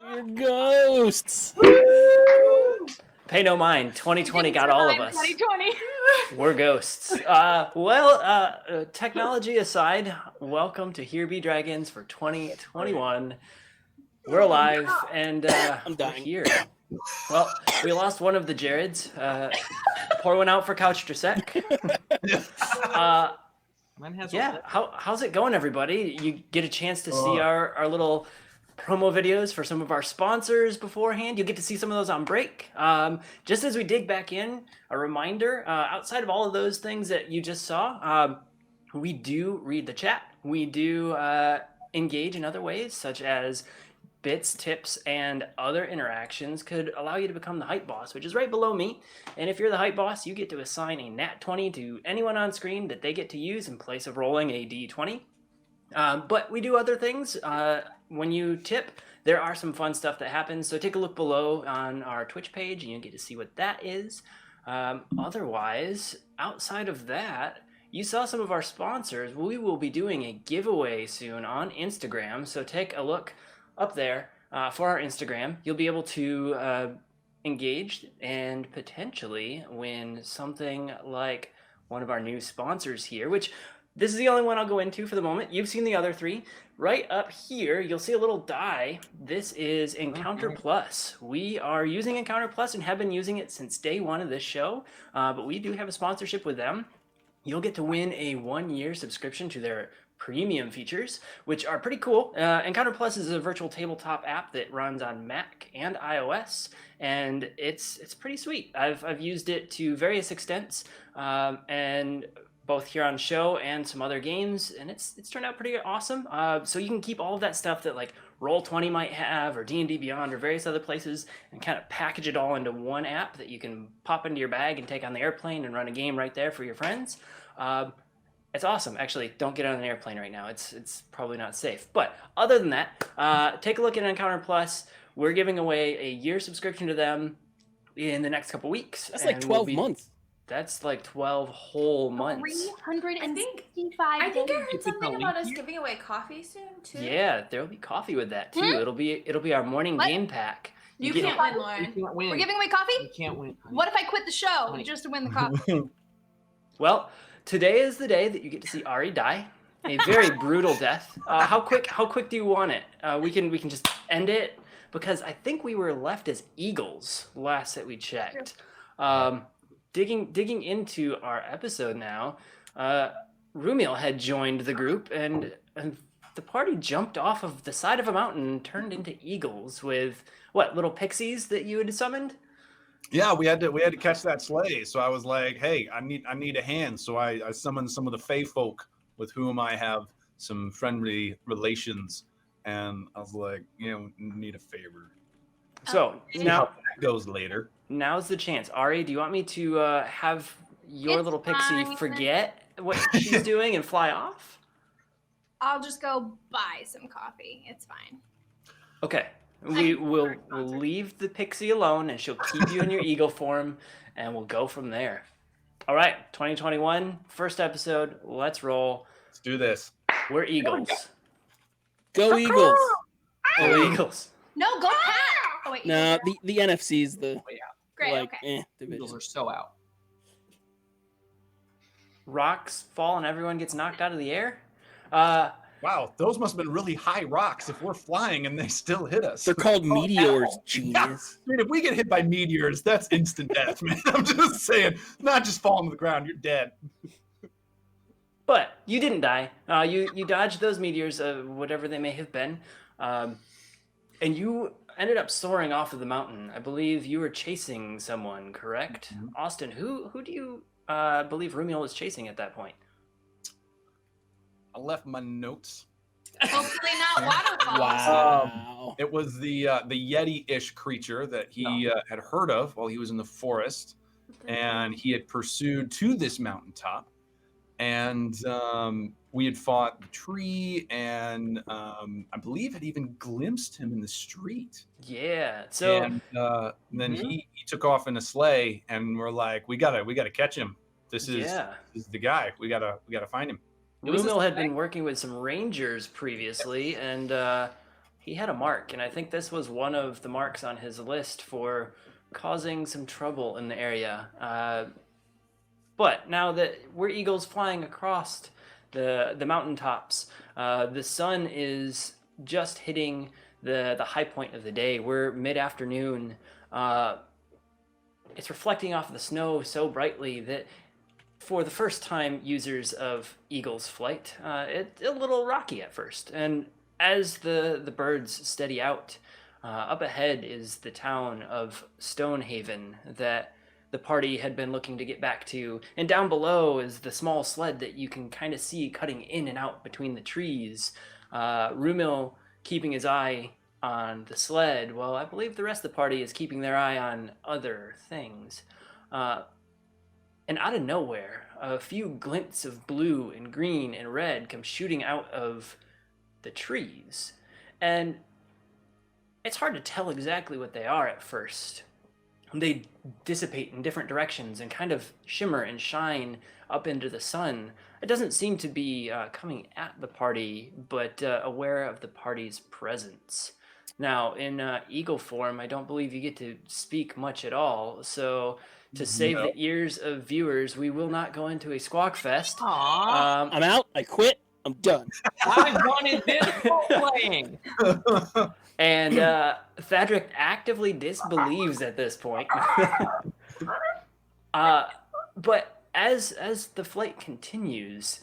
You're ghosts. Pay no mind. 2020 got all of us. 2020. We're ghosts. Technology aside, welcome to Here Be Dragons for 2021. We're alive and we're here. Well, we lost one of the Jareds. Pour one out for Couch Drasek. Yeah, how's it going, everybody? You get a chance to see our little promo videos for some of our sponsors beforehand. You'll get to see some of those on break. Just as we dig back in, a reminder, outside of all of those things that you just saw, we do read the chat. We do engage in other ways, such as bits, tips, and other interactions could allow you to become the hype boss, which is right below me. And if you're the hype boss, you get to assign a nat 20 to anyone on screen that they get to use in place of rolling a d20. But we do other things. When you tip, there are some fun stuff that happens. So take a look below on our Twitch page and you get to see what that is. Otherwise, outside of that, you saw some of our sponsors. We will be doing a giveaway soon on Instagram. So take a look up there for our Instagram. You'll be able to engage and potentially win something like one of our new sponsors here, which this is the only one I'll go into for the moment. You've seen the other three. Right up here, you'll see a little die. This is Encounter Plus. We are using Encounter Plus and have been using it since day one of this show, but we do have a sponsorship with them. You'll get to win a 1-year subscription to their premium features, which are pretty cool. Encounter Plus is a virtual tabletop app that runs on Mac and iOS, and it's pretty sweet. I've used it to various extents, and both here on show and some other games, and it's turned out pretty awesome. So you can keep all of that stuff that like Roll20 might have, or D&D Beyond, or various other places, and kind of package it all into one app that you can pop into your bag and take on the airplane and run a game right there for your friends. It's awesome. Actually, don't get on an airplane right now. It's probably not safe. But other than that, take a look at Encounter Plus. We're giving away a year subscription to them in the next couple weeks. That's like 12 months. That's like 12 whole months. 365 I think I days. heard something about us giving away coffee soon too. Yeah, there'll be coffee with that too. It'll be our morning game pack. You can't win, Lauren. You can't win. We're giving away coffee? You can't win. What if I quit the show just to win the coffee? Well, today is the day that you get to see Ari die. A very brutal death. How quick do you want it? We can just end it, because I think we were left as eagles last that we checked. Digging into our episode now, Rumiel had joined the group, and the party jumped off of the side of a mountain and turned into eagles with what, little pixies that you had summoned? Yeah, we had to catch that sleigh. So I was like, hey, I need a hand. So I summoned some of the Fae folk with whom I have some friendly relations, and I was like, need a favor. So now that goes later. Now's the chance. Ari, do you want me to have your little pixie forget what she's doing and fly off? I'll just go buy some coffee. It's fine. Okay. We'll leave the pixie alone, and she'll keep you in your eagle form, and we'll go from there. All right, 2021, first episode. Let's roll. Let's do this. We're eagles. Go Eagles. Go Eagles. No, go Pat. Oh, wait. Nah, the NFC's the Great, like okay. division. Eagles are so out. Rocks fall and everyone gets knocked out of the air. Wow, those must have been really high rocks if we're flying and they still hit us. They're called meteors, genius. I mean, if we get hit by meteors, that's instant death, man. I'm just saying, not just falling to the ground, you're dead. But you didn't die. You dodged those meteors, whatever they may have been, and you ended up soaring off of the mountain. I believe you were chasing someone, correct? Mm-hmm. Austin, who do you believe Rumiel was chasing at that point? I left my notes. Hopefully not waterfalls. Wow. It was the Yeti-ish creature that he had heard of while he was in the forest, and he had pursued to this mountaintop, and we had fought the tree, and I believe had even glimpsed him in the street. Yeah. So and then he took off in a sleigh, and we're like, we gotta catch him. This is the guy. We gotta find him. Rumiel had been working with some rangers previously, and he had a mark, and I think this was one of the marks on his list for causing some trouble in the area. But now that we're eagles flying across the mountaintops, the sun is just hitting the high point of the day. We're mid-afternoon. It's reflecting off the snow so brightly that for the first time users of Eagle's Flight, it's a little rocky at first. And as the birds steady out, up ahead is the town of Stonehaven that the party had been looking to get back to. And down below is the small sled that you can kind of see cutting in and out between the trees. Rumil keeping his eye on the sled, while I believe the rest of the party is keeping their eye on other things. And out of nowhere, a few glints of blue and green and red come shooting out of the trees. And it's hard to tell exactly what they are at first. They dissipate in different directions and kind of shimmer and shine up into the sun. It doesn't seem to be coming at the party, but aware of the party's presence. Now, in eagle form, I don't believe you get to speak much at all, so to save the ears of viewers, we will not go into a squawk fest. Aww. I'm out. I quit. I'm done. I wanted this role playing. And Thadric actively disbelieves at this point. But as the flight continues,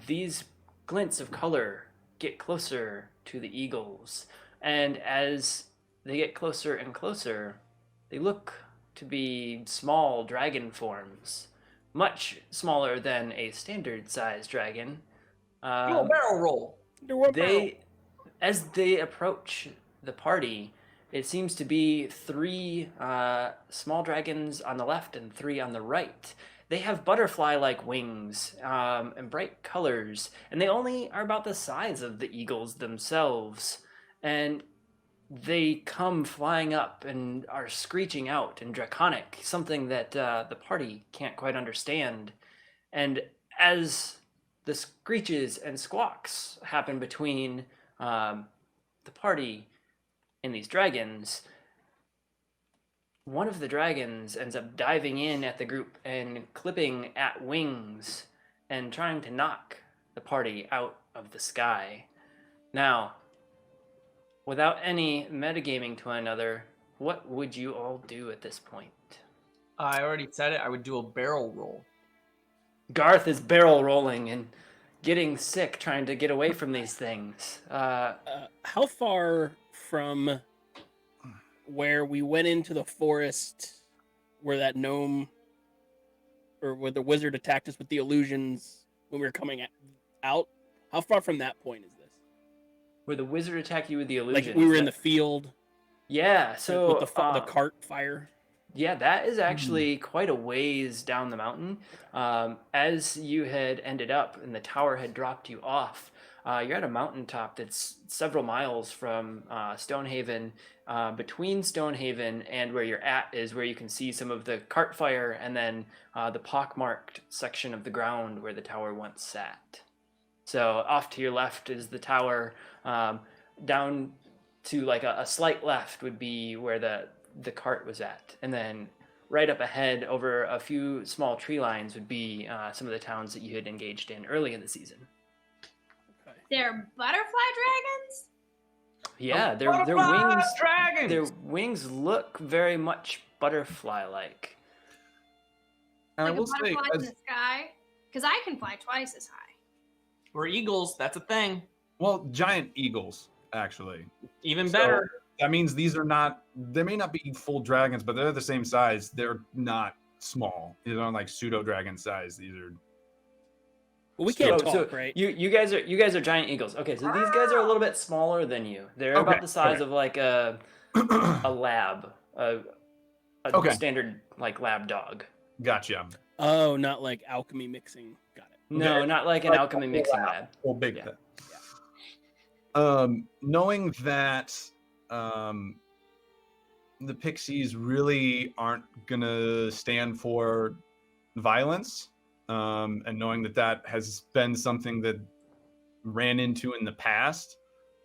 these glints of color get closer to the eagles. And as they get closer and closer, they look to be small dragon forms, much smaller than a standard-sized dragon. Do a barrel roll. As they approach the party, it seems to be 3 small dragons on the left and 3 on the right. They have butterfly-like wings and bright colors, and they only are about the size of the eagles themselves. And they come flying up and are screeching out in Draconic, something that the party can't quite understand. And as the screeches and squawks happen between the party and these dragons, one of the dragons ends up diving in at the group and clipping at wings and trying to knock the party out of the sky. Now, without any metagaming to one another, what would you all do at this point? I already said it. I would do a barrel roll. Garth is barrel rolling and getting sick trying to get away from these things. How far from where we went into the forest, where that gnome, or where the wizard attacked us with the illusions when we were coming out? How far from that point is this? Where the wizard attacked you with the illusions? Like we were in the field. Yeah, so with the cart fire. Yeah, that is actually quite a ways down the mountain. As you had ended up and the tower had dropped you off, you're at a mountaintop that's several miles from Stonehaven. Between Stonehaven and where you're at is where you can see some of the cart fire and then the pockmarked section of the ground where the tower once sat. So off to your left is the tower. Down to like a slight left would be where the cart was at. And then right up ahead over a few small tree lines would be some of the towns that you had engaged in early in the season. Okay. They're butterfly dragons? Yeah, their wings dragons. their wings look very much butterfly-like. And I Like a will say, butterfly in as, the sky? Because I can fly twice as high. We're eagles. That's a thing. well, giant eagles, actually. Even So, better. that means these are not, they may not be full dragons, but they're the same size. They're not small. These aren't like pseudo dragon size. These are. Well, we can't Oh, so talk, right? You guys are giant eagles. Okay, so these guys are a little bit smaller than you. They're Okay, about the size okay. of like a lab, a Okay. standard like lab dog. Gotcha. Oh, not like alchemy mixing. Got it. No, Okay. not like an Like alchemy a mixing lab. lab. Well, big Yeah. thing. Knowing that the pixies really aren't gonna stand for violence, and knowing that that has been something that ran into in the past,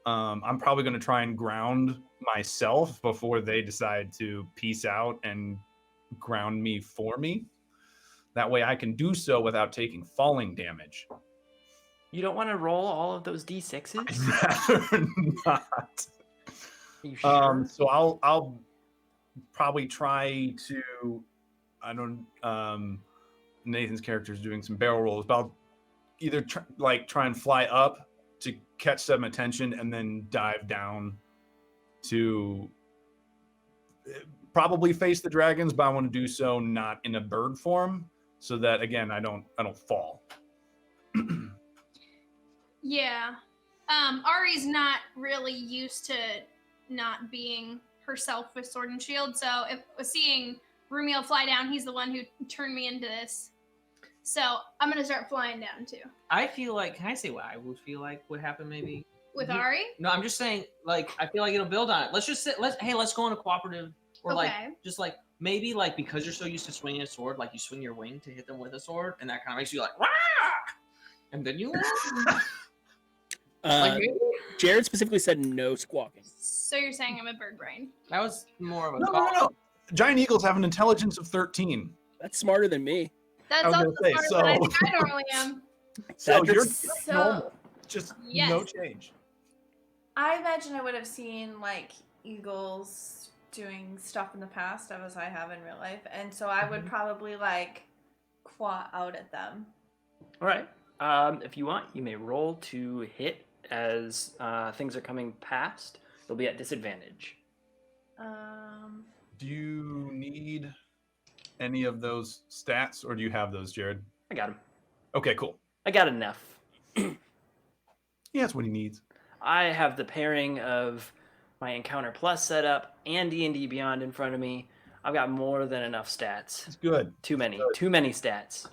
I'm probably going to try and ground myself before they decide to peace out and ground me for me. That way I can do so without taking falling damage. You don't want to roll all of those d6s? I'd rather not. Are you sure? So I'll probably try to, I don't, Nathan's character is doing some barrel rolls, but I'll either try and fly up to catch some attention and then dive down to probably face the dragons, but I want to do so not in a bird form, so that again I don't fall. Yeah. Ari's not really used to not being herself with sword and shield, so if seeing Rumiel fly down, he's the one who turned me into this. So I'm gonna start flying down too. I feel like, can I say what I would feel like would happen maybe? With Ari? No, I'm just saying, like, I feel like it'll build on it. Let's just sit, let's go on a cooperative, or like, Okay. just like, maybe like, because you're so used to swinging a sword, like you swing your wing to hit them with a sword, and that kind of makes you like, rah! And then you like, maybe? Jared specifically said no squawking. So you're saying I'm a bird brain? That was more of a No. Giant eagles have an intelligence of 13. That's smarter than me. That's I was also gonna say, smarter than so- I normally am. So That you're just- normal. Just Yes. no change. I imagine I would have seen like eagles doing stuff in the past as I have in real life, and so I would probably like claw out at them. All right. If you want, you may roll to hit as things are coming past. They'll be at disadvantage. Do you need any of those stats, or do you have those, Jared? I got him. Okay, cool. I got enough. He has what he needs. I have the pairing of my Encounter Plus setup and D&D Beyond in front of me. I've got more than enough stats. It's good. Too many. Too many stats.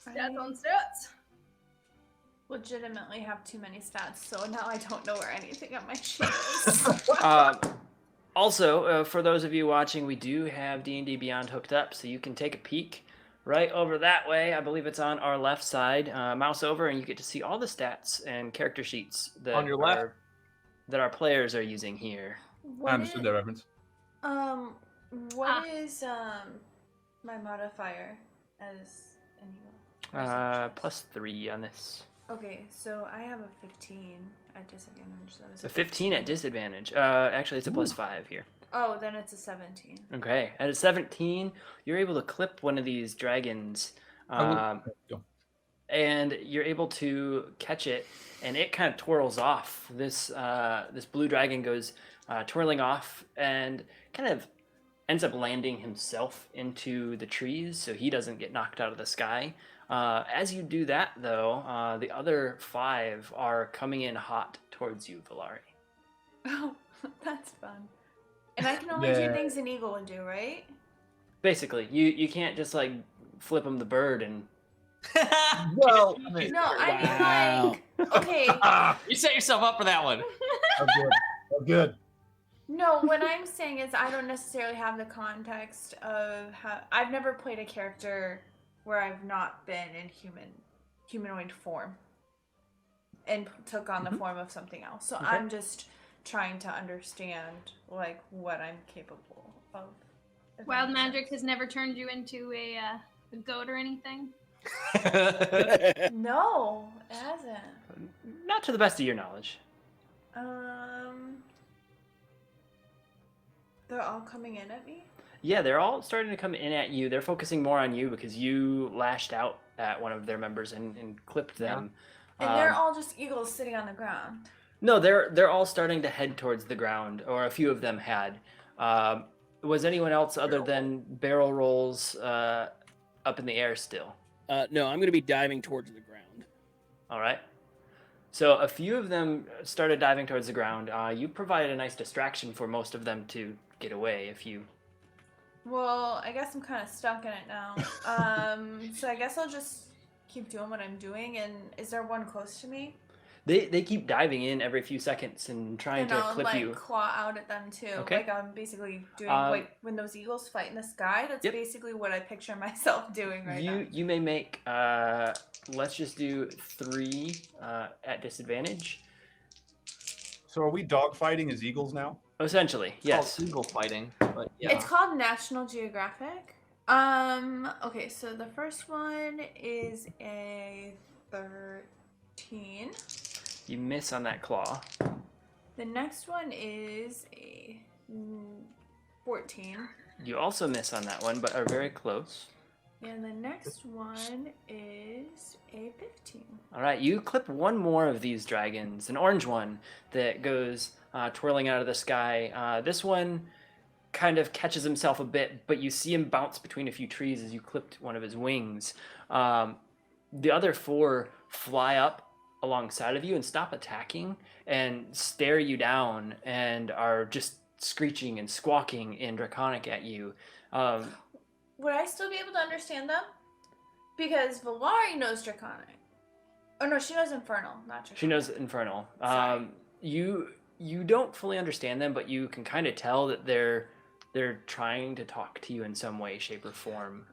Stats on stats. Legitimately have too many stats, so now I don't know where anything on my sheet is. Also, for those of you watching, we do have D&D Beyond hooked up, so you can take a peek right over that way. I believe it's on our left side. Mouse over, and you get to see all the stats and character sheets that On your left? that our players are using here. I understood that reference. What is my modifier as an eagle? +3 on this. Okay, so I have a 15 at disadvantage. That was A 15 at disadvantage. Actually, it's a +5 here. Oh, then it's a 17. Okay, at a 17, you're able to clip one of these dragons, Go. and you're able to catch it, and it kind of twirls off. This blue dragon goes twirling off, and kind of ends up landing himself into the trees, so he doesn't get knocked out of the sky. As you do that, though, the other 5 are coming in hot towards you, Valari. Oh, that's fun. And I can only do things an eagle would do, right? Basically, you can't just like flip him the bird and Well, No, I Wow. mean like, okay. You set yourself up for that one. good. No, what I'm saying is I don't necessarily have the context of how I've never played a character where I've not been in humanoid form and took on the form of something else. So Okay. I'm just trying to understand like what I'm capable of. if that Wild makes magic sense. has never turned you into a goat or anything. No, it hasn't. not to the best of your knowledge. They're all coming in at me? Yeah, they're all starting to come in at you. They're focusing more on you because you lashed out at one of their members and clipped them. And they're all just eagles sitting on the ground. No, they're all starting to head towards the ground, or a few of them had. Was anyone else other than barrel rolls up in the air still? No, I'm going to be diving towards the ground. All right. So a few of them started diving towards the ground. You provided a nice distraction for most of them to get away. If you Well, I guess I'm kind of stuck in it now. So I guess I'll just keep doing what I'm doing. And is there one close to me? They keep diving in every few seconds and trying And to I'll clip like you. claw out at them too. Okay. Like I'm basically doing Um, like when those eagles fight in the sky. That's Yep. basically what I picture myself doing right now. You may make let's just do 3 at disadvantage. So are we dogfighting as eagles now? Essentially, yes. Called eagle fighting, but yeah. It's called National Geographic. Okay, so the first one is a 13. You miss on that claw. The next one is a 14. You also miss on that one, but are very close. And the next one is a 15. All right, you clip one more of these dragons, an orange one that goes twirling out of the sky. This one kind of catches himself a bit, but you see him bounce between a few trees as you clipped one of his wings. The other 4 fly up alongside of you and stop attacking and stare you down and are just screeching and squawking in Draconic at you. Would I still be able to understand them? Because Valari knows Draconic. Oh no, she knows Infernal, not Draconic. She knows Infernal. Sorry. You don't fully understand them, but you can kind of tell that they're trying to talk to you in some way, shape, or form.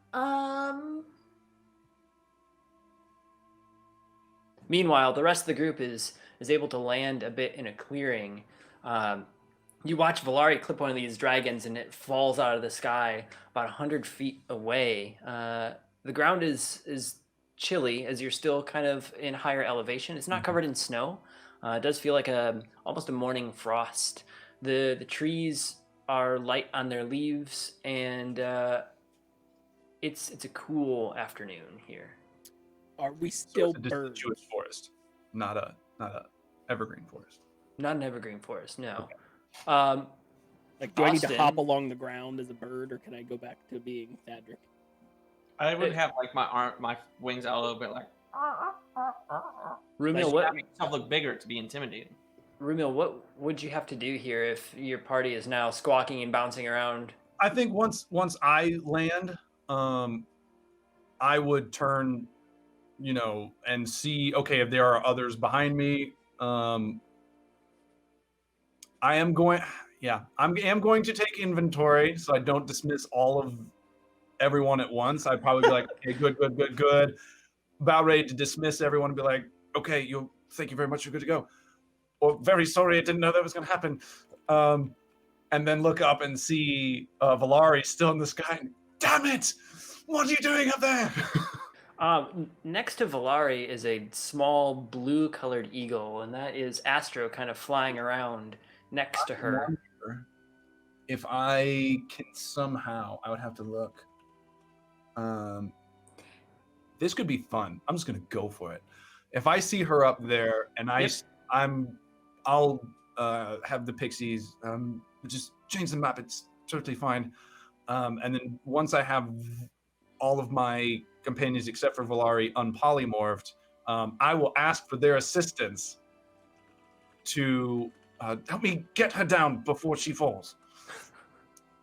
Meanwhile, the rest of the group is able to land a bit in a clearing. You watch Valari clip one of these dragons, and it falls out of the sky about 100 feet away. The ground is chilly as you're still kind of in higher elevation. It's not covered in snow. It does feel like almost a morning frost. The trees are light on their leaves, and it's a cool afternoon here. Are we So still it's a birds? deciduous forest, not a evergreen forest. Not an evergreen forest, no. Okay. Like, do I need to Austin. hop along the ground as a bird, or can I go back to being Thadric? I would have like my wings out a little bit, like. Rumiel, What make yourself look bigger to be intimidating? Rumiel, what would you have to do here if your party is now squawking and bouncing around? I think once I land, I would turn, and see. Okay, if there are others behind me, I am going. Yeah, I am going to take inventory so I don't dismiss all of everyone at once. I'd probably be like, okay, good. About ready to dismiss everyone and be like, okay, thank you very much, you're good to go. Or very sorry, I didn't know that was going to happen. And then look up and see Valari still in the sky. Damn it! What are you doing up there? Next to Valari is a small blue-colored eagle, and that is Astro kind of flying around next to her. If I can somehow, I would have to look. This could be fun. I'm just gonna go for it. If I see her up there, and I'll have the pixies just change the map. It's totally fine. And then once I have all of my companions except for Valari unpolymorphed, I will ask for their assistance to help me get her down before she falls.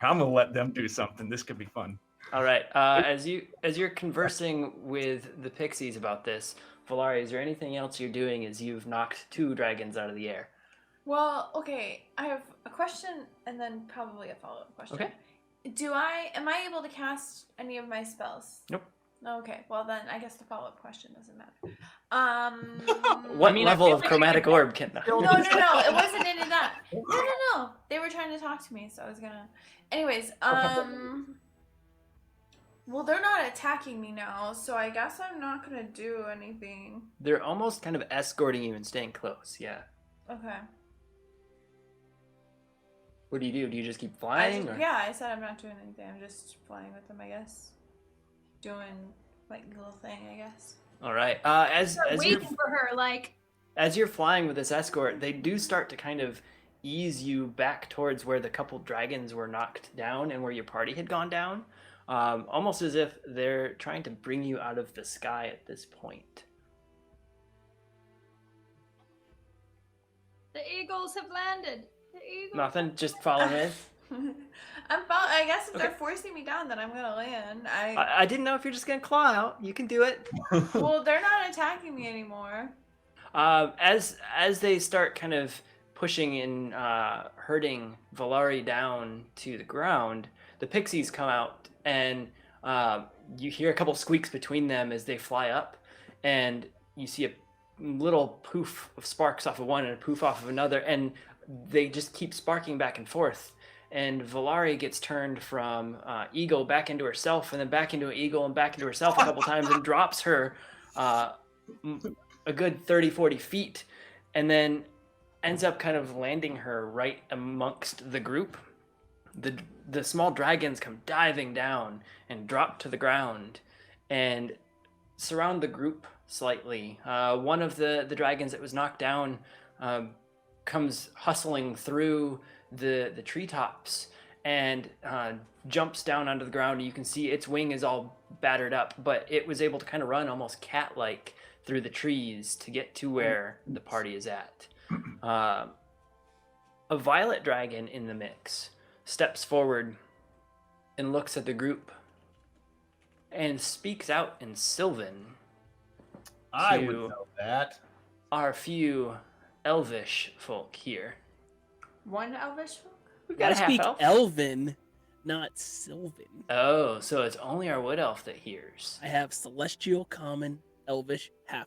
I'm gonna let them do something. This could be fun. All right. As you're conversing with the pixies about this, Valari, is there anything else you're doing as you've knocked 2 dragons out of the air? Well, okay, I have a question and then probably a follow-up question. Okay. Am I able to cast any of my spells? Nope. Okay, well then I guess the follow-up question doesn't matter. What I level feel of like chromatic orb can No, it wasn't any of that. No. They were trying to talk to me, so I was gonna. Anyways, well, they're not attacking me now, so I guess I'm not gonna do anything. They're almost kind of escorting you and staying close, yeah. Okay. What do? Do you just keep flying? Or? Yeah, I said I'm not doing anything. I'm just flying with them, I guess. Doing like little thing, I guess. All right. As you're waiting for her, like. as you're flying with this escort, they do start to kind of ease you back towards where the couple dragons were knocked down and where your party had gone down. Almost as if they're trying to bring you out of the sky at this point. The eagles have landed. The eagles. Nothing, just follow me. I guess if Okay. they're forcing me down, then I'm gonna land. I didn't know if you're just gonna claw out. You can do it. Well, they're not attacking me anymore. As they start kind of pushing and hurting Valari down to the ground, the pixies come out, and you hear a couple squeaks between them as they fly up, and you see a little poof of sparks off of one and a poof off of another, and they just keep sparking back and forth. And Valari gets turned from eagle back into herself, and then back into an eagle, and back into herself a couple times, and drops her a good 30-40 feet, and then ends up kind of landing her right amongst the group. The small dragons come diving down and drop to the ground and surround the group slightly. One of the dragons that was knocked down comes hustling through the treetops and jumps down onto the ground. You can see its wing is all battered up, but it was able to kind of run almost cat-like through the trees to get to where the party is at. A violet dragon in the mix steps forward and looks at the group and speaks out in Sylvan. I would know that. Our few elvish folk here. One elvish folk? We've got a half speak elf. Elven, not Sylvan. Oh, so it's only our wood elf that hears. I have Celestial, Common, Elvish, Halfling,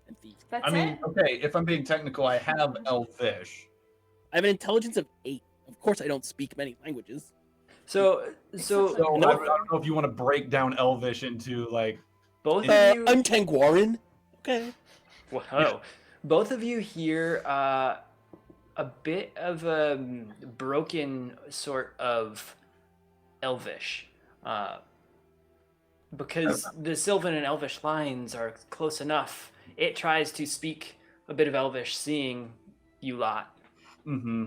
and Thief. That's I mean, it? okay, if I'm being technical, I have Elvish. I have an intelligence of 8. Of course, I don't speak many languages. So So I don't know if you want to break down Elvish into like. both of you. I'm Tangwarin. Okay. Whoa. Both of you hear a bit of a broken sort of Elvish, because the Sylvan and Elvish lines are close enough. It tries to speak a bit of Elvish, seeing you lot. Mm-hmm.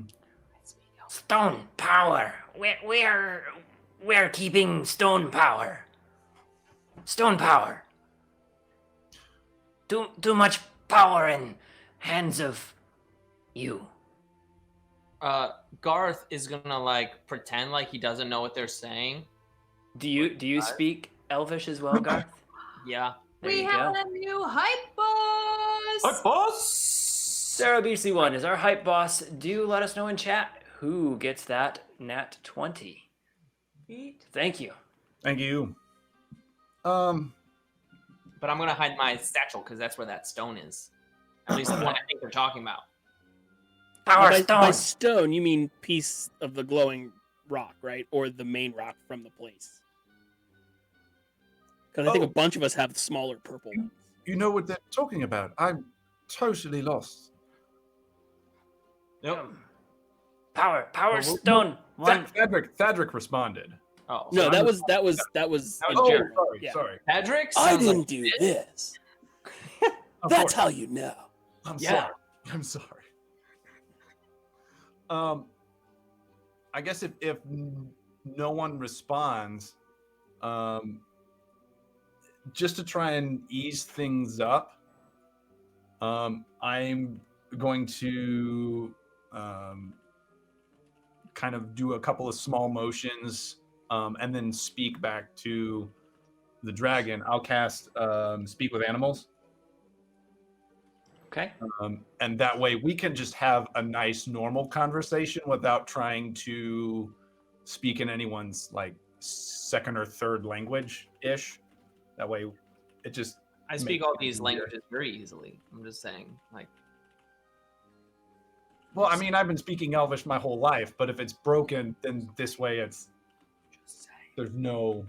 Stone power. We're keeping stone power. Stone power. Too much power in hands of you. Garth is gonna like pretend like he doesn't know what they're saying. Do you speak Elvish as well, Garth? Yeah. There We you have go. a new hype boss. boss. Sarah BC1 is our hype boss. Do let us know in chat who gets that nat 20. Thank you. Thank you. But I'm gonna hide my satchel because that's where that stone is. At least the one I think they're talking about. Power by stone. stone, you mean piece of the glowing rock, right? Or the main rock from the place? Because I think a bunch of us have smaller purple ones. You know what they're talking about? I'm totally lost. Nope. Power Well, stone. One. Thadric responded. Oh. No, so that I'm- was Oh, Jared. sorry, Yeah. sorry. Patrick. I sounds didn't like do this. this. Of That's course. how you know. I'm Yeah. sorry. I'm sorry. I guess if no one responds, just to try and ease things up, I'm going to kind of do a couple of small motions and then speak back to the dragon. I'll cast Speak with Animals. Okay. And that way we can just have a nice normal conversation without trying to speak in anyone's like second or third language ish. That way it just I speak makes all it these easier. languages very easily. I'm just saying, like, Well, I mean, I've been speaking Elvish my whole life, but if it's broken, then this way it's there's no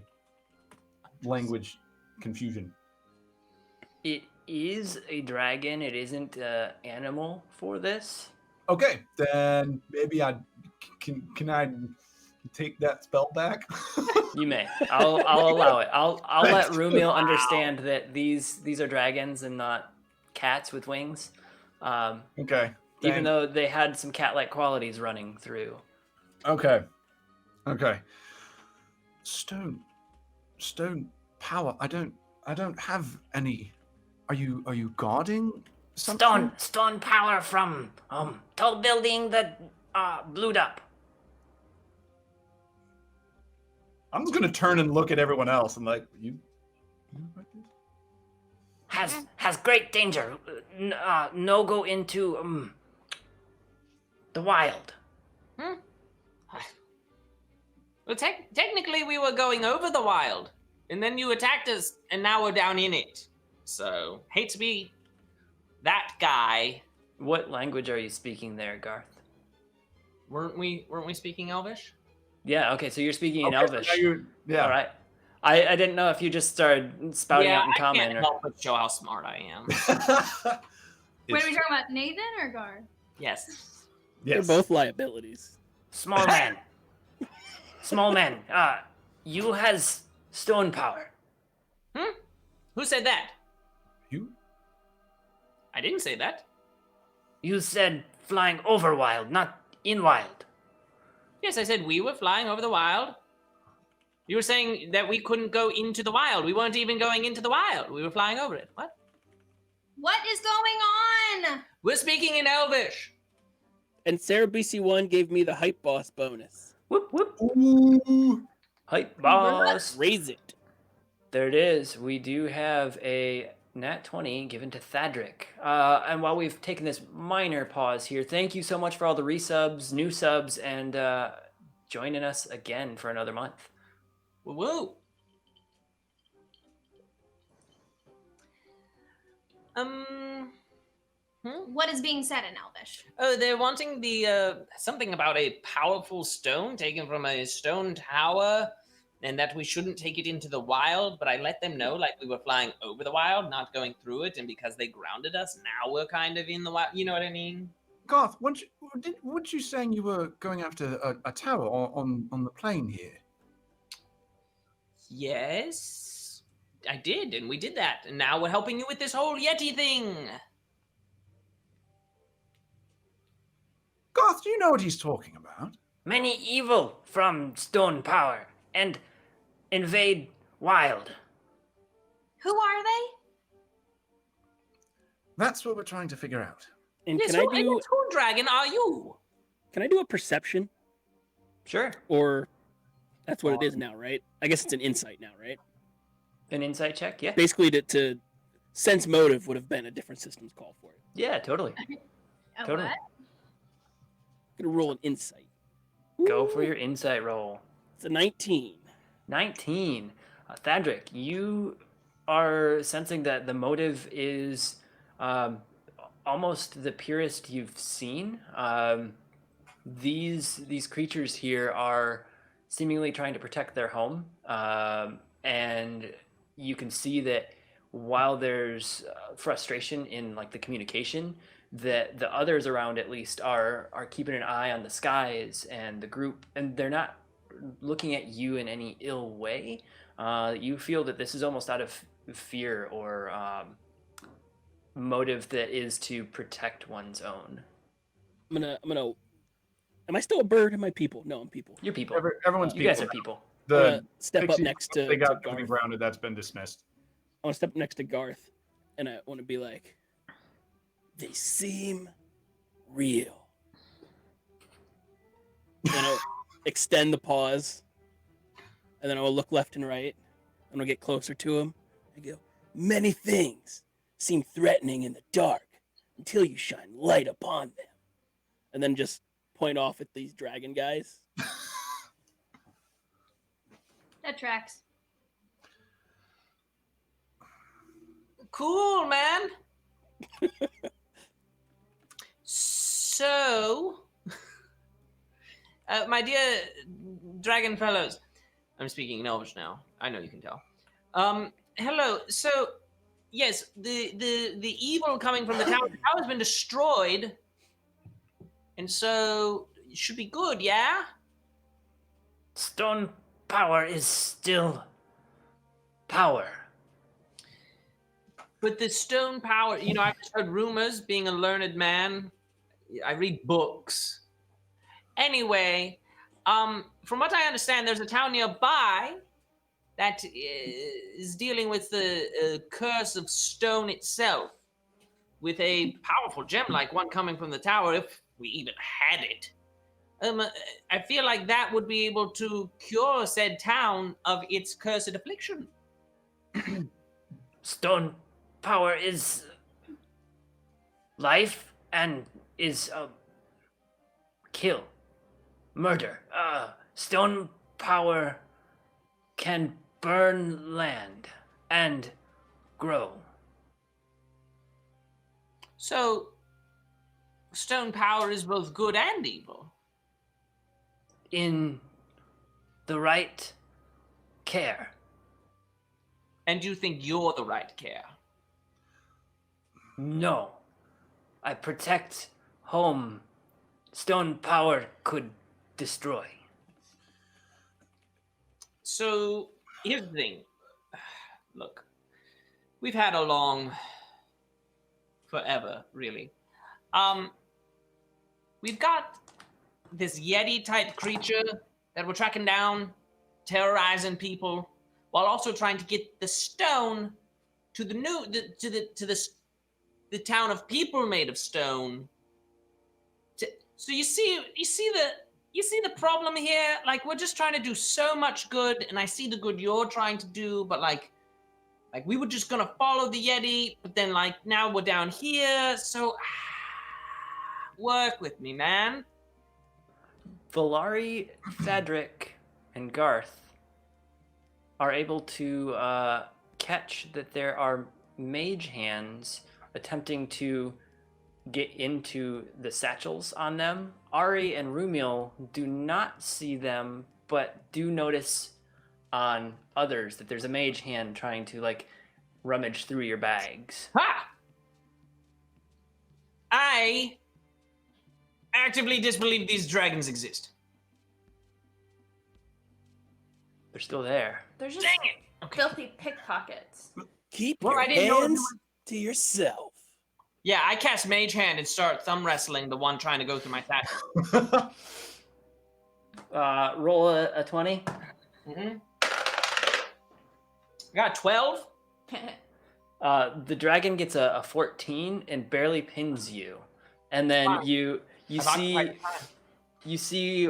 language confusion. It is a dragon. It isn't an animal for this. Okay, then maybe I can I take that spell back? You may. I'll allow it. I'll let Thanks. Rumiel understand that these are dragons and not cats with wings. Okay. Even though they had some cat-like qualities running through. Okay. Stone power. I don't have any. Are you guarding something? Stone power from tall building that blew up. I'm just gonna turn and look at everyone else and like you. has great danger. No go into the wild. Well, technically, we were going over the wild, and then you attacked us, and now we're down in it. So, hate to be that guy. What language are you speaking there, Garth? Weren't we speaking Elvish? Yeah, okay, so you're speaking in Okay, so Elvish. now yeah. All right. I didn't know if you just started spouting out in I common. can't help but show how smart I am. Wait, are we talking about Nathan or Gar? Yes. They're Yes. both liabilities. Small man. Small man. You has stone power. Who said that? You? I didn't say that. You said flying over wild, not in wild. Yes, I said we were flying over the wild. You were saying that we couldn't go into the wild. We weren't even going into the wild. We were flying over it. What? What is going on? We're speaking in Elvish. And Sarah BC1 gave me the hype boss bonus. Whoop whoop. Ooh. Hype boss. Raise it. There it is. We do have a nat 20 given to Thadric. And while we've taken this minor pause here, thank you so much for all the resubs, new subs, and joining us again for another month. Woo. What is being said in Elvish? Oh, they're wanting the something about a powerful stone taken from a stone tower, and that we shouldn't take it into the wild. But I let them know, like, we were flying over the wild, not going through it, and because they grounded us, now we're kind of in the wild. You know what I mean? Garth, weren't you saying you were going after a tower on the plain here? Yes, I did, and we did that, and now we're helping you with this whole Yeti thing. Garth, do you know what he's talking about? Many evil from stone power and invade wild. Who are they? That's what we're trying to figure out. And Yes, who dragon are you? can I do a perception? Sure. Or that's what it is now, right? I guess it's an insight now, right? An insight check, yeah? Basically, to sense motive would have been a different system's call for it. Yeah, totally. A Totally. what? I'm gonna roll an insight. Go for your insight roll. It's a 19. 19. Thadric, you are sensing that the motive is almost the purest you've seen. These creatures here are seemingly trying to protect their home, and you can see that while there's frustration in like the communication, that the others around at least are keeping an eye on the skies and the group, and they're not looking at you in any ill way. You feel that this is almost out of fear or motive that is to protect one's own. I'm gonna. Am I still a bird? Am I people? No, I'm people. You're people. Everyone's You people. guys are people. I'm The gonna step up pixie next to. they got to something Garth. grounded. That's been dismissed. I want to step up next to Garth, and I want to be like, they seem real. And I'll extend the pause, and then I'll look left and right, and I'll get closer to him. I go, many things seem threatening in the dark until you shine light upon them. And then just point off at these dragon guys. That tracks. Cool, man. So, my dear dragon fellows, I'm speaking in Elvish now. I know you can tell. Hello. So, yes, the evil coming from the tower. The tower's been destroyed, and so it should be good. Yeah. Stone power is still power. But the stone power, you know, I've just heard rumors, being a learned man. I read books. Anyway, from what I understand, there's a town nearby that is dealing with the curse of stone itself, with a powerful gem like one coming from the tower, if we even had it. I feel like that would be able to cure said town of its cursed affliction. Stone power is life and is kill, murder. Stone power can burn land and grow. So, stone power is both good and evil. In the right care. And you think you're the right care? No. I protect home. Stone power could destroy. So, here's the thing. Look, we've had a long, forever, really. We've got this Yeti-type creature that we're tracking down, terrorizing people, while also trying to get the stone to the town of people made of stone. So you see the problem here. Like, we're just trying to do so much good, and I see the good you're trying to do, but like we were just gonna follow the Yeti, but then like now we're down here. So work with me, man. Valari, Cedric, and Garth are able to catch that there are mage hands attempting to get into the satchels on them. Ari and Rumiel do not see them, but do notice on others that there's a mage hand trying to like rummage through your bags. Ha! I actively disbelieve these dragons exist. They're still there. They're just Dang it! Okay. filthy pickpockets. Keep Well, your I didn't know hands to yourself. Yeah, I cast Mage Hand and start thumb wrestling the one trying to go through my satchel. Roll a 20. Mm-hmm. I got 12. The dragon gets a 14 and barely pins you, and then Wow. you see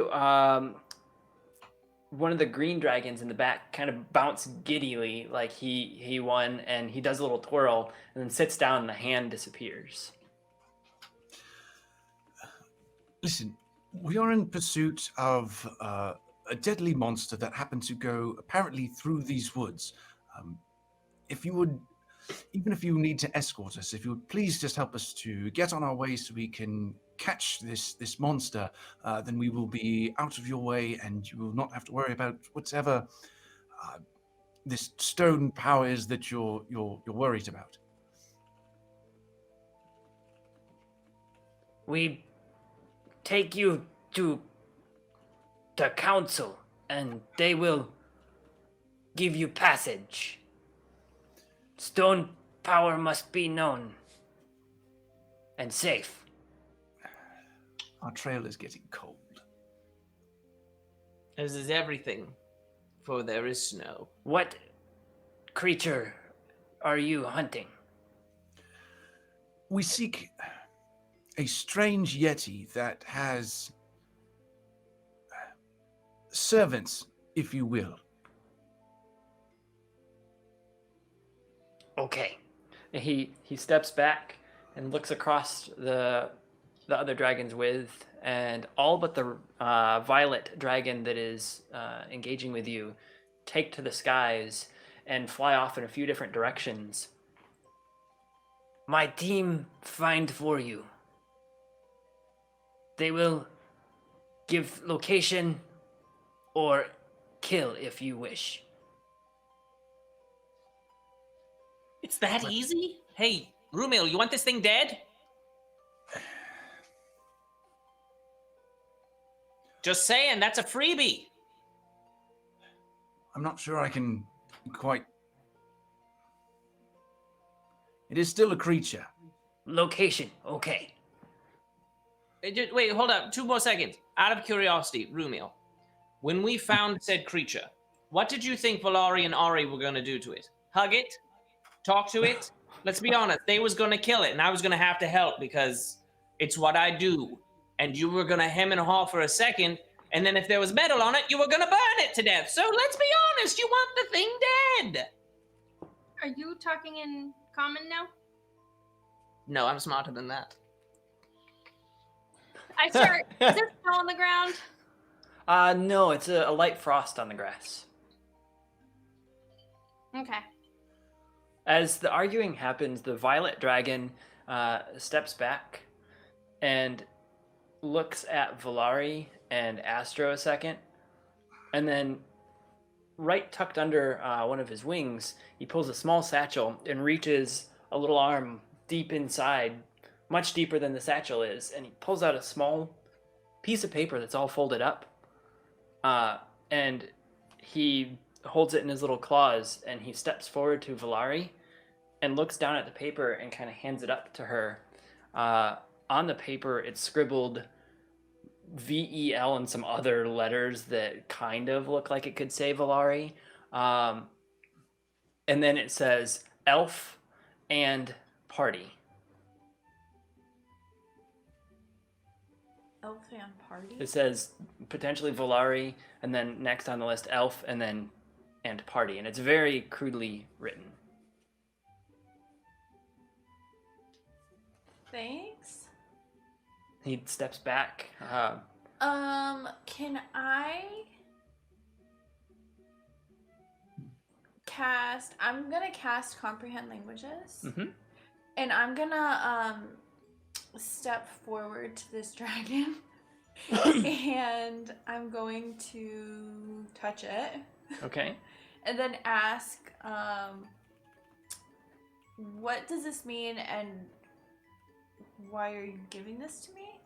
one of the green dragons in the back kind of bounce giddily like he won, and he does a little twirl and then sits down and the hand disappears. Listen, we are in pursuit of a deadly monster that happened to go apparently through these woods. If you would, even if you need to escort us, if you would please just help us to get on our way so we can catch this monster, then we will be out of your way and you will not have to worry about whatever this stone power is that you're worried about. We take you to the council and they will give you passage. Stone power must be known and safe. Our trail is getting cold. As is everything, for there is snow. What creature are you hunting? We seek a strange yeti that has servants, if you will. Okay. He steps back and looks across the other dragons with, and all but the violet dragon that is engaging with you take to the skies and fly off in a few different directions. My team find for you. They will give location or kill if you wish. It's that easy? Hey, Rumiel, you want this thing dead? Just saying, that's a freebie. I'm not sure I can quite... It is still a creature. Location, okay. Wait, hold up. 2 more seconds. Out of curiosity, Rumiel, when we found said creature, what did you think Valari and Ari were going to do to it? Hug it? Talk to it? Let's be honest. They was going to kill it, and I was going to have to help because it's what I do. And you were going to hem and haw for a second, and then if there was metal on it, you were going to burn it to death. So let's be honest. You want the thing dead. Are you talking in common now? No, I'm smarter than that. I start. Is there snow on the ground? No, it's a light frost on the grass. Okay. As the arguing happens, the violet dragon steps back and looks at Valari and Astro a second, and then right tucked under one of his wings, he pulls a small satchel and reaches a little arm deep inside, much deeper than the satchel is, and he pulls out a small piece of paper that's all folded up, and he holds it in his little claws, and he steps forward to Valari and looks down at the paper and kind of hands it up to her. On the paper, it's scribbled VEL and some other letters that kind of look like it could say Valari. And then it says elf and party. Elf and party? It says potentially Valari, and then next on the list elf, and then and party. And it's very crudely written. Thanks. He steps back. Can I cast? I'm gonna cast comprehend languages, Mm-hmm. and I'm gonna step forward to this dragon, and I'm going to touch it, Okay. and then ask, what does this mean, and why are you giving this to me?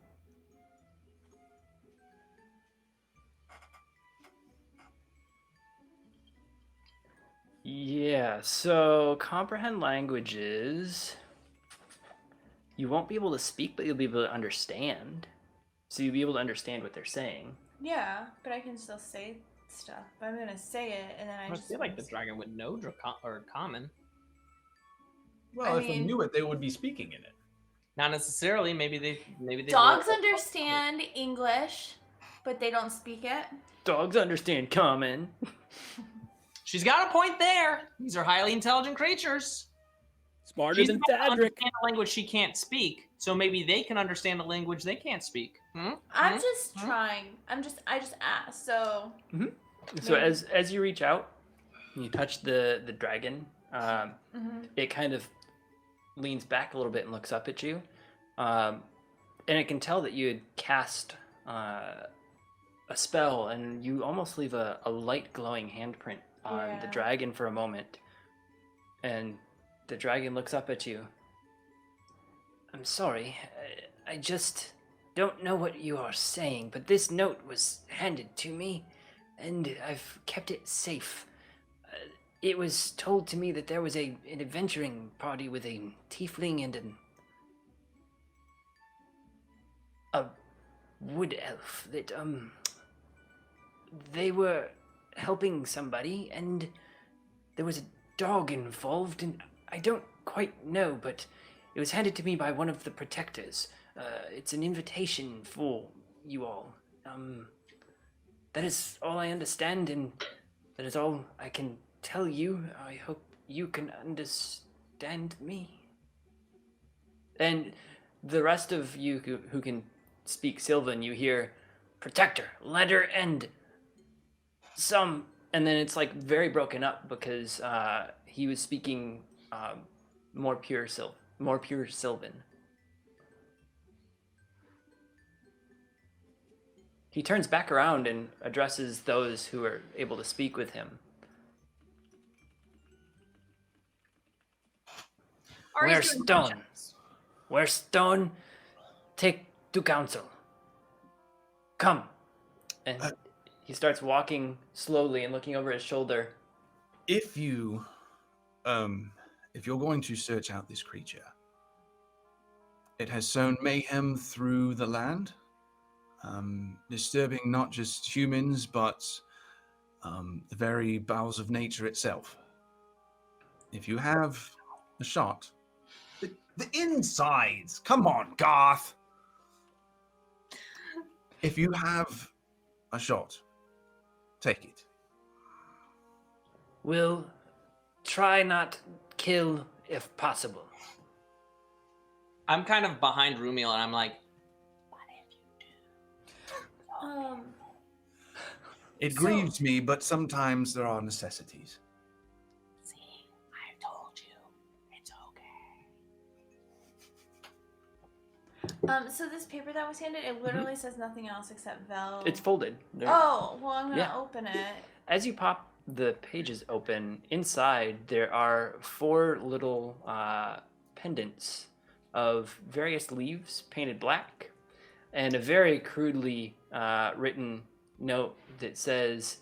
Yeah, so comprehend languages. You won't be able to speak, but you'll be able to understand. So you'll be able to understand what they're saying. Yeah, but I can still say stuff. But I'm gonna say it, and then I I just feel like the dragon would know common. Well, I if they mean- knew it, they would be speaking in it. Not necessarily. Maybe they. Dogs were- understand English, but they don't speak it. Dogs understand common. She's got a point there. These are highly intelligent creatures. Smarter She's than not gonna Thadric. understand a language she can't speak, so maybe they can understand a language they can't speak. Hmm? I'm Hmm? just trying. I just asked. So So as you reach out, you touch the dragon. It kind of leans back a little bit and looks up at you, and it can tell that you had cast a spell, and you almost leave a light glowing handprint on the Yeah. dragon for a moment, and the dragon looks up at you. I'm sorry, I just don't know what you are saying, but this note was handed to me, and I've kept it safe. It was told to me that there was an adventuring party with a tiefling and a wood elf that they were helping somebody, and there was a dog involved, and I don't quite know, but it was handed to me by one of the protectors. It's an invitation for you all. That is all I understand, and that is all I can tell you. I hope you can understand me. And the rest of you who can speak Sylvan, you hear protector, letter, and some, and then it's like very broken up because he was speaking more pure Sylvan. He turns back around and addresses those who are able to speak with him. Ari's Where's doing Stone? push-ups. Where's Stone? Take to council. Come. And he starts walking slowly and looking over his shoulder. If you're going to search out this creature, it has sown mayhem through the land, disturbing not just humans, but the very bowels of nature itself. If you have a shot, the insides, come on, Garth. If you have a shot, take it. We'll try not kill if possible. I'm kind of behind Rumiel, and I'm like, It grieves me, but sometimes there are necessities. see, I told you, it's okay. So this paper that was handed, it literally says nothing else except Vel. It's folded. There- Oh, well, I'm gonna Yeah. open it. As you pop the pages open, inside there are 4 little pendants of various leaves painted black, and a very crudely written note that says,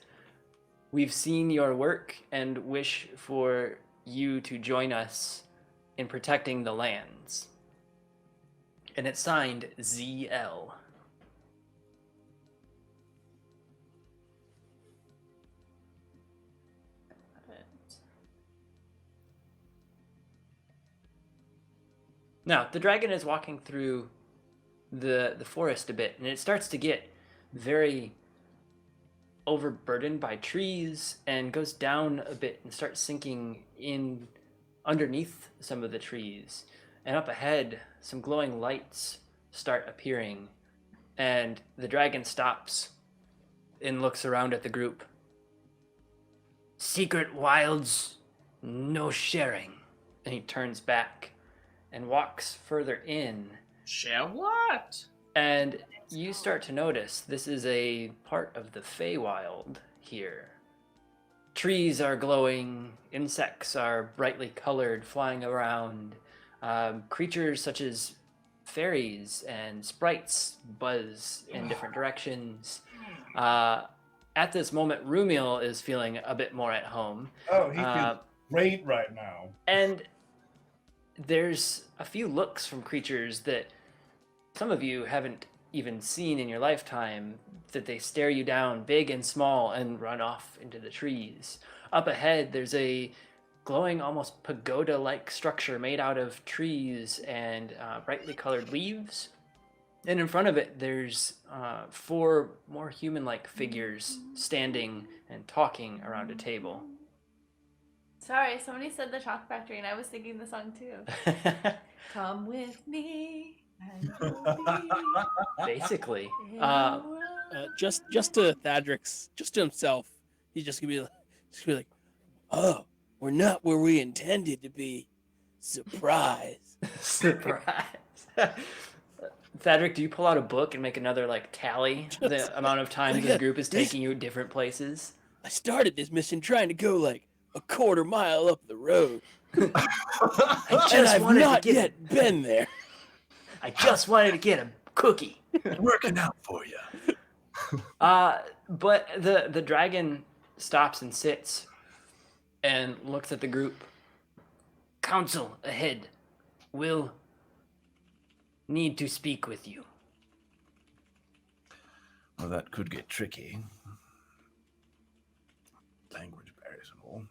"We've seen your work and wish for you to join us in protecting the lands." And it's signed ZL. Now, the dragon is walking through the forest a bit, and it starts to get very overburdened by trees and goes down a bit and starts sinking in underneath some of the trees. And up ahead, some glowing lights start appearing, and the dragon stops and looks around at the group. "Secret wilds, no sharing." And he turns back and walks further in, Share what? and you start to notice this is a part of the Feywild here. Trees are glowing, insects are brightly colored, flying around. Creatures such as fairies and sprites buzz in different directions. At this moment, Rumiel is feeling a bit more at home. Oh, he feels great right now. And there's a few looks from creatures that some of you haven't even seen in your lifetime, that they stare you down, big and small, and run off into the trees. Up ahead, there's a glowing, almost pagoda-like structure made out of trees and brightly colored leaves. And in front of it, there's 4 more human-like figures standing and talking around a table. Sorry, somebody said the Chalk Factory, and I was singing the song too. Come with me. And you'll be Basically. in a world. Just to Thadrix, just to himself, he's just gonna be like, "Oh, we're not where we intended to be. Surprise!" Surprise. Thadric, do you pull out a book and make another tally the amount of times this group is taking you different places? I started this mission trying to go like a quarter mile up the road, and I've not yet been there. I just wanted to get a cookie. Working out for you. But the dragon stops and sits and looks at the group. "Council ahead. Will need to speak with you." Well, that could get tricky. Language barriers and all.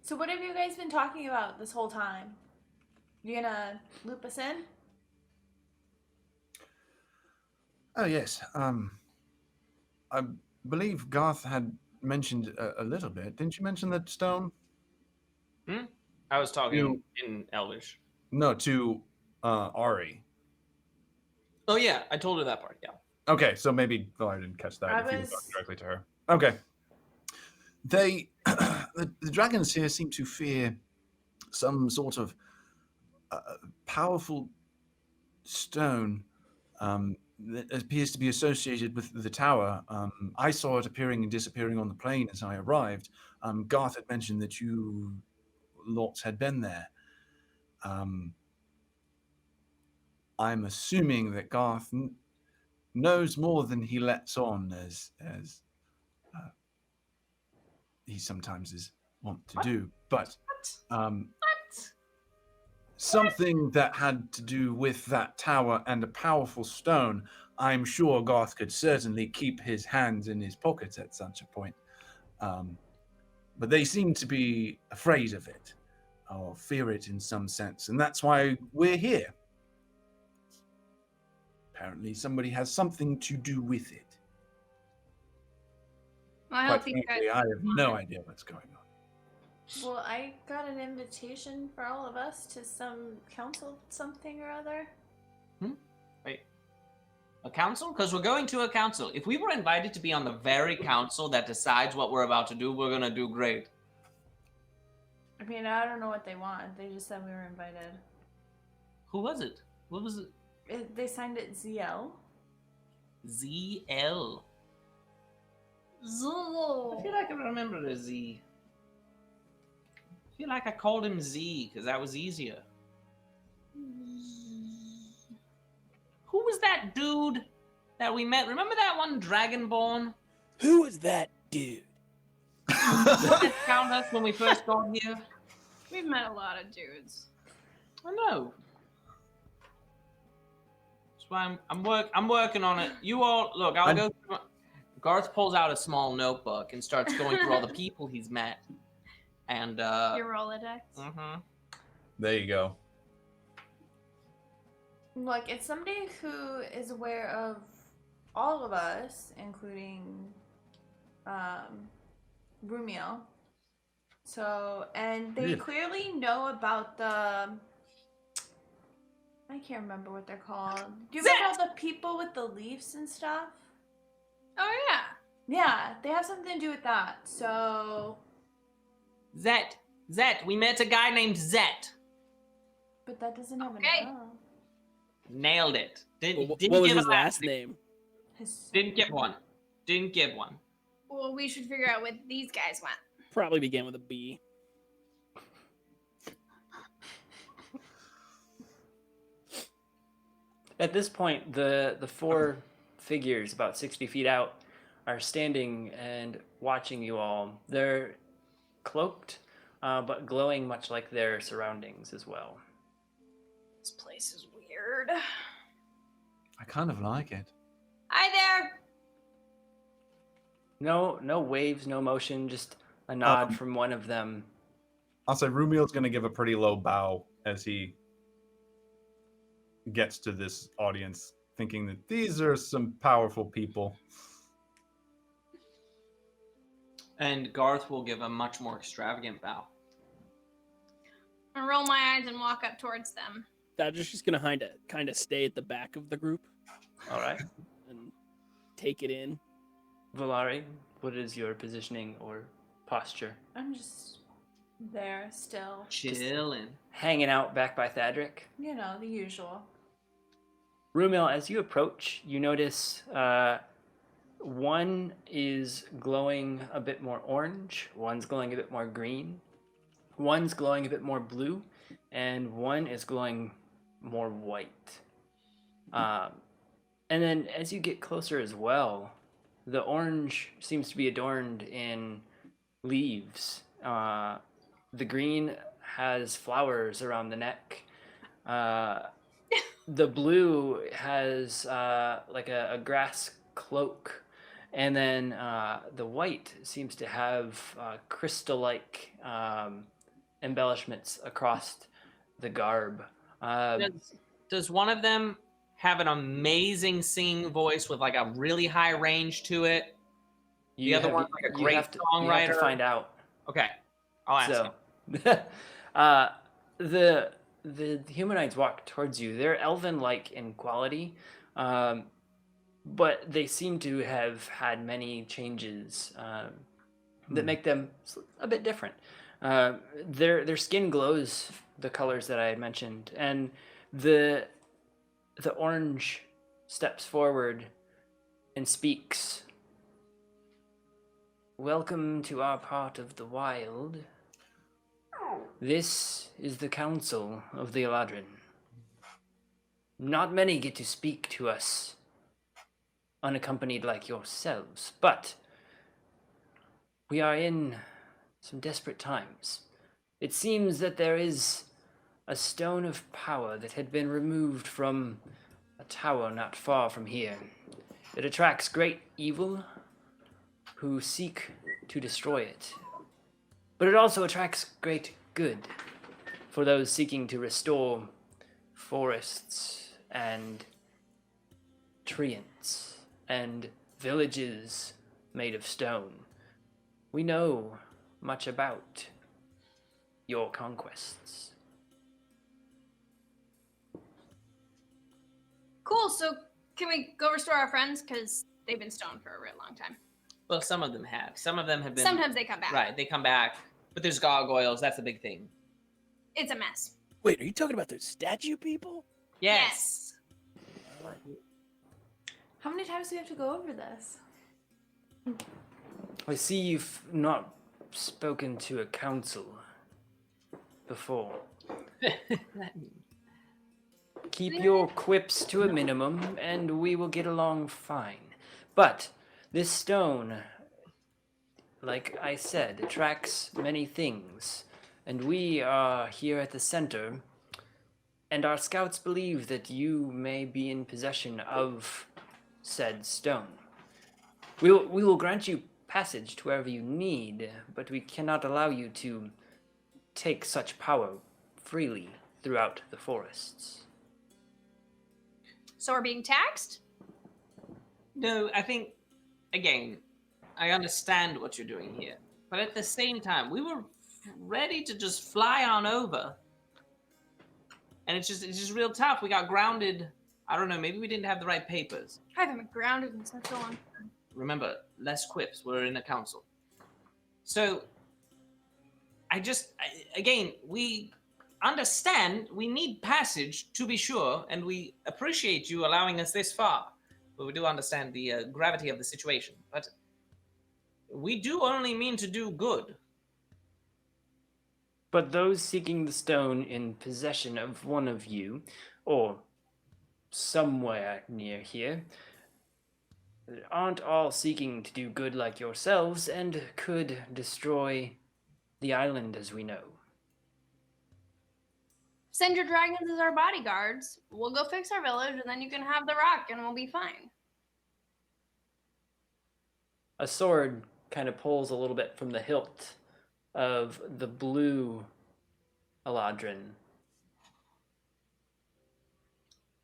So what have you guys been talking about this whole time? You gonna loop us in? Oh, yes. I believe Garth had mentioned a little bit. Didn't you mention that stone? I was talking in Elvish. No, to Ari. Oh yeah, I told her that part. Yeah. Okay, so maybe I didn't catch that. I if you were was- talking directly to her. Okay. They, the dragons here seem to fear some sort of powerful stone that appears to be associated with the tower. I saw it appearing and disappearing on the plain as I arrived. Garth had mentioned that you lots had been there. I'm assuming that Garth knows more than he lets on, as he sometimes is wont to do. But something that had to do with that tower and a powerful stone, I'm sure Garth could certainly keep his hands in his pockets at such a point. But they seem to be afraid of it, or fear it in some sense, and that's why we're here. Apparently somebody has something to do with it. Well, I Quite hope these guys. frankly, I have no idea what's going on. Well, I got an invitation for all of us to some council something or other. Wait. A council? Because we're going to a council. If we were invited to be on the very council that decides what we're about to do, we're going to do great. I mean, I don't know what they want. They just said we were invited. Who was it? What was it? They signed it ZL. ZL. Zulu. I feel like I remember the Z. I feel like I called him Z because that was easier. Who was that dude that we met? Remember that one Dragonborn? Who is that dude? That found us when we first got here? We've met a lot of dudes. I know. That's why I'm working on it. You all look. I'll go. Through Garth pulls out a small notebook and starts going through all the people he's met. And Your Rolodex. Mm-hmm. There you go. Look, it's somebody who is aware of all of us, including Rumiel. So, and they Really? clearly know about the. I can't remember what they're called. Do you remember all the people with the leaves and stuff? Oh yeah. Yeah, they have something to do with that. So, Zet. We met a guy named Zet. but that doesn't have Okay. an O. Nailed it. Didn't What give was a his last name? Didn't give one. Didn't give one. Well, we should figure out what these guys want. Probably began with a B. At this point, the four figures about 60 feet out are standing and watching you all. They're cloaked, but glowing much like their surroundings as well. This place is weird. I kind of like it. Hi there. No waves, no motion, just a nod from one of them. I'll say Rumiel's going to give a pretty low bow as he gets to this audience, thinking that these are some powerful people. And Garth will give a much more extravagant bow. I roll my eyes and walk up towards them. Dodger's just gonna kind of stay at the back of the group All right. and take it in. Valari, what is your positioning or posture? I'm just there still. Chillin'. Hanging out back by Thadric. You know, the usual. Rumiel, as you approach, you notice one is glowing a bit more orange, one's glowing a bit more green, one's glowing a bit more blue, and one is glowing more white. And then as you get closer as well, the orange seems to be adorned in leaves. The green has flowers around the neck. The blue has like a grass cloak, and then the white seems to have crystal-like embellishments across the garb. Does one of them have an amazing singing voice with like a really high range to it? The other one's like a great songwriter. You have to find out. Okay, I'll ask him. The humanoids walk towards you. They're elven-like in quality, but they seem to have had many changes that make them a bit different. Their skin glows the colors that I mentioned, and the orange steps forward and speaks. Welcome to our part of the wild. This is the Council of the Eladrin. Not many get to speak to us unaccompanied like yourselves, but we are in some desperate times. It seems that there is a stone of power that had been removed from a tower not far from here. It attracts great evil who seek to destroy it. But it also attracts great good for those seeking to restore forests and treants and villages made of stone. We know much about your conquests. Cool. So can we go restore our friends? Because they've been stoned for a real long time. Well, some of them have. Some of them have been. Sometimes they come back. Right, they come back. But there's gargoyles. That's the big thing. It's a mess. Wait, are you talking about those statue people? Yes. How many times do we have to go over this? I see you've not spoken to a council before. Keep your quips to a minimum, and we will get along fine. But this stone, like I said, attracts many things, and we are here at the center, and our scouts believe that you may be in possession of said stone. We will grant you passage to wherever you need, but we cannot allow you to take such power freely throughout the forests. So we're being taxed? No, I think, again, I understand what you're doing here. But at the same time, we were ready to just fly on over. And it's just real tough. We got grounded. I don't know, maybe we didn't have the right papers. I haven't been grounded in such a long time. Remember, less quips. We're in a council. So, again, we understand we need passage, to be sure, and we appreciate you allowing us this far. But we do understand the gravity of the situation. But we do only mean to do good. But those seeking the stone in possession of one of you, or somewhere near here, aren't all seeking to do good like yourselves and could destroy the island as we know. Send your dragons as our bodyguards. We'll go fix our village, and then you can have the rock, and we'll be fine. A sword kind of pulls a little bit from the hilt of the blue Eladrin.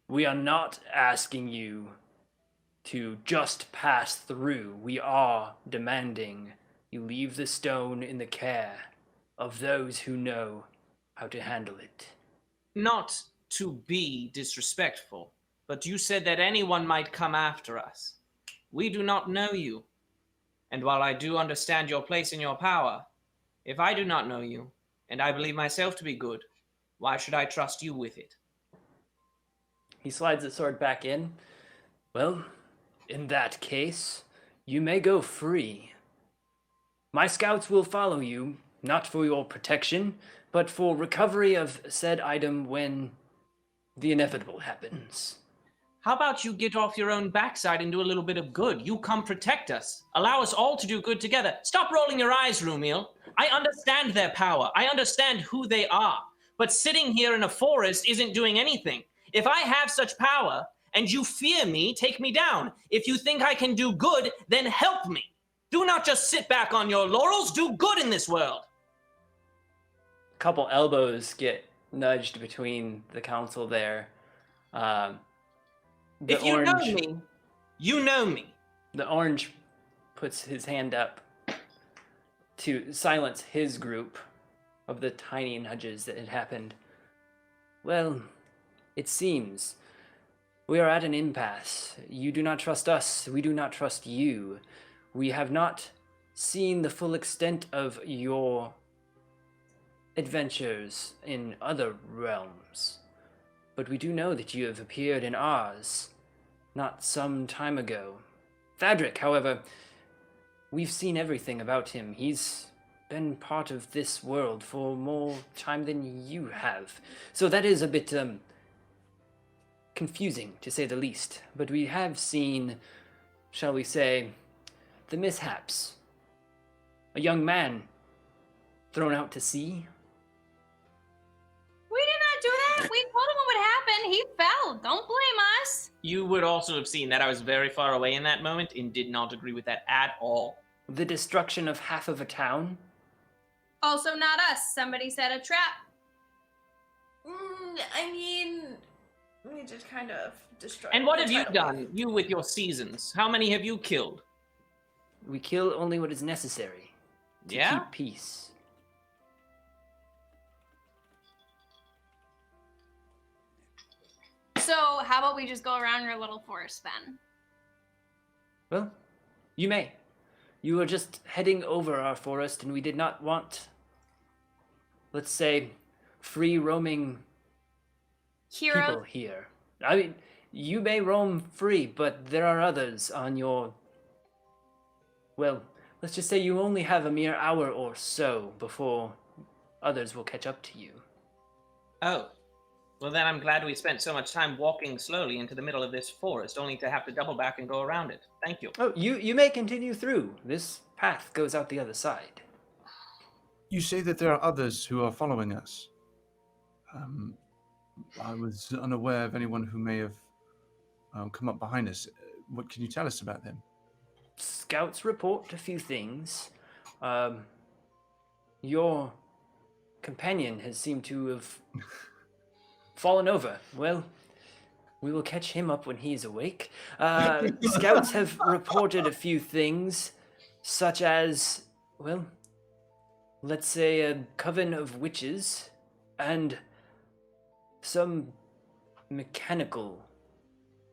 We are not asking you to just pass through. We are demanding you leave the stone in the care of those who know how to handle it. Not to be disrespectful, but you said that anyone might come after us. We do not know you. And while I do understand your place and your power, if I do not know you, and I believe myself to be good, why should I trust you with it? He slides the sword back in. Well, in that case, you may go free. My scouts will follow you, not for your protection, but for recovery of said item when the inevitable happens. How about you get off your own backside and do a little bit of good? You come protect us. Allow us all to do good together. Stop rolling your eyes, Rumiel. I understand their power. I understand who they are. But sitting here in a forest isn't doing anything. If I have such power and you fear me, take me down. If you think I can do good, then help me. Do not just sit back on your laurels. Do good in this world. A couple elbows get nudged between the council there. If you know me, you know me. The orange puts his hand up to silence his group of the tiny nudges that had happened. Well, it seems we are at an impasse. You do not trust us. We do not trust you. We have not seen the full extent of your adventures in other realms. But we do know that you have appeared in ours not some time ago. Thadric, however, we've seen everything about him. He's been part of this world for more time than you have. So that is a bit confusing, to say the least. But we have seen, shall we say, the mishaps. A young man thrown out to sea. We did not do that. We told him what would happen. He fell. Don't blame us. You would also have seen that I was very far away in that moment and did not agree with that at all. The destruction of half of a town. Also not us. Somebody set a trap. I mean, we just kind of destroyed. And what have you done? You with your seasons. How many have you killed? We kill only what is necessary to Yeah? keep peace. So, how about we just go around your little forest then? Well, you may. You were just heading over our forest, and we did not want, let's say, free roaming Hero? people here. I mean, you may roam free, but there are others on your... Well, let's just say you only have a mere hour or so before others will catch up to you. Oh. Well, then I'm glad we spent so much time walking slowly into the middle of this forest, only to have to double back and go around it. Thank you. Oh, you may continue through. This path goes out the other side. You say that there are others who are following us. I was unaware of anyone who may have come up behind us. What can you tell us about them? Scouts report a few things. Your companion has seemed to have fallen over. Well, we will catch him up when he's awake. Scouts have reported a few things, such as, well, let's say a coven of witches and some mechanical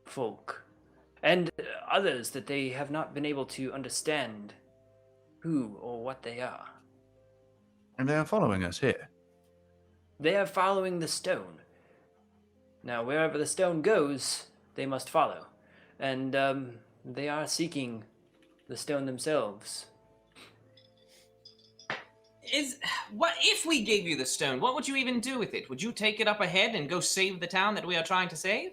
folk, and others that they have not been able to understand who or what they are. And they are following us here. They are following the stone. Now, wherever the stone goes, they must follow. And they are seeking the stone themselves. What if we gave you the stone? What would you even do with it? Would you take it up ahead and go save the town that we are trying to save?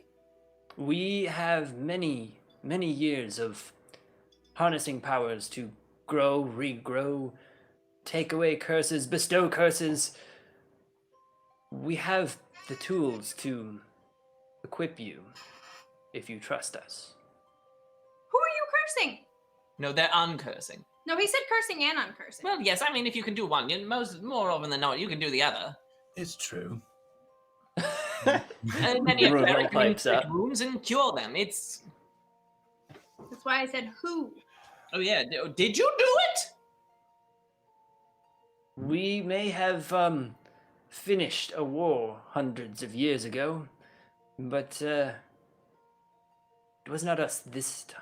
We have many, many years of harnessing powers to grow, regrow, take away curses, bestow curses. We have the tools to equip you if you trust us. Who are you cursing? No, they're uncursing. No, he said cursing and uncursing. Well, yes, I mean, if you can do one, more often than not, you can do the other. It's true. And then you Rural can pipes up. inflict wounds and cure them. It's... That's why I said who. Oh, yeah. Did you do it? We may have finished a war hundreds of years ago, but it was not us this time.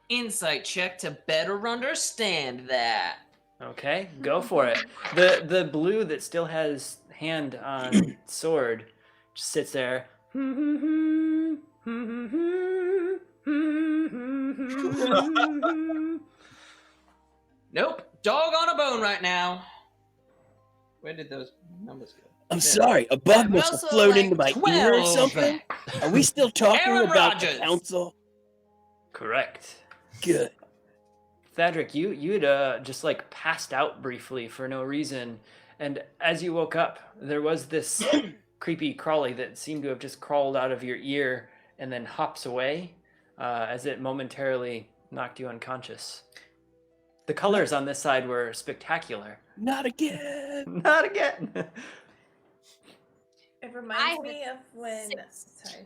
Insight check to better understand that. Okay, go for it. The blue that still has hand on sword just sits there. Nope. Dog on a bone right now. Where did those numbers go? I'm sorry, a bug must have also flown like into my ear or 12. something. Are we still talking Aaron about Rodgers. the council? Correct. Good. Thadric, you'd just like passed out briefly for no reason, and as you woke up, there was this creepy crawly that seemed to have just crawled out of your ear and then hops away as it momentarily knocked you unconscious. The colors on this side were spectacular. Not again. Not again. It reminds I me of when. six. Sorry.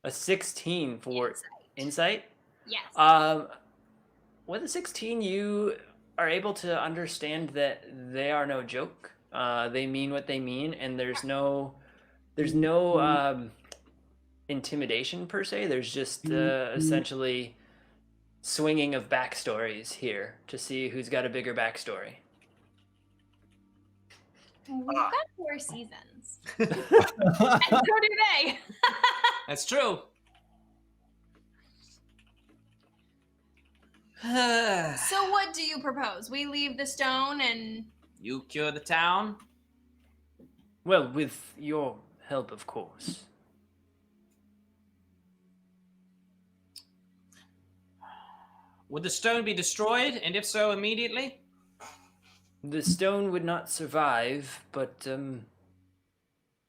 A 16 for insight. Yes. With a 16, you are able to understand that they are no joke. They mean what they mean, and there's no intimidation per se. There's just essentially swinging of backstories here to see who's got a bigger backstory. We've got 4 seasons. And so do they. That's true. So what do you propose? We leave the stone and... You cure the town? Well, with your help, of course. Would the stone be destroyed, and if so, immediately? The stone would not survive, but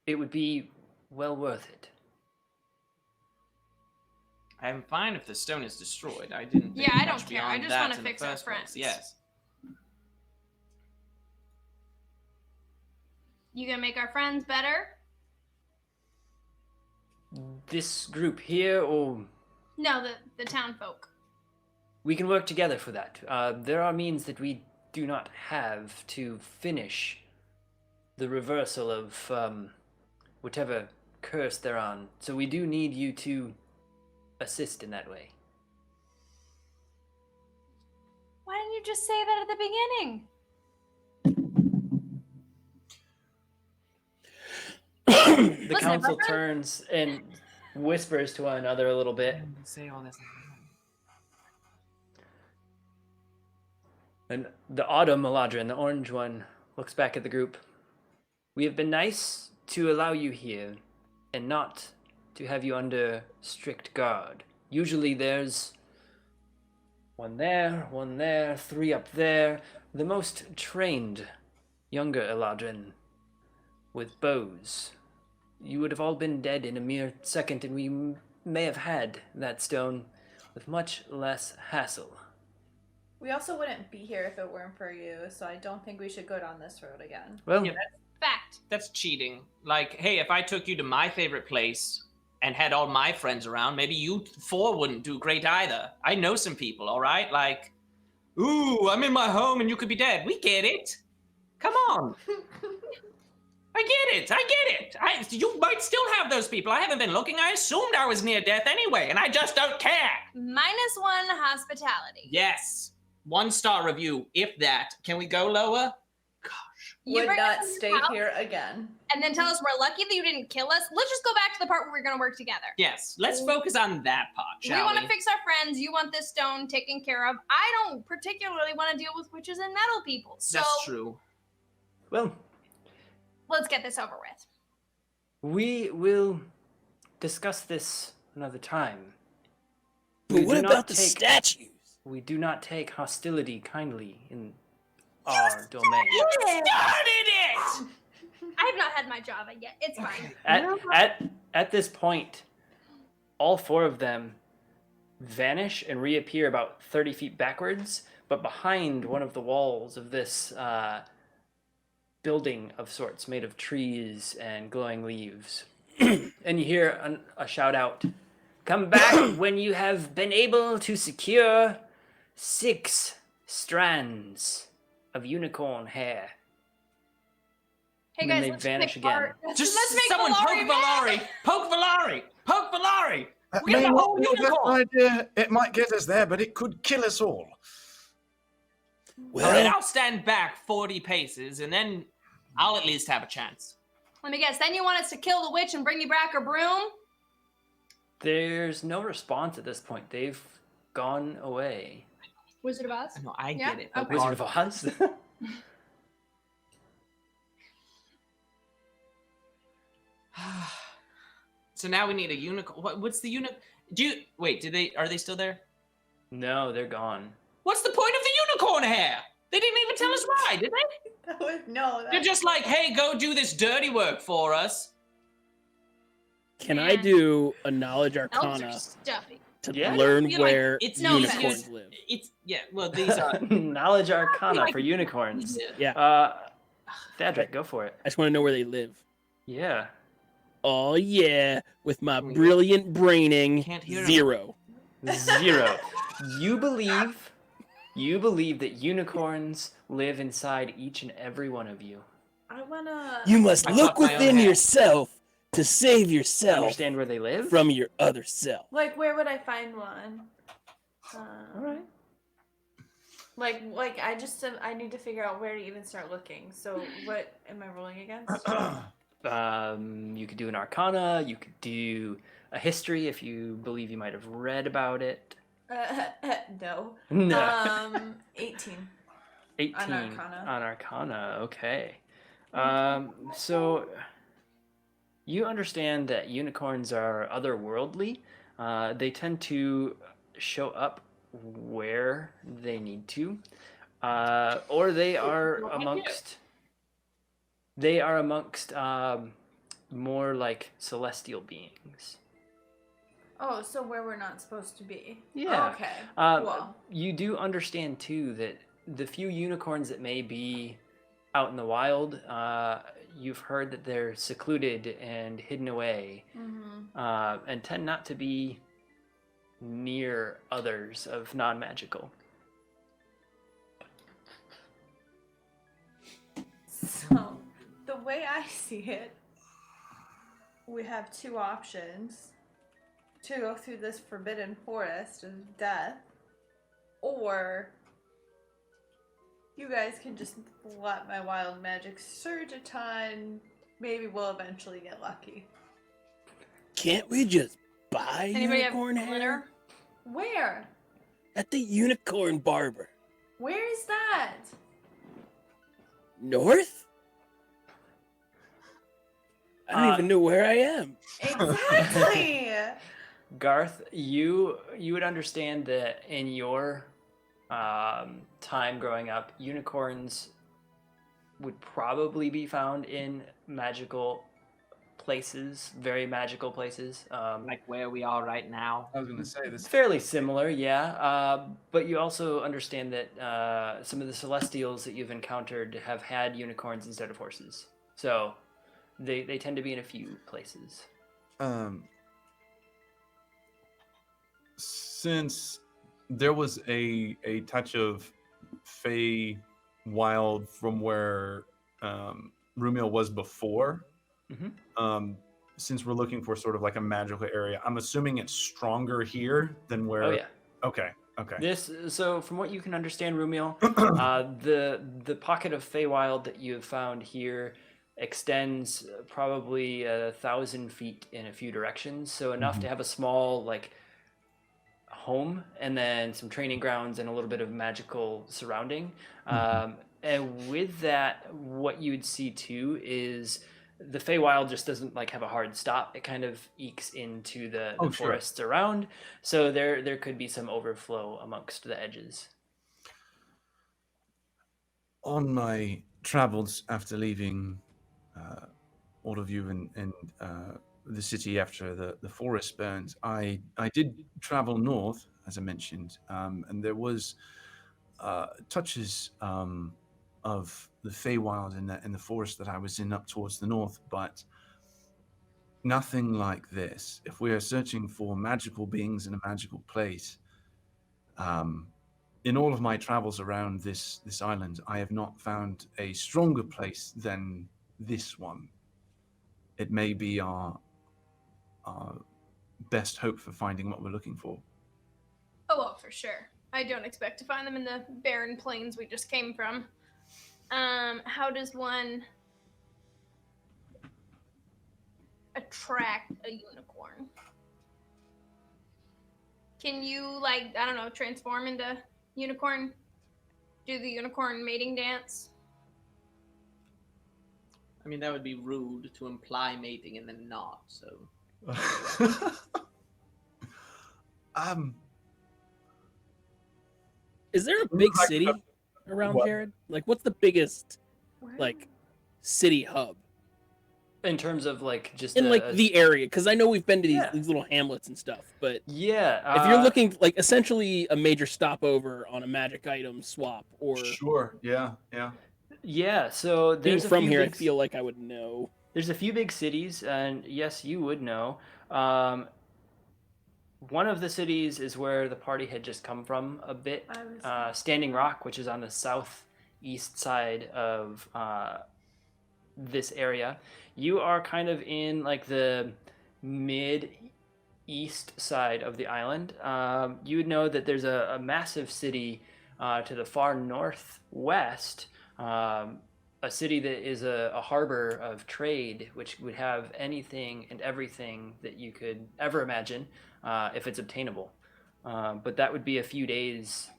it would be well worth it. I'm fine if the stone is destroyed. I didn't think Yeah, I much don't care. I beyond just that wanna in the fix our first place. friends. Yes. You gonna make our friends better? This group here, or No, the town folk. we can work together for that. There are means that we do not have to finish the reversal of whatever curse they're on. So we do need you to assist in that way. Why didn't you just say that at the beginning? The Listen, council Reverend- turns and whispers to one another a little bit. Say all this. And the Autumn Eladrin, the orange one, looks back at the group. We have been nice to allow you here and not to have you under strict guard. Usually there's one there, 3 up there. The most trained younger Eladrin with bows. You would have all been dead in a mere second, and we may have had that stone with much less hassle. We also wouldn't be here if it weren't for you, so I don't think we should go down this road again. Well, Yeah, Fact. That's cheating. Like, hey, if I took you to my favorite place and had all my friends around, maybe you 4 wouldn't do great either. I know some people, all right? Like, ooh, I'm in my home and you could be dead. We get it. Come on. I get it. You might still have those people. I haven't been looking. I assumed I was near death anyway, and I just don't care. -1 hospitality. Yes. 1-star review, if that. Can we go lower? Gosh. You Would bring not us to stay your house here again. and then tell us we're lucky that you didn't kill us. Let's just go back to the part where we're going to work together. Yes, let's focus on that part, We shall want we? to fix our friends. You want this stone taken care of. I don't particularly want to deal with witches and metal people. So That's true. well, let's get this over with. we will discuss this another time. But We what do not about the take- statues? We do not take hostility kindly in our domain. You started it! I have not had my Java yet. It's fine. At this point, all 4 of them vanish and reappear about 30 feet backwards, but behind one of the walls of this building of sorts made of trees and glowing leaves. And you hear a shout out, "Come back when you have been able to secure 6 strands of unicorn hair." Hey And then guys, they let's vanish make again. art. Just let's make someone Valari poke mad. Valari! Poke Valari! Poke Valari! That We got may a not whole be the best unicorn! idea. It might get us there, but it could kill us all. Well, All right, I'll stand back 40 paces, and then I'll at least have a chance. Let me guess. Then you want us to kill the witch and bring you back a broom? There's no response at this point. They've gone away. Wizard of Oz? No, I Yeah? get it. Okay. Wizard of Oz. So now we need a unicorn. What's the are they still there? No, they're gone. What's the point of the unicorn hair? They didn't even tell us why, did they? They're just like, hey, go do this dirty work for us. can Man. I do a knowledge Elves arcana are stuffy. to Yeah. learn I feel like where it's unicorns easier- live? These are. Knowledge Arcana like- for unicorns. Yeah, Thadric, go for it. I just want to know where they live. Yeah. Oh yeah, with my Can we brilliant braining, Can't hear 'em. 0. 0. You believe that unicorns live inside each and every one of you. I wanna. You must I look plucked my own within hair. yourself to save yourself Understand where they live? from your other self. Like, where would I find one? All right. Like I need to figure out where to even start looking. So what am I rolling against? You could do an Arcana. You could do a history if you believe you might have read about it. No. No. 18. 18 on Arcana. On Arcana, okay. So you understand that unicorns are otherworldly. They tend to show up where they need to, or they are amongst. They are amongst more like celestial beings. Oh, so where we're not supposed to be. Yeah. Okay. Um, Cool. You do understand too that the few unicorns that may be out in the wild, you've heard that they're secluded and hidden away, and tend not to be near others of non-magical. So the way I see it, we have two options: to go through this forbidden forest of death, or you guys can just let my wild magic surge a ton. Maybe we'll eventually get lucky. Can't we just buy Anybody have unicorn hair glitter? Where? at the unicorn barber? Where is that? North? I don't even know where I am. Exactly. Garth, you would understand that in your time growing up, unicorns would probably be found in magical places, very magical places. Like where we are right now. I was going to say this. It's fairly similar, yeah. But you also understand that some of the Celestials that you've encountered have had unicorns instead of horses. So they tend to be in a few places. Since there was a touch of Fey wild from where Rumiel was before, since we're looking for sort of like a magical area, I'm assuming it's stronger here than where. Oh yeah. Okay. So from what you can understand, Rumiel, the pocket of Feywild that you have found here extends probably 1,000 feet in a few directions, so enough to have a small like home and then some training grounds and a little bit of magical surrounding. And with that, what you would see too is the Feywild just doesn't like have a hard stop. It kind of ekes into the forests around, so there could be some overflow amongst the edges. On my travels after leaving all of you and the city after the forest burned, I did travel north, as I mentioned, and there was touches of the Feywild in the forest that I was in up towards the north, but nothing like this. If we are searching for magical beings in a magical place, in all of my travels around this island, I have not found a stronger place than this one. It may be our best hope for finding what we're looking for. Oh, well, for sure. I don't expect to find them in the barren plains we just came from. How does one attract a unicorn? Can you, like, I don't know, transform into unicorn? Do the unicorn mating dance? I mean, that would be rude to imply mating and then not, so. Is there a big city around Jared? Like, what's the biggest, like, city hub? In terms of like just in like the area, because I know we've been to these little hamlets and stuff, but yeah, if you're looking like essentially a major stopover on a magic item swap, or sure, yeah. So being there's from here, I feel like I would know. There's a few big cities, and yes, you would know. One of the cities is where the party had just come from a bit. Standing Rock, which is on the southeast side of this area. You are kind of in like the mid-east side of the island. You would know that there's a massive city to the far northwest, a city that is a harbor of trade, which would have anything and everything that you could ever imagine if it's obtainable. But that would be a few days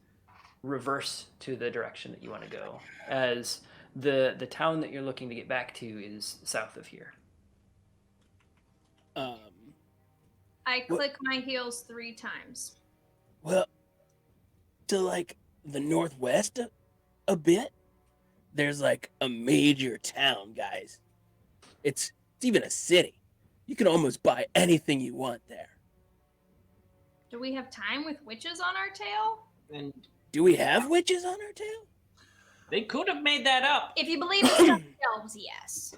reverse to the direction that you want to go, as the town that you're looking to get back to is south of here. I click my heels 3 times. Well, to like the northwest a bit, there's like a major town, guys. It's even a city. You can almost buy anything you want there. Do we have time with witches on our tail? And do we have witches on our tail? They could have made that up. If you believe it's themselves, yes.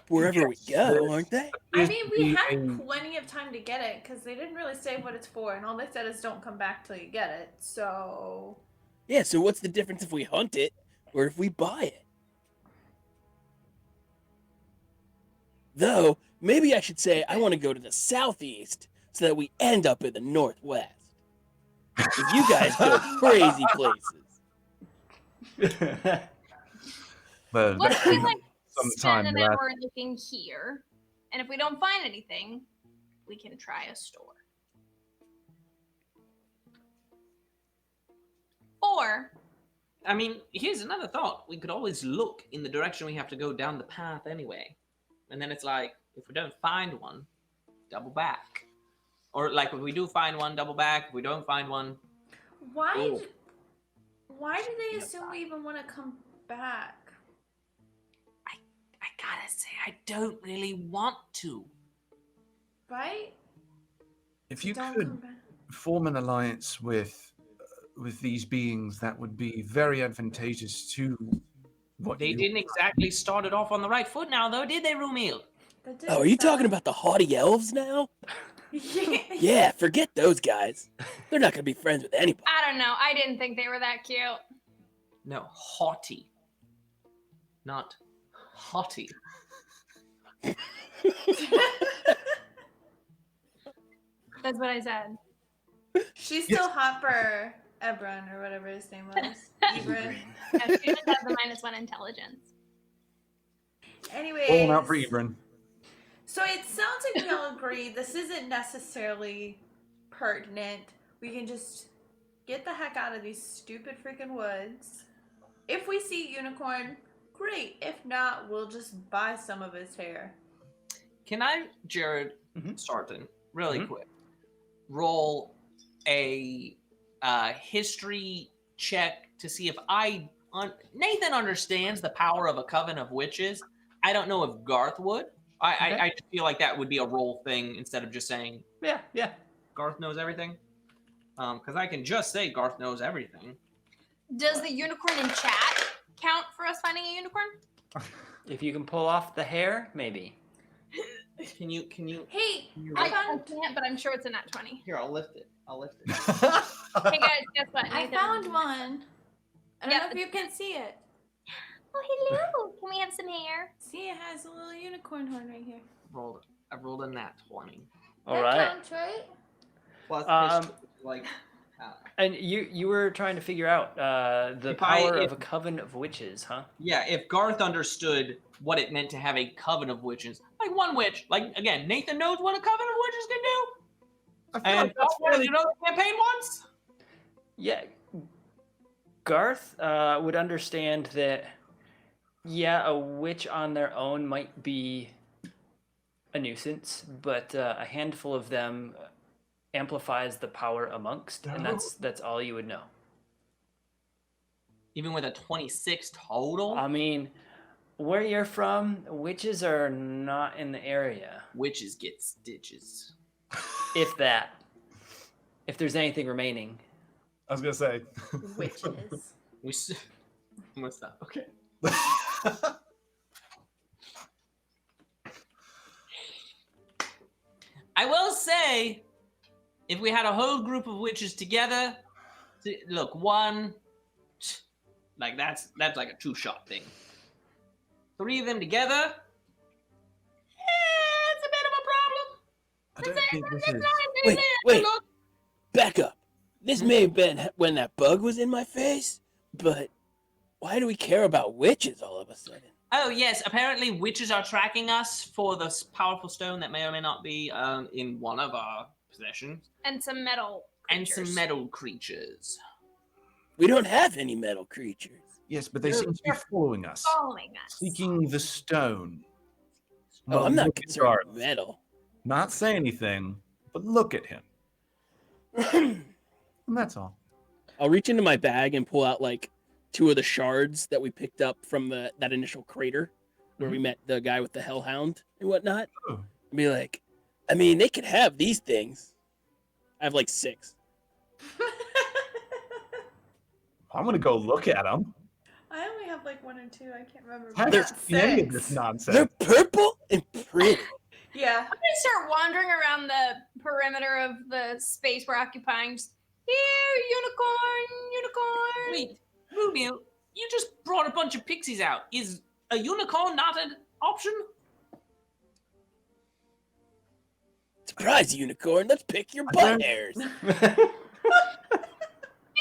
Wherever we go, aren't they? I mean, we had plenty of time to get it because they didn't really say what it's for, and all they said is don't come back till you get it. So yeah. So what's the difference if we hunt it or if we buy it? Though, maybe I should say I want to go to the southeast so that we end up in the northwest. If you guys go crazy places. Well, What if we like some spend time an left. hour looking here, and if we don't find anything, we can try a store. Or I mean, here's another thought. We could always look in the direction we have to go down the path anyway. And then it's like, if we don't find one, double back. Or like if we do find one, double back. If we don't find one, Why? Ooh. Why do they assume we even want to come back? I gotta say, I don't really want to. Right? If you Don't could come back. form an alliance with these beings, that would be very advantageous to what They you- didn't exactly start it off on the right foot now, though, did they, Rumil? That didn't Oh, are you talking sound- about the haughty elves now? Yeah. Yeah, forget those guys. They're not gonna be friends with anybody. I don't know. I didn't think they were that cute. No, haughty. Not haughty. That's what I said. She's still hot for Ebron or whatever his name was. Ebron. Yeah, she just has the -1 intelligence. Anyways. Rolling out for Ebron. So it sounds like we all agree this isn't necessarily pertinent. We can just get the heck out of these stupid freaking woods. If we see unicorn, great. If not, we'll just buy some of his hair. Can I, Jared Sarton, really quick, roll a history check to see if Nathan understands the power of a coven of witches? I don't know if Garth would. I just feel like that would be a roll thing instead of just saying, Yeah. Garth knows everything. Because I can just say Garth knows everything. Does the unicorn in chat count for us finding a unicorn? If you can pull off the hair, maybe. Can you? Hey, I can't, but I'm sure it's a nat 20. Here, I'll lift it. Hey guys, guess what? I Nathan- found one. I don't Yeah, know if you can see it. Oh, hello. Can we have some hair? See, it has a little unicorn horn right here. I rolled a nat 20. All That right. counts, right? Plus, like, And you were trying to figure out the If power if- of a coven of witches, huh? yeah, if Garth understood what it meant to have a coven of witches, like one witch, like again, Nathan knows what a coven of witches can do, I feel and like that's wanted really to know the campaign once. Yeah. Garth would understand that, yeah, a witch on their own might be a nuisance, but a handful of them amplifies the power amongst, and that's all you would know. Even with a 26 total, I mean, where you're from, witches are not in the area, witches get stitches. if that. If there's anything remaining. I was gonna say. Witches. What's that? Okay. I will say, if we had a whole group of witches together, look, one, like that's like a two-shot thing. 3 of them together, it's a bit of a problem. I don't think this is. Wait. Back up. This may have been when that bug was in my face, but why do we care about witches all of a sudden? Oh yes, apparently witches are tracking us for this powerful stone that may or may not be in one of our possessions, And some metal and creatures. some metal creatures. We don't have any metal creatures. Yes, but they seem to be following us, Following us. seeking the stone. Oh, I'm not Look at concerned Garth. with metal. Not say anything, but look at him. And that's all. I'll reach into my bag and pull out like 2 of the shards that we picked up from that initial crater where we met the guy with the hellhound and whatnot. Oh. And be like, I mean, they could have these things. I have like 6. I'm gonna go look at them. I only have like 1 or 2. I can't remember. I but haven't not seen any of 6. this nonsense. They're purple and pretty. Yeah. I'm gonna start wandering around the perimeter of the space we're occupying. Just, here, unicorn. Wait, Rubio, you just brought a bunch of pixies out. Is a unicorn not an option? Surprise, unicorn. Let's pick your butt hairs. You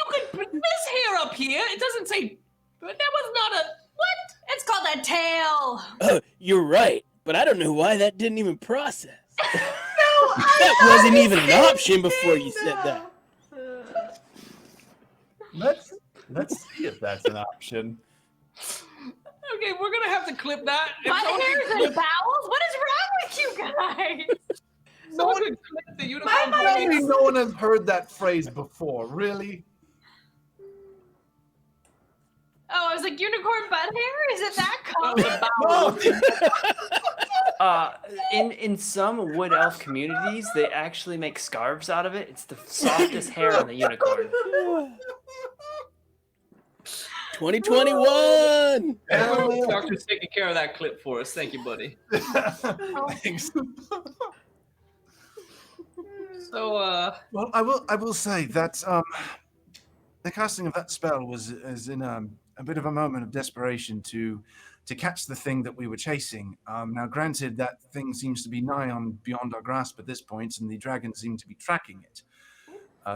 could bring this hair up here. It doesn't say. That was not a. What? It's called a tail. Oh, you're right. But I don't know why that didn't even process. No, That wasn't even an option before you said that. Let's see if that's an option. Okay, we're gonna have to clip that. If Butt someone hairs can and clip- bowels? What is wrong with you guys? Someone can clip the unicorn. Tell me no one has heard that phrase before. Really? Oh, I was like, unicorn butt hair? Is it that Oh, common? the bowel. In some wood elf communities, they actually make scarves out of it. It's the softest hair on the unicorn. 2021. Doctor's taking care of that clip for us. Thank you, buddy. Thanks. So, Well, I will say that the casting of that spell was in a bit of a moment of desperation to catch the thing that we were chasing. Now, granted, that thing seems to be nigh on beyond our grasp at this point, and the dragon seemed to be tracking it.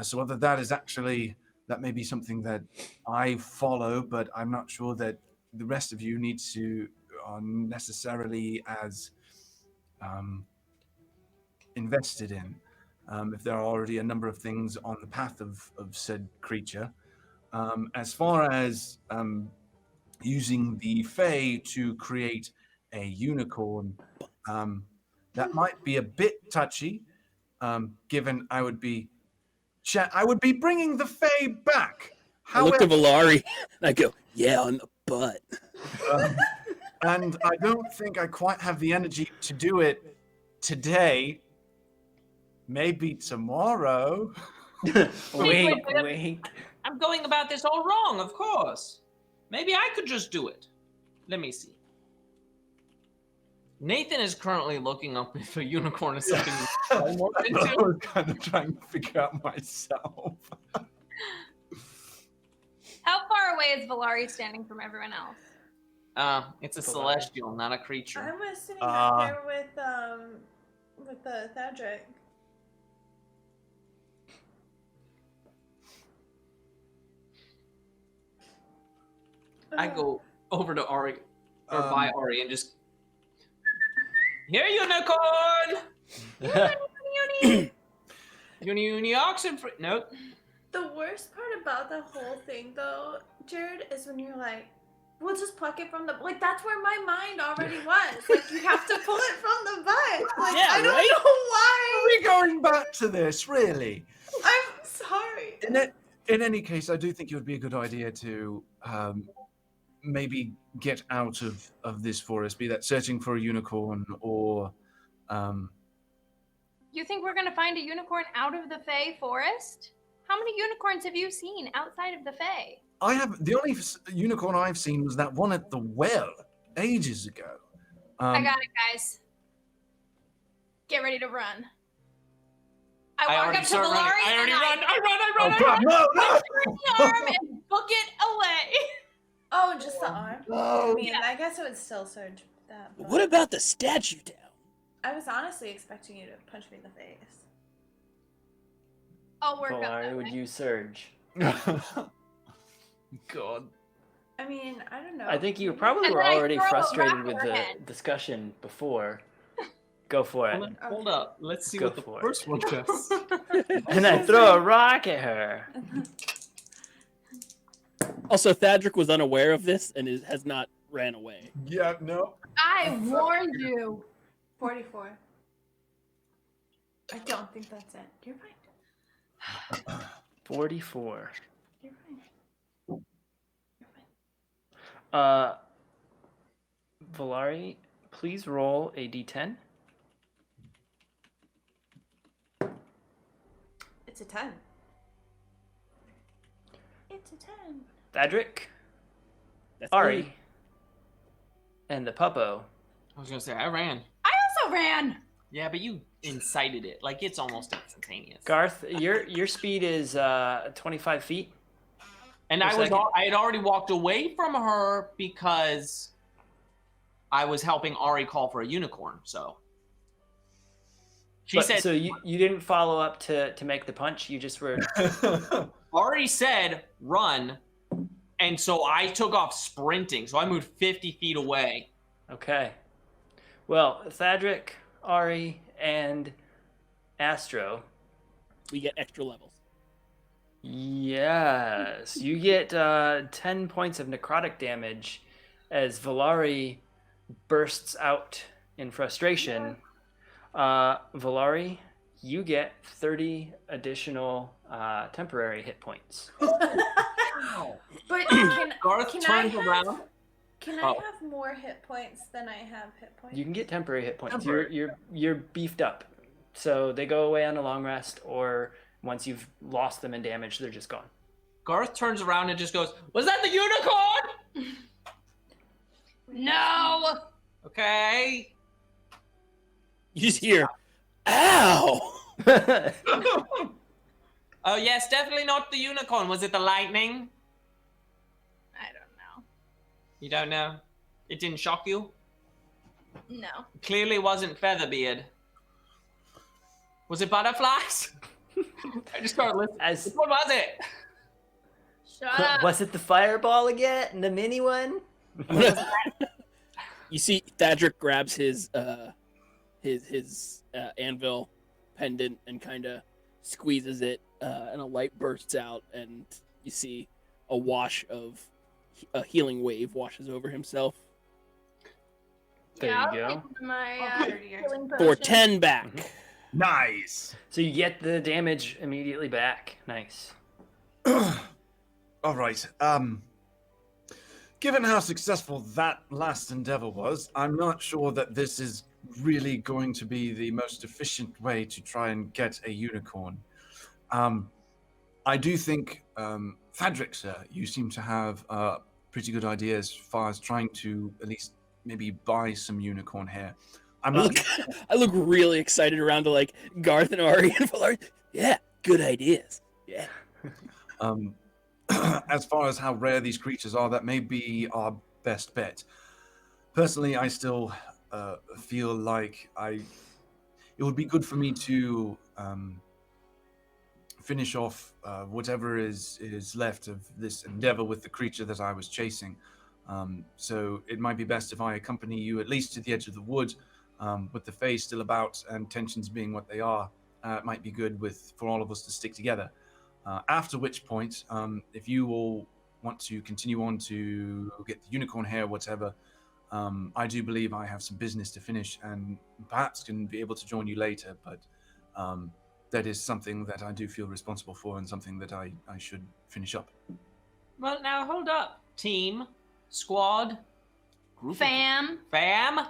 So whether that is actually, that may be something that I follow, but I'm not sure that the rest of you need to are necessarily as invested in. If there are already a number of things on the path of said creature. As far as using the Fae to create a unicorn, that might be a bit touchy, given I would be bringing the Fae back. I look to Valari and I go, yeah, on the butt. And I don't think I quite have the energy to do it today. Maybe tomorrow. Wait. I'm going about this all wrong, of course. Maybe I could just do it. Let me see. Nathan is currently looking up if a unicorn is something I was kind of trying to figure out myself. How far away is Valari standing from everyone else? It's a celestial, not a creature. I was sitting back there with the Thadric. I go over to Ari, or by Ari, and just... Here, unicorn! Uni oxen free. Nope. The worst part about the whole thing, though, Jared, is when you're like, we'll just pluck it from the... Like, that's where my mind already was. Like, you have to pull it from the butt. Like, Yeah, I don't right? know why. Are we going back to this, really? I'm sorry. In any case, I do think it would be a good idea to maybe get out of this forest, be that searching for a unicorn or... You think we're gonna find a unicorn out of the Fae forest? How many unicorns have you seen outside of the Fae? I have the only unicorn I've seen was that one at the well ages ago. I got it, guys. Get ready to run. I walk up to start running. Valari I already and run. I run. Oh God, no! turn the arm and book it away. Oh, just the arm? No! I mean, I guess it would still surge that. But What about the statue down? I was honestly expecting you to punch me in the face. I'll work up Valari, that would way. you surge? God. I mean, I don't know. I think you probably And were then I already throw a frustrated rock with at her the head. discussion before. Go for it. Hold up. Let's see Go what the for it. first one does. And I throw a rock at her. Also, Thadric was unaware of this and has not ran away. Yeah, no. I warned you. 44. I don't think that's it. You're fine. 44. You're fine. You're fine. Valari, please roll a d10. It's a 10. It's a 10. Thadric, That's Ari, me. and the puppo. I was gonna say I ran. I also ran. Yeah, but you incited it. Like it's almost instantaneous. Garth, your speed is 25 feet. And per I second. had already walked away from her because I was helping Ari call for a unicorn. So She said, so you didn't follow up to make the punch. You just were. Ari said run, and so I took off sprinting. So I moved 50 feet away. Okay. Well, Thadric, Ari, and Astro. We get extra levels. Yes, you get 10 points of necrotic damage as Valari bursts out in frustration. Valari, you get 30 additional temporary hit points. But can Garth I turned have- around. Can I have more hit points than I have hit points? You can get temporary hit points. Temporary. You're beefed up, so they go away on a long rest, or once you've lost them in damage, they're just gone. Garth turns around and just goes, "Was that the unicorn?" No. Okay. You just hear, ow! Oh yes, definitely not the unicorn. Was it the lightning? I don't know. You don't know. It didn't shock you. No. Clearly wasn't Featherbeard. Was it butterflies? I just started listening. As What was it? Shut up. was it the fireball again? The mini one? You see, Thadric grabs his anvil pendant and kind of squeezes it, and a light bursts out, and you see a wash of a healing wave washes over himself There Yeah, you I'll go. take my healing for potion. 10 back. Nice. So you get the damage immediately back. Nice. All right. Given how successful that last endeavor was, I'm not sure that this is really going to be the most efficient way to try and get a unicorn. I do think, Thadric, sir, you seem to have a pretty good idea as far as trying to at least maybe buy some unicorn hair. I'm not. I look really excited around to like Garth and Ari and Valari. Yeah, good ideas. Yeah. As far as how rare these creatures are, that may be our best bet. Personally, I still feel like it would be good for me to finish off whatever is left of this endeavor with the creature that I was chasing. So it might be best if I accompany you at least to the edge of the wood, with the Fae still about and tensions being what they are. It might be good for all of us to stick together. After which point, if you all want to continue on to get the unicorn hair, whatever, I do believe I have some business to finish and perhaps can be able to join you later. But that is something that I do feel responsible for and something that I should finish up. Well, now hold up, team, squad, group, Fam. fam.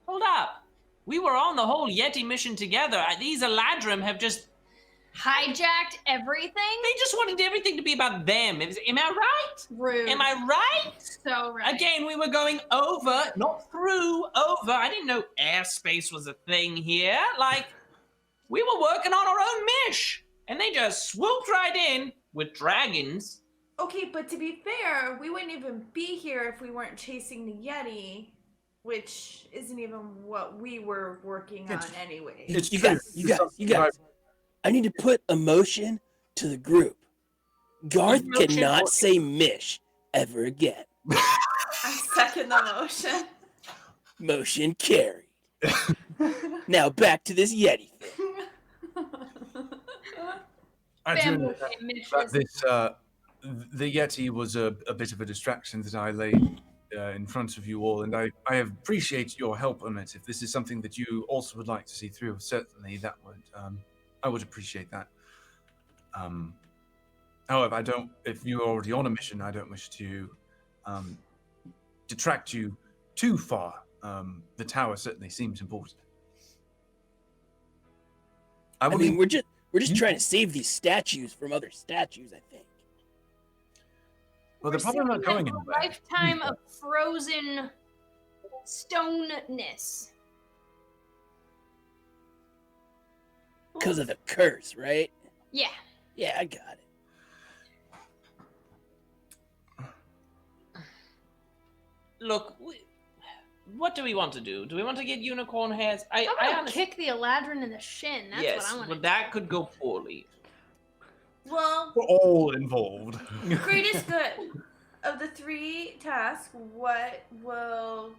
Hold up. We were on the whole Yeti mission together. These Eladrim have just Hijacked everything. They just wanted everything to be about them. Am I right? Rude. Am I right? So right. Again, we were going over, not through, over. I didn't know airspace was a thing here. Like, we were working on our own mish. And they just swooped right in with dragons. Okay, but to be fair, we wouldn't even be here if we weren't chasing the Yeti, which isn't even what we were working on anyway. It's you true. guys. I need to put emotion to the group. Garth Emotion cannot or- say mish ever again. I second the motion. Motion carried. Now back to this Yeti thing. I do Fam know will say Mitch that was- this the Yeti was a bit of a distraction that I laid in front of you all, and I appreciate your help on it. If this is something that you also would like to see through, certainly that would I would appreciate that. However, I don't. If you're already on a mission, I don't wish to detract you too far. The tower certainly seems important. I mean, we're just you- trying to save these statues from other statues, I think. Well, they're probably not going A anywhere. lifetime of frozen stoneness. Because of the curse, right? Yeah. Yeah, I got it. Look, what do we want to do? Do we want to get unicorn hairs? I I want to honestly, kick the Eladrin in the shin. That's yes, what I want to but that could go poorly. Well, We're all involved. greatest good of the 3 tasks. What will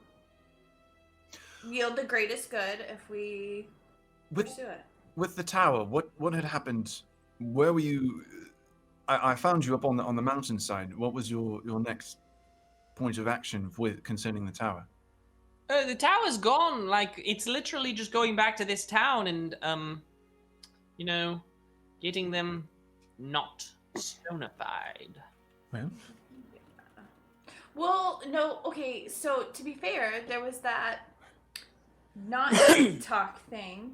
yield the greatest good if we With pursue it? with the tower, what had happened? Where were you? I found you up on the mountainside. What was your next point of action with concerning the tower? The tower's gone. Like, it's literally just going back to this town and, you know, getting them not stonified. Well, Well, no, okay, so to be fair, there was that not TikTok thing.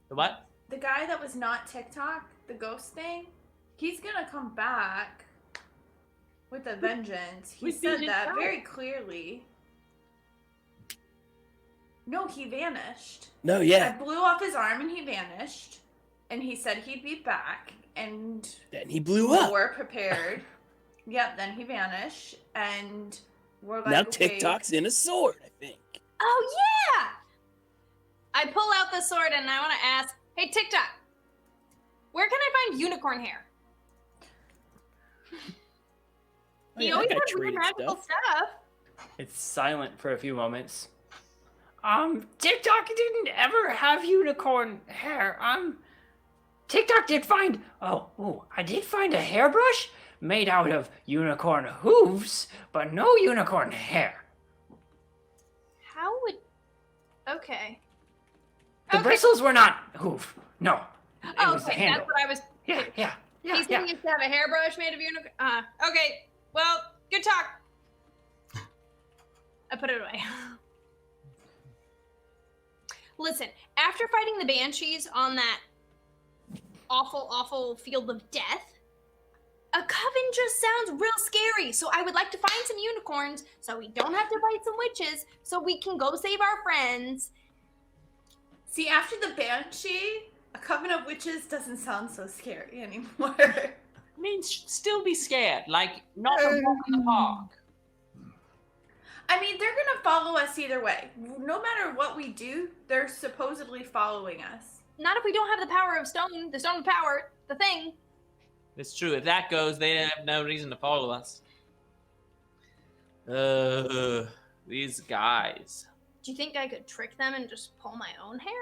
The what? The guy that was not TikTok, the ghost thing, he's gonna come back with a vengeance. He We said beat it that out. very clearly. No, he vanished. No, I yeah. blew off his arm and he vanished. And he said he'd be back and Then he blew up. we're prepared. Yep, then he vanished and we're like, Now okay. TikTok's in a sword, I think. Oh yeah! I pull out the sword and I want to ask, hey TikTok, where can I find unicorn hair? Oh, He yeah, always that guy has weird traded magical stuff. It's silent for a few moments. TikTok didn't ever have unicorn hair. TikTok did find. I did find a hairbrush made out of unicorn hooves, but no unicorn hair. How would? Okay. The bristles were not hoof. No, it Oh, was the okay, handle. that's what I was. Yeah. He said he used to have a hairbrush made of unicorn. Okay. Well, good talk. I put it away. Listen, after fighting the banshees on that awful, awful field of death, a coven just sounds real scary. So I would like to find some unicorns so we don't have to fight some witches, so we can go save our friends. See, after the banshee, a coven of witches doesn't sound so scary anymore. I mean, still be scared. Like, not a walk in the park. I mean, they're gonna follow us either way. No matter what we do, they're supposedly following us. Not if we don't have the power of stone, the stone of power, the thing. It's true. If that goes, they have no reason to follow us. These guys. Do you think I could trick them and just pull my own hair?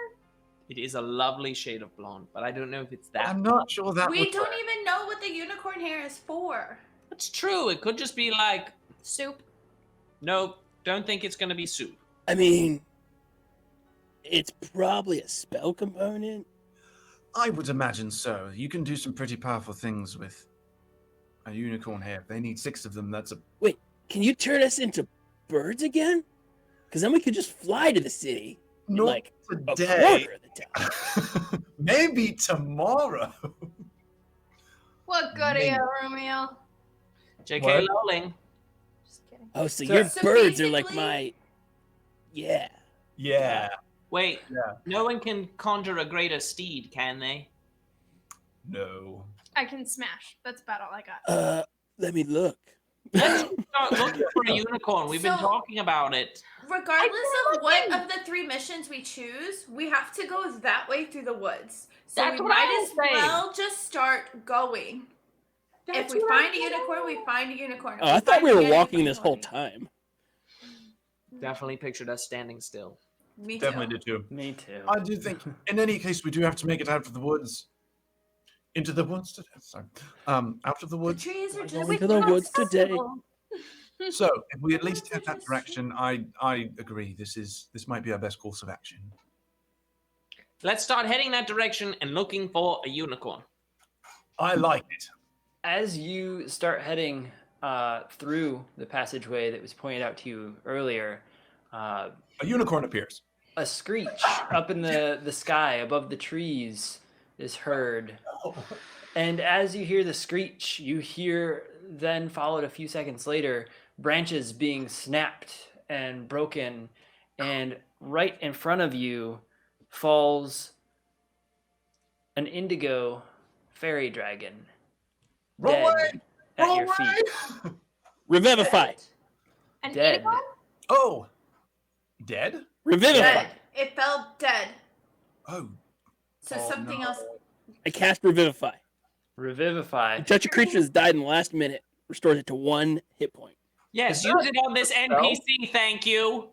It is a lovely shade of blonde, but I don't know if it's that. I'm not sure that We would don't work. even know what the unicorn hair is for. It's true. It could just be like, Soup. nope, don't think it's going to be soup. I mean, it's probably a spell component. I would imagine so. You can do some pretty powerful things with a unicorn hair. If they need 6 of them, that's a... Can you turn us into birds again? Because then we could just fly to the city. in, Not like a today. quarter of the time. Maybe tomorrow. What good are Maybe. you, Romeo? J.K. What? Rowling. Just kidding. Oh, so So- your So birds are like basically- my... Yeah. Yeah. Wait, Yeah. no one can conjure a greater steed, can they? No. I can smash. That's about all I got. Let me look. Let's start looking for a unicorn. We've been So- talking about it. Regardless I'm of what looking. of the 3 missions we choose, we have to go that way through the woods. So That's we what I might was as saying. well just start going. If we find a unicorn, we find a unicorn. If Oh, I thought find we a were yeti, walking we this find whole a yeti. time. Definitely pictured us standing still. Me too. Definitely did too. Me too. I do think, in any case, we do have to make it out of the woods. Into the woods today. Sorry. Out of the The woods. trees are We're just going to the woods today. Accessible. So, if we at least head that direction, I agree. This might be our best course of action. Let's start heading that direction and looking for a unicorn. I like it. As you start heading through the passageway that was pointed out to you earlier, A unicorn appears. a screech up in the sky above the trees is heard. And as you hear the screech, you hear then followed a few seconds later branches being snapped and broken, and right in front of you falls an indigo fairy dragon dead Away! at your Away! feet. Revivify. An Dead. Inigon? Oh, Dead? Revivify. Dead. It fell dead. Oh. So Oh, something no. else. I cast Revivify. Revivify. You touch a creature that's died in the last minute, restores it to 1 hit point. Yes, Is use that it on this a spell? NPC. Thank you.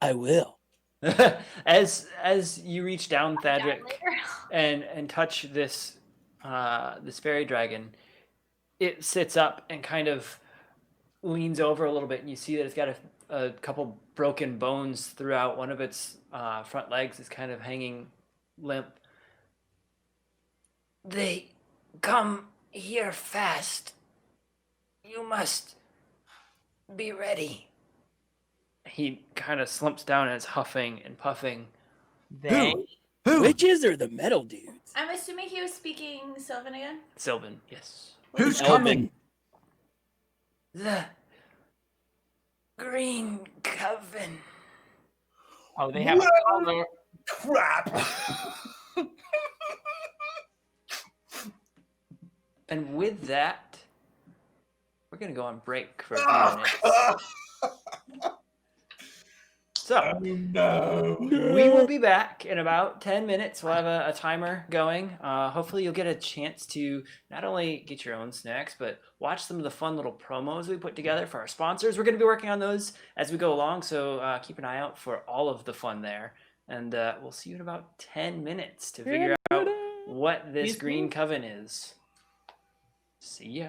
I will. as you reach down, Die Thadric, later. and touch this this fairy dragon, it sits up and kind of leans over a little bit, and you see that it's got a couple broken bones throughout. One of its front legs is kind of hanging limp. They come here fast. You must be ready. He kind of slumps down and is huffing and puffing. They. Who? Witches or the metal dudes? I'm assuming he was speaking Sylvan again. Sylvan, yes. Who's Elven. coming? The Green Coven. Oh, they have a color. Crap. And with that, we're going to go on break for a few minutes. So, No. we will be back in about 10 minutes. We'll have a timer going. Hopefully, you'll get a chance to not only get your own snacks, but watch some of the fun little promos we put together for our sponsors. We're going to be working on those as we go along, so keep an eye out for all of the fun there. And we'll see you in about 10 minutes to figure out what this Green Coven is. See ya.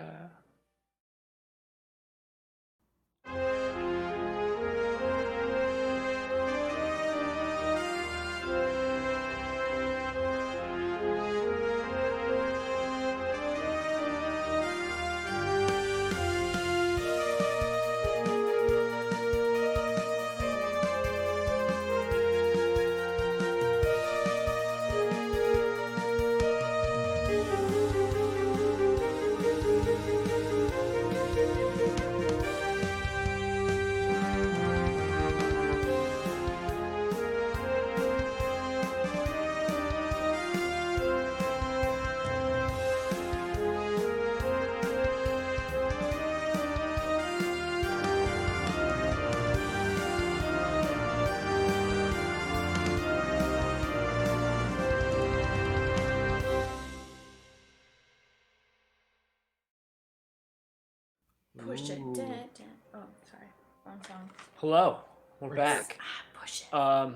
Push it. Ooh. Dun, dun. Oh, sorry. Wrong song. Hello, we're back. Push it.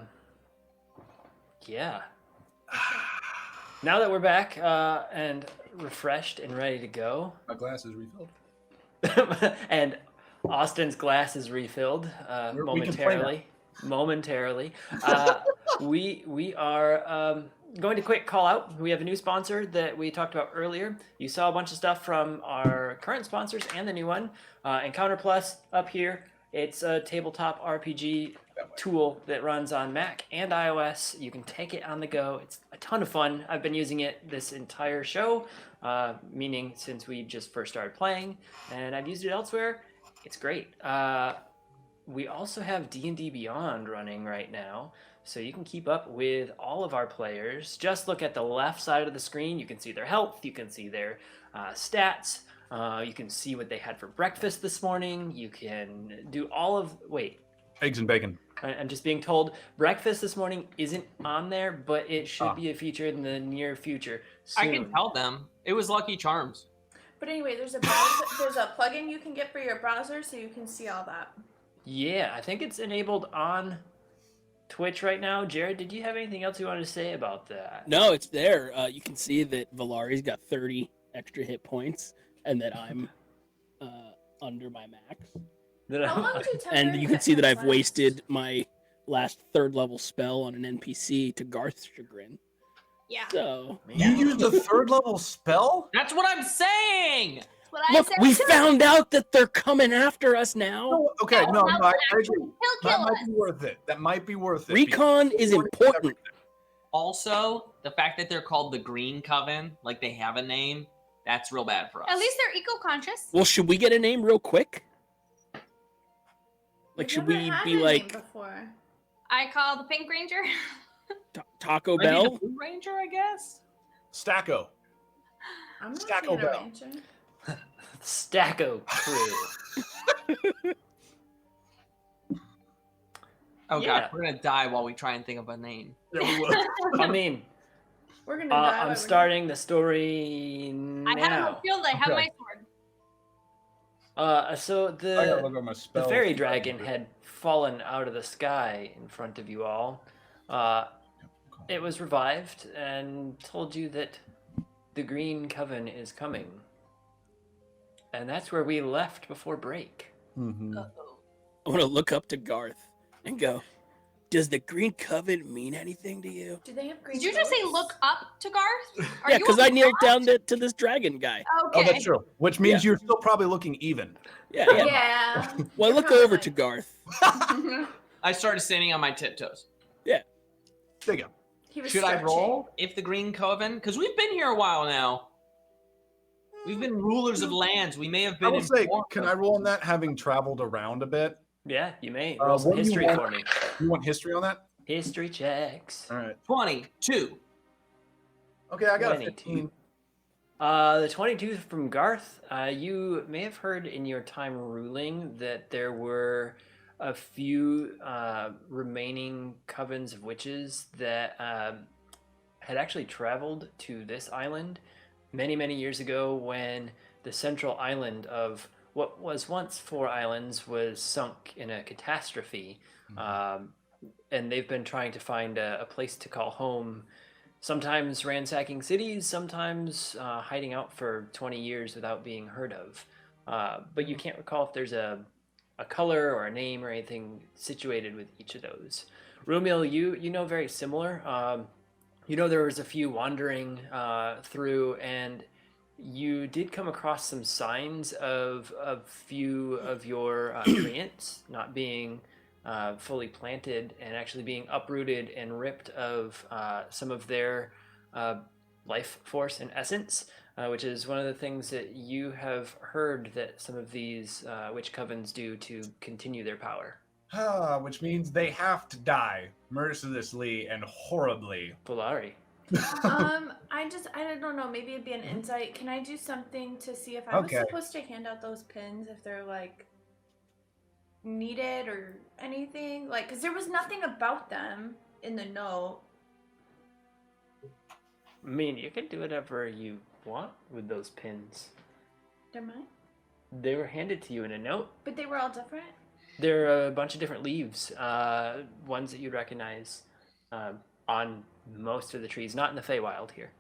Yeah. Now that we're back and refreshed and ready to go, My glass is refilled. and Austin's glass is refilled We can play now. momentarily. We are going to quick call out. We have a new sponsor that we talked about earlier. You saw a bunch of stuff from our current sponsors and the new one. Encounter Plus up here. It's a tabletop RPG tool that runs on Mac and iOS. You can take it on the go. It's a ton of fun. I've been using it this entire show, meaning since we just first started playing, and I've used it elsewhere. It's great. We also have D&D Beyond running right now, so you can keep up with all of our players. Just look at the left side of the screen. You can see their health. You can see their stats. You can see what they had for breakfast this morning. You can do all of... Wait. Eggs and bacon. I'm just being told breakfast this morning isn't on there, but it should be a feature in the near future soon. I can tell them. It was Lucky Charms. But anyway, there's a browser, there's a plugin you can get for your browser, so you can see all that. Yeah, I think it's enabled on Twitch right now. Jared, did you have anything else you wanted to say about that? No, it's there. You can see that Valari's got 30 extra hit points, and that I'm under my max. How long do And you can hit see that points I've last? wasted my last 3rd level spell on an NPC to Garth's chagrin. Yeah. So You used a 3rd level spell? That's what I'm saying. That's what I look, said we too. found out that they're coming after us now. No, okay, no, That I would agree. actually That kill might us. be worth it. That might be worth it. Recon is important. Also, the fact that they're called the Green Coven, like they have a name, that's real bad for us. At least they're eco-conscious. Well, should we get a name real quick? Like, We've should never we had be a name like before. I call the Pink Ranger. Taco Maybe Bell? the Blue Ranger, I guess. Stacko. I'm not Stacko being a Bell. ranger. Stacko crew. Oh Yeah. god, we're gonna die while we try and think of a name. Yeah, we will. I mean, We're gonna die. while I'm we're starting the story I have now. a shield. I have Okay. my sword. So I gotta the look at my the spells. fairy dragon had fallen out of the sky in front of you all. It was revived and told you that the Green Coven is coming. And that's where we left before break. Mm-hmm. I want to look up to Garth and go, does the Green Coven mean anything to you? Do they have green? Did you just say coats? look up to Garth? Are Yeah, you because a I kneeled bot? down to this dragon guy. Okay. Oh, that's true. Which means you're still probably looking even. Yeah, yeah. Yeah. Well, I You're look probably over like- to Garth. I started standing on my tiptoes. There you go. He was Should I stretching. roll if the Green Coven? Because we've been here a while now. We've been rulers of lands. We may have I been. will say, informed can of- I roll on that, having traveled around a bit? Yeah, you may. Roll some what do you history want? for me. You want history on that? History checks. All right. 22. Okay, I got a 22. 15. The 22 from Garth. You may have heard in your time ruling that there were a few remaining covens of witches that had actually traveled to this island many, many years ago when the central island of what was once 4 islands was sunk in a catastrophe. And they've been trying to find a place to call home, sometimes ransacking cities, sometimes hiding out for 20 years without being heard of. But you can't recall if there's a color or a name or anything situated with each of those. Rumiel, you know very similar. You know there was a few wandering through, and you did come across some signs of a few of your treants not being fully planted and actually being uprooted and ripped of some of their life force and essence, which is one of the things that you have heard that some of these witch covens do to continue their power. Which means they have to die mercilessly and horribly. Polari. I don't know. Maybe it'd be an insight. Can I do something to see if I was Okay. supposed to hand out those pins if they're like needed or anything? Like, because there was nothing about them in the note. I mean, you can do whatever you want with those pins. They're mine, They were handed to you in a note. but they were all different. There are a bunch of different leaves, ones that you'd recognize on most of the trees, not in the Feywild here.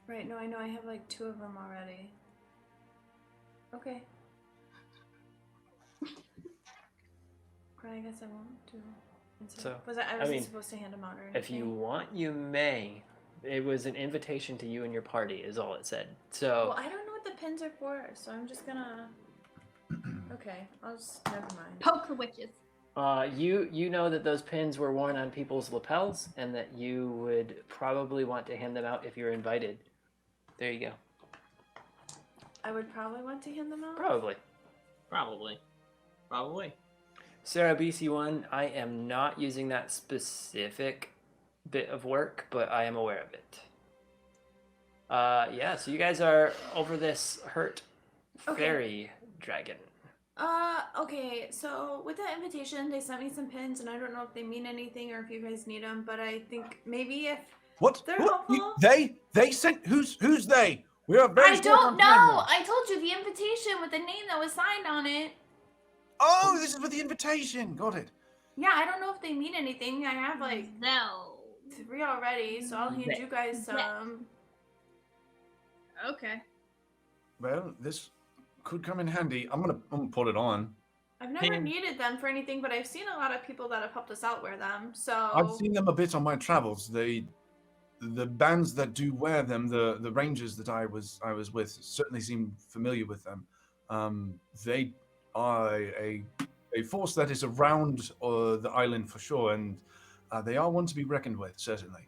Right. No, I know. I have like 2 of them already. Okay. But I guess I won't do. Insight. So, was I I wasn't mean, supposed to hand them out or anything. If you want, you may. It was an invitation to you and your party, is all it said. So, Well, I don't know what the pins are for, so I'm just gonna. Okay, I'll just never mind. Poke the witches. you know that those pins were worn on people's lapels, and that you would probably want to hand them out if you're invited. There you go. I would probably want to hand them out. Probably. Probably. Sarah BC1, I am not using that specific bit of work, but I am aware of it. Yeah, so you guys are over this hurt Okay. fairy dragon. Okay, so with that invitation, they sent me some pins, and I don't know if they mean anything or if you guys need them, but I think maybe if What? They're What? helpful. They sent who's they? We are very I short don't on know. time now. I told you the invitation with the name that was signed on it. Oh, this is for the invitation. Got it. Yeah, I don't know if they mean anything. I have like No. 3 already, so I'll hand you guys some. Okay. Well, this could come in handy. I'm gonna put it on. I've never Pin. needed them for anything, but I've seen a lot of people that have helped us out wear them. So I've seen them a bit on my travels. The bands that do wear them, the rangers that I was with, certainly seem familiar with them. They are a force that is around the island for sure, and they are one to be reckoned with, certainly.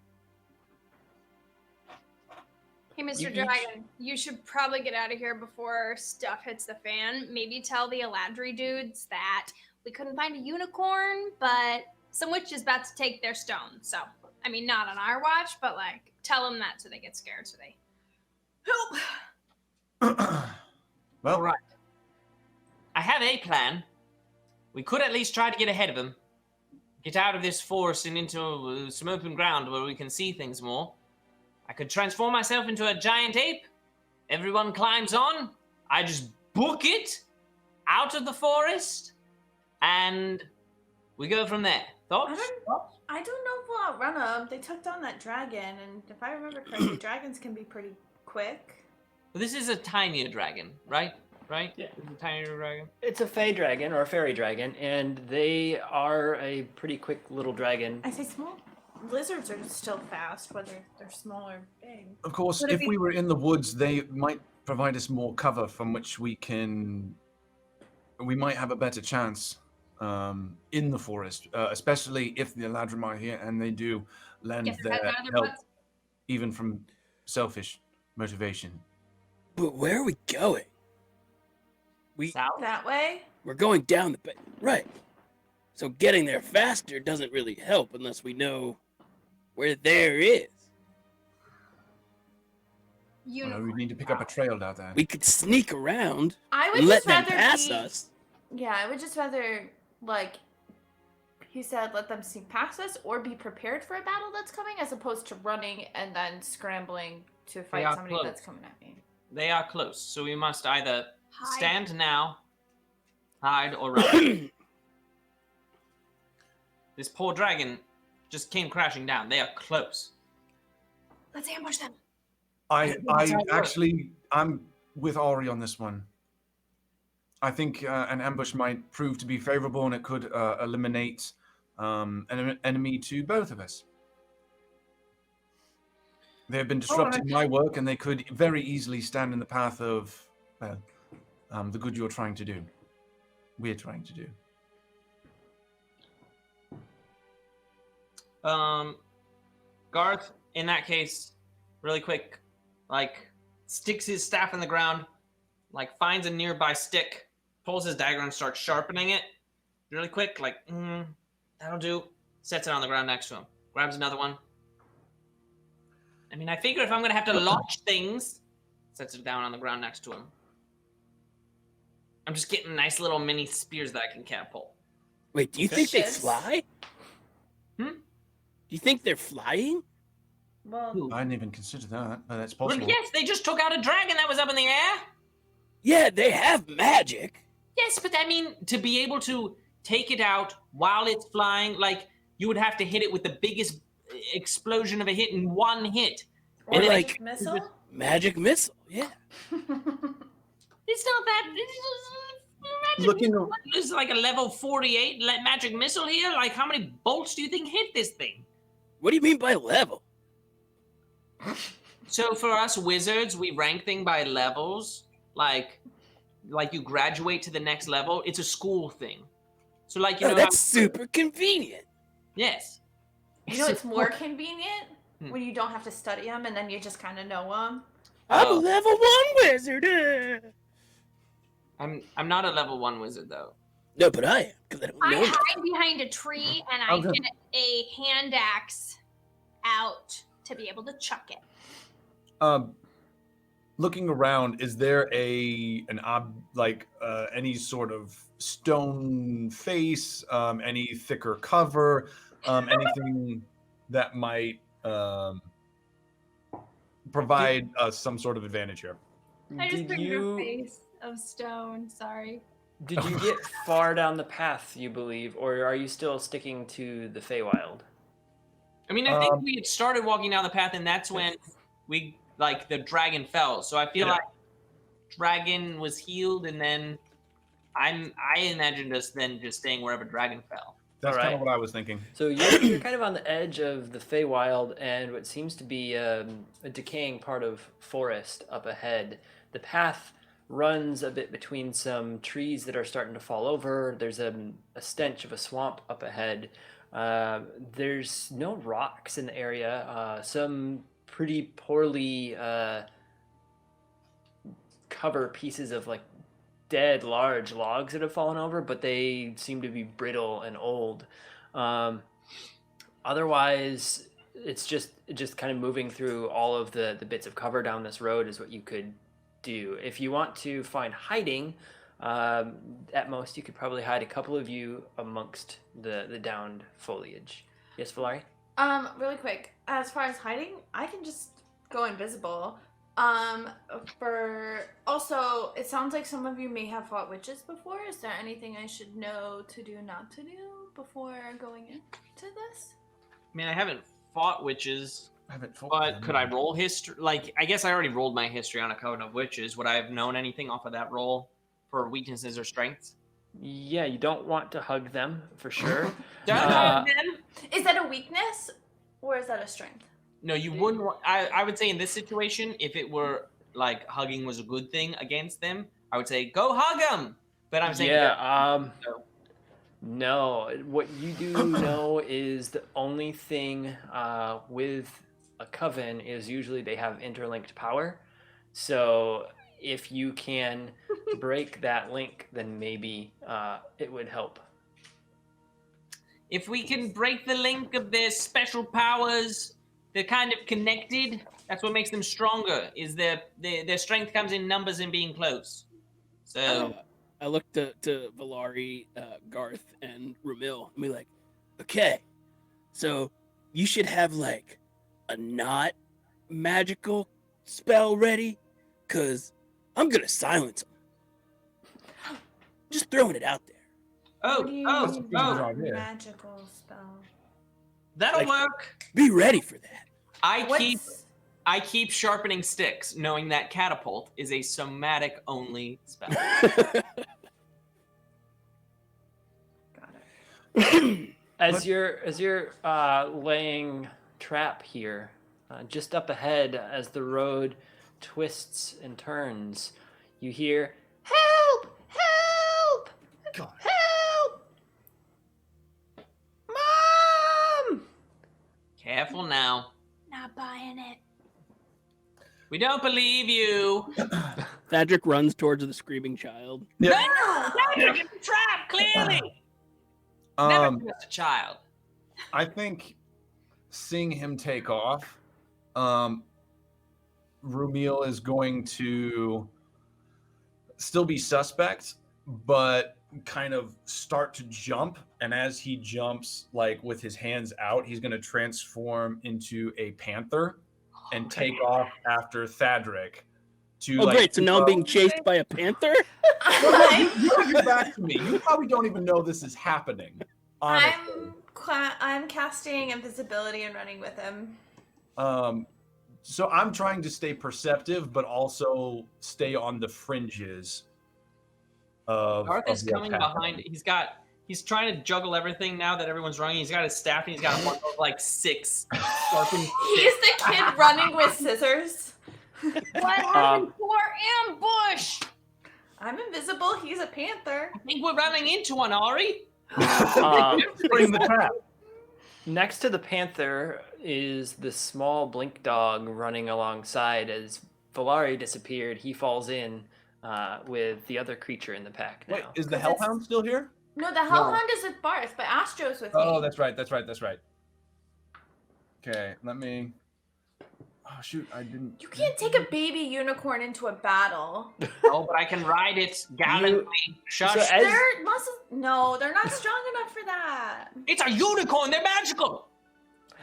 Hey, Mr. You each- Dragon, you should probably get out of here before stuff hits the fan. Maybe tell the Eladri dudes that we couldn't find a unicorn, but some witch is about to take their stone. So, I mean, not on our watch, but like, tell them that so they get scared, so they help. Well, All right. I have a plan. We could at least try to get ahead of him. get out of this forest and into some open ground where we can see things more, I could transform myself into a giant ape. Everyone climbs on. I just book it out of the forest, and we go from there. Thoughts? I don't know if we'll outrun them. They took down that dragon, and if I remember correctly, dragons can be pretty quick. This is a tinier dragon, right? Right? Yeah. It's a tinier dragon. It's a fey dragon or a fairy dragon, and they are a pretty quick little dragon. I say small. Lizards are still fast, whether they're small or big. Of course, Would it if be- we were in the woods, they might provide us more cover from which we might have a better chance in the forest, especially if the Eladrim are here and they do lend Get their heads their out of their help, butts. even from selfish motivation. But where are we going? South? That way? We're going down the right. So getting there faster doesn't really help unless we know where there is. We Unicorn. need to pick up a trail down there. We could sneak around I would and let just them rather pass be. us. Yeah, I would just rather, like, he said, let them sneak past us or be prepared for a battle that's coming, as opposed to running and then scrambling to fight are somebody close. that's coming at me. They are close, so we must either Hide. stand now, hide, or run. This poor dragon just came crashing down. They are close. Let's ambush them. I That's how it works. I'm with Ari on this one. I think an ambush might prove to be favorable, and it could eliminate an enemy to both of us. They have been disrupting my work, and they could very easily stand in the path of the good you're trying to do. We're trying to do. Garth, in that case, really quick, like, sticks his staff in the ground, like, finds a nearby stick, pulls his dagger and starts sharpening it really quick, like, that'll do. Sets it on the ground next to him. Grabs another one. I mean, I figure if I'm going to have to launch things, sets it down on the ground next to him. I'm just getting nice little mini spears that I can catapult. Wait, do you think they Fishes? fly? Hmm? Do you think they're flying? Well, I didn't even consider that, but that's Well, possible. yes, they just took out a dragon that was up in the air. Yeah, they have magic. Yes, but I mean, to be able to take it out while it's flying, like, you would have to hit it with the biggest explosion of a hit in one hit. or And, like like, missile? Magic missile, yeah. It's not that. It's Looking, There's like a level 48 magic missile here. Like, how many bolts do you think hit this thing? What do you mean by level? So for us wizards, we rank thing by levels. Like you graduate to the next level. It's a school thing. So like, you Oh, know, that's super convenient. yes. You know, it's more convenient Hmm. when you don't have to study them and then you just kind of know them. I'm Oh. a level 1 wizard. I'm not a level 1 wizard though. No, but I am, because I don't I know. hide behind a tree and I Okay. get a hand axe out to be able to chuck it. looking around, is there any sort of stone face, any thicker cover, anything that might provide us some sort of advantage here? I just Did pictured a you face of stone. Sorry. did you get far down the path, you believe, or are you still sticking to the Feywild? I mean, I think we had started walking down the path, and that's when the dragon fell. So I feel Yeah. like dragon was healed, and then I imagined us then just staying wherever dragon fell. That's kind Alright. of what I was thinking. So you're kind of on the edge of the Feywild and what seems to be a decaying part of forest up ahead. The path runs a bit between some trees that are starting to fall over. There's a stench of a swamp up ahead. There's no rocks in the area. Some pretty poorly cover pieces of like dead large logs that have fallen over, but they seem to be brittle and old. Otherwise, it's just kind of moving through all of the bits of cover down this road is what you could do. If you want to find hiding, At most, you could probably hide a couple of you amongst the downed foliage. Yes, Valari? Really quick, as far as hiding, I can just go invisible. Also, it sounds like some of you may have fought witches before. Is there anything I should know to do, not to do before going into this? I mean, I haven't fought witches, I haven't fought but them. could I roll history? Like, I guess I already rolled my history on a Coven of Witches. Would I have known anything off of that roll for weaknesses or strengths? Yeah, you don't want to hug them, for sure. Don't hug them. Is that a weakness, or is that a strength? No, you wouldn't. I would say in this situation, if it were like hugging was a good thing against them, I would say go hug them. But I'm saying no. What you do know is the only thing with a coven is usually they have interlinked power. So if you can break that link, then maybe it would help. if we can break the link of their special powers, they're kind of connected. That's what makes them stronger. Is their strength comes in numbers and being close. So I look to Valari, Garth, and Ramil and be like, okay, so you should have like a not magical spell ready, cause I'm gonna silence them. Just throwing it out there. What do you mean by idea. magical spell? That'll Like- work. Be ready for that. I keep sharpening sticks, knowing that catapult is a somatic only spell. Got it. As you're laying trap here, just up ahead, as the road twists and turns, you hear "Help! Help! God. Help! Mom!" Careful now. Not buying it. We don't believe you. Thadric runs towards the screaming child. Yep. No, you're in the trap, clearly. Never trust a child. I think seeing him take off, Rumiel is going to still be suspect, but kind of start to jump. And as he jumps, like with his hands out, he's going to transform into a panther and take off after Thadric. Oh, great. So now I'm being chased by a panther? You get back to me. You probably don't even know this is happening. Honestly. I'm casting invisibility and running with him. So I'm trying to stay perceptive, but also stay on the fringes of. Garth is what's coming happening. behind. He's trying to juggle everything now that everyone's running. He's got his staff and he's got one of like 6 sharpened He's the kid running with scissors. What happened to our ambush? I'm invisible. He's a panther. I think we're running into one, Ari. Bring the trap. Next to the panther is the small blink dog running alongside. As Valari disappeared, he falls in with the other creature in the pack now. Wait, is the Hellhound still here? No, the Hellhound is with Barth, but Astro's with me. Oh, that's right. Okay, let me. Oh shoot, I didn't. You can't take a baby unicorn into a battle. Oh, but I can ride it gallantly. Shush. So as- They're not strong enough for that. It's a unicorn. They're magical.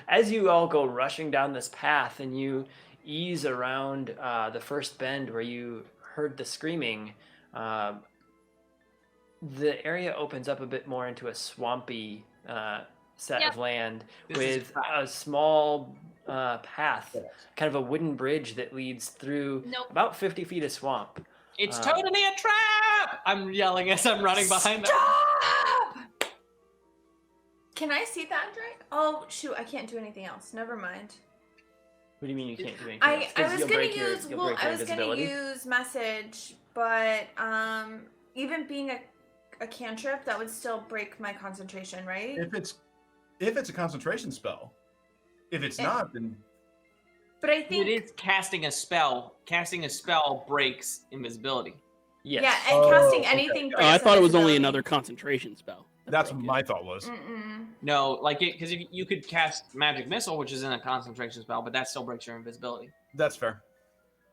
As you all go rushing down this path and you ease around the first bend where you heard the screaming, the area opens up a bit more into a swampy set of land This is with a small path, kind of a wooden bridge that leads through about 50 feet of swamp. It's totally a trap. I'm yelling as I'm running behind them. Stop! Can I see that, Drake? Oh shoot, I can't do anything else. Never mind. What do you mean you can't do anything I else? 'Cause was you'll gonna break your- use you'll break your I was gonna invisibility. use message, but even being a cantrip, that would still break my concentration, right? If it's a concentration spell. If it's not, then But I think It is casting a spell. Casting a spell breaks invisibility. Yes. yeah, and Oh, casting okay. anything. Oh, I thought it was only invisibility. another concentration spell. that's what my thought was. Mm-mm. No, like it because you could cast magic missile, which is in a concentration spell, but that still breaks your invisibility. That's fair.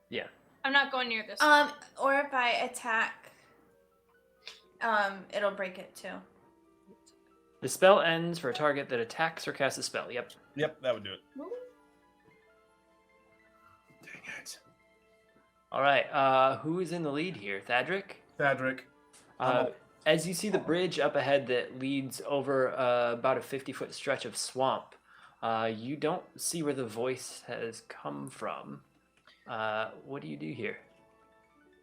Yeah. I'm not going near this. Or if I attack it'll break it too. The spell ends for a target that attacks or casts a spell. Yep. Yep, that would do it. Dang it. All right. Who is in the lead here? Thadric? Thadric. As you see the bridge up ahead that leads over about a 50-foot stretch of swamp, you don't see where the voice has come from. What do you do here?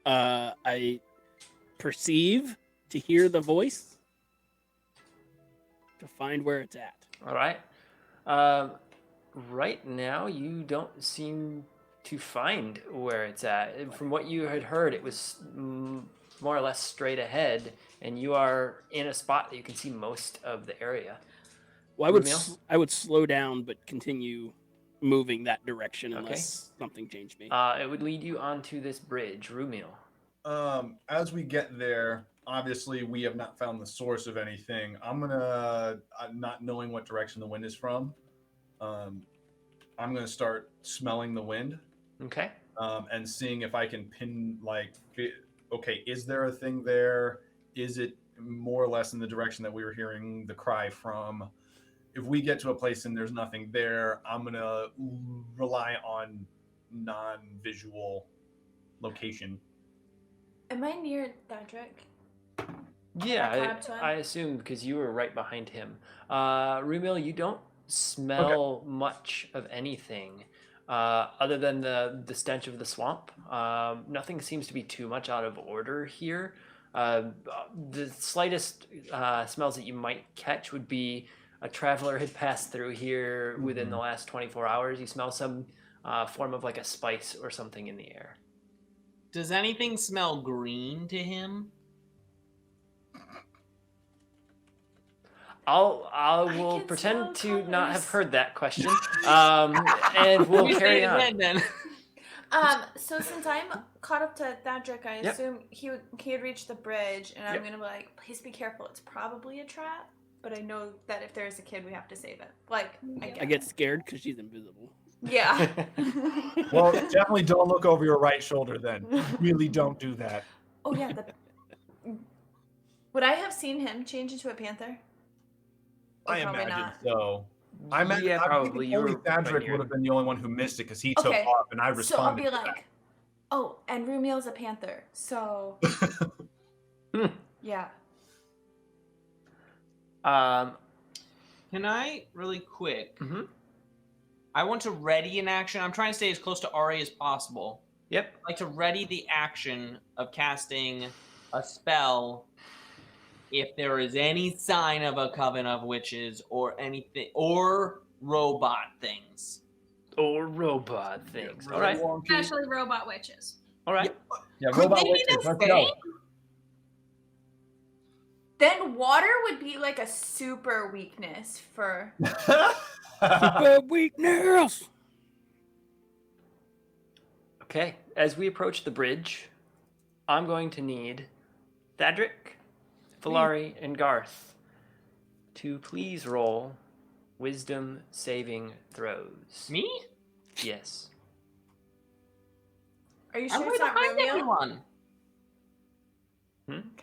I perceive to hear the voice to find where it's at. All right. Right now, you don't seem to find where it's at. From what you had heard, it was more or less straight ahead, and you are in a spot that you can see most of the area. Well, Rumiel? I would slow down, but continue moving that direction unless something changed me. It would lead you onto this bridge, Rumiel. As we get there, obviously we have not found the source of anything. I'm gonna, not knowing what direction the wind is from, I'm gonna start smelling the wind. Okay. And seeing if I can pin, okay, is there a thing there? Is it more or less in the direction that we were hearing the cry from? If we get to a place and there's nothing there, I'm gonna rely on non-visual location. Am I near Thadric? Yeah, Can I climb to him? I assume because you were right behind him. Rumiel, you don't smell much of anything other than the stench of the swamp. Nothing seems to be too much out of order here. The slightest smells that you might catch would be a traveler had passed through here within the last 24 hours. You smell some form of like a spice or something in the air. Does anything smell green to him? I will can pretend smell to not have colors. heard that question, and we'll You carry say it on. again, then. So since I'm caught up to Thadric, I Yep. assume he had reached the bridge, and I'm Yep. gonna be like, please be careful. It's probably a trap, but I know that if there's a kid, we have to save it. Like, I get scared because she's invisible. Yeah. Well, definitely don't look over your right shoulder then. Really don't do that. Oh yeah. Would I have seen him change into a panther? Or I probably imagine not. so. I meant, Yeah, I probably. think You only were right Thadric near would it. have been the only one who missed it because he took Okay. off and I So I'll responded. be like, oh, and Rumiel's a panther, so yeah. Can I, really quick, Mhm. I want to ready an action. I'm trying to stay as close to Ari as possible. Yep. I'd like to ready the action of casting a spell if there is any sign of a coven of witches or anything, or robot things. Or robot things. Yeah, All right. Especially robot witches. All right. Yeah, Could robot they be witches, the let's go. same? Then water would be like a super weakness for. Super weakness. Okay. As we approach the bridge, I'm going to need Thadric, Filari, and Garth to please roll wisdom saving throws. Me? Yes. Are you I'm sure right it's not behind Rumiel? everyone.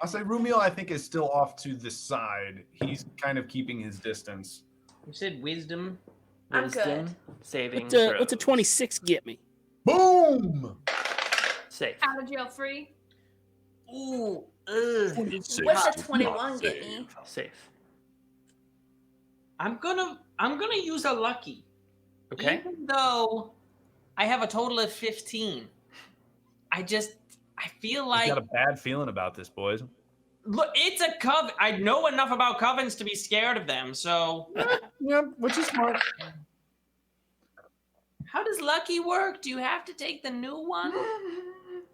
I'll say Rumiel, I think, is still off to the side. He's kind of keeping his distance. You said wisdom. I'm Wisdom good. saving throws. What's a 26 get me? Boom! Safe. Out of jail free. Ooh. What's a 21 get me? Safe. I'm gonna use a lucky. Okay. Even though I have a total of 15. I feel He's like got a bad feeling about this, boys. look, it's a coven. I know enough about covens to be scared of them, so Yeah, which is smart. how does lucky work? Do you have to take the new one?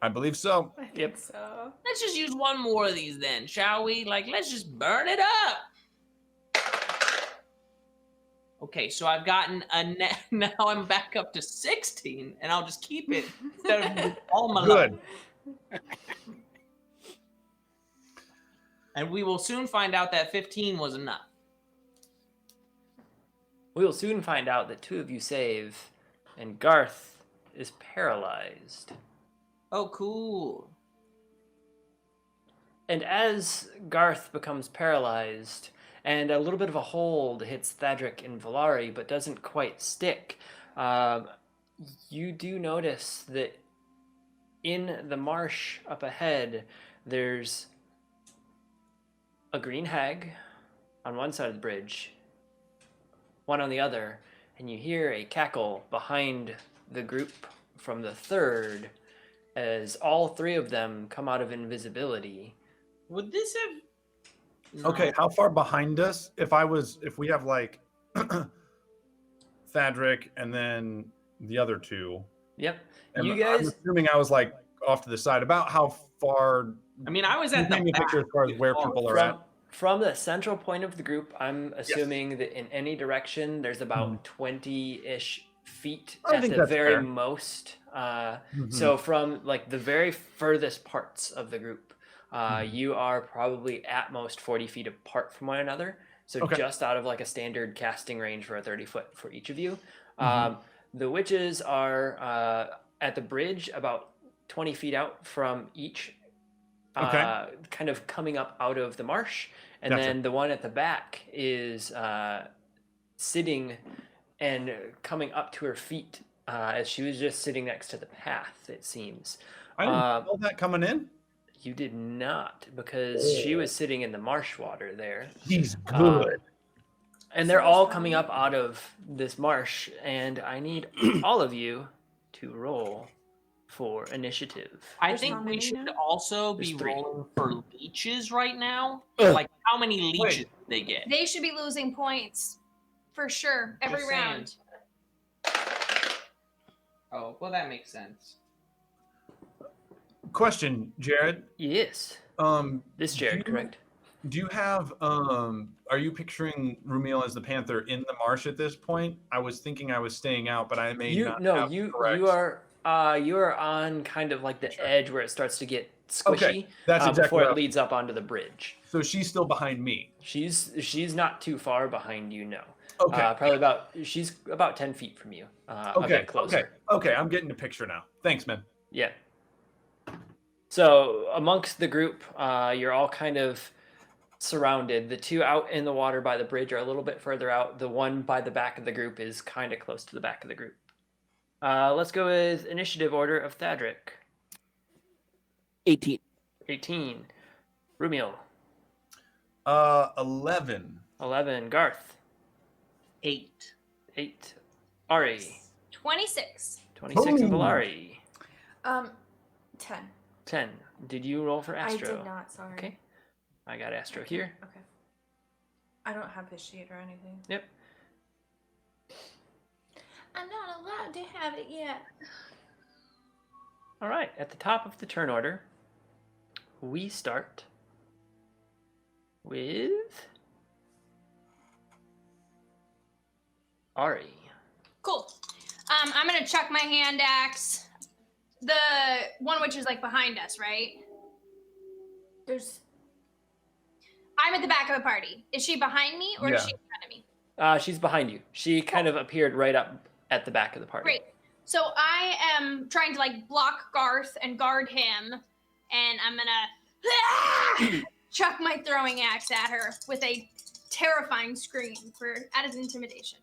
I believe so. I think Yep. so. Let's just use one more of these then, shall we? Let's just burn it up. Okay, so I've gotten a net. Now I'm back up to 16, and I'll just keep it instead of all my Good. luck. And we will soon find out that 15 was enough. We will soon find out that two of you save, and Garth is paralyzed. Oh, cool. And as Garth becomes paralyzed, and a little bit of a hold hits Thadric and Valari, but doesn't quite stick, you do notice that in the marsh up ahead, there's a green hag on one side of the bridge, one on the other, and you hear a cackle behind the group from the third as all three of them come out of invisibility. Would this have? Okay, how far behind us? If we have like Thadric and then the other two. Yep. And You I'm guys, assuming I was like off to the side. About how far? I mean, I was Can you at the paint me a back. picture as far as where people are at? from the central point of the group, I'm assuming that in any direction, there's about 20-ish feet I at think the that's very fair. most. So from like the very furthest parts of the group, you are probably at most 40 feet apart from one another. So Okay. just out of like a standard casting range for a 30-foot for each of you. The witches are at the bridge about 20 feet out from each, Okay. kind of coming up out of the marsh. And Gotcha. then the one at the back is sitting and coming up to her feet as she was just sitting next to the path, it seems. I didn't feel that coming in. You did not, because she was sitting in the marsh water there. He's good. And they're all coming up out of this marsh, and I need all of you to roll for initiative. I There's think how we many should now? also There's be 3. rolling for leeches right now. Ugh. Like, how many leeches did they get? They should be losing points for sure every Just saying. round. Oh, well, that makes sense. Question, Jared. Yes. This Jared, do you- correct? Do you have? Are you picturing Rumiel as the panther in the marsh at this point? I was thinking I was staying out, but I may not. Have You correct. you are on kind of like the edge where it starts to get squishy. Okay, that's exactly before what it I- leads up onto the bridge. So she's still behind me. She's not too far behind you, no. Okay. Probably she's about 10 feet from you. A Okay. bit closer. Okay. I'm getting a picture now. Thanks, man. Yeah. So amongst the group, you're all kind of surrounded. The two out in the water by the bridge are a little bit further out. The one by the back of the group is kind of close to the back of the group. Let's go with initiative order of Thadric. 18. 18. Rumiel. 11. 11. Garth. 8. 8. Ari. 26. 26. And Boom. Valari. 10. 10. Did you roll for Astro? I did not, sorry. Okay. I got Astro here. Okay. I don't have his sheet or anything. Yep. I'm not allowed to have it yet. All right. At the top of the turn order, we start with Ari. Cool. I'm gonna chuck my hand axe. The one which is like behind us, right? There's I'm at the back of the party. Is she behind me or is Yeah. she in front of me? She's behind you. She kind of appeared right up at the back of the party. Great. So I am trying to like block Garth and guard him, and I'm gonna chuck my throwing axe at her with a terrifying scream for added intimidation.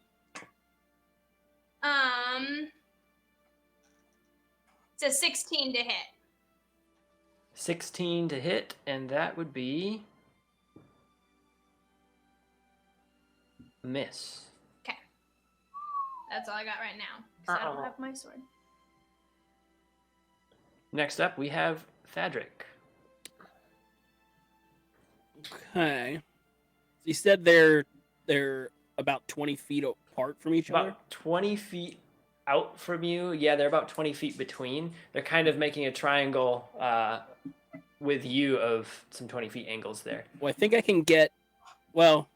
It's a 16 to hit. 16 to hit, and that would be miss. Okay. That's all I got right now. 'Cause I don't have my sword. Next up, we have Thadric. Okay. So you said they're about 20 feet apart from each other? About 20 feet out from you. Yeah, they're about 20 feet between. They're kind of making a triangle with you of some 20 feet angles there. Well, I think I can get. Well,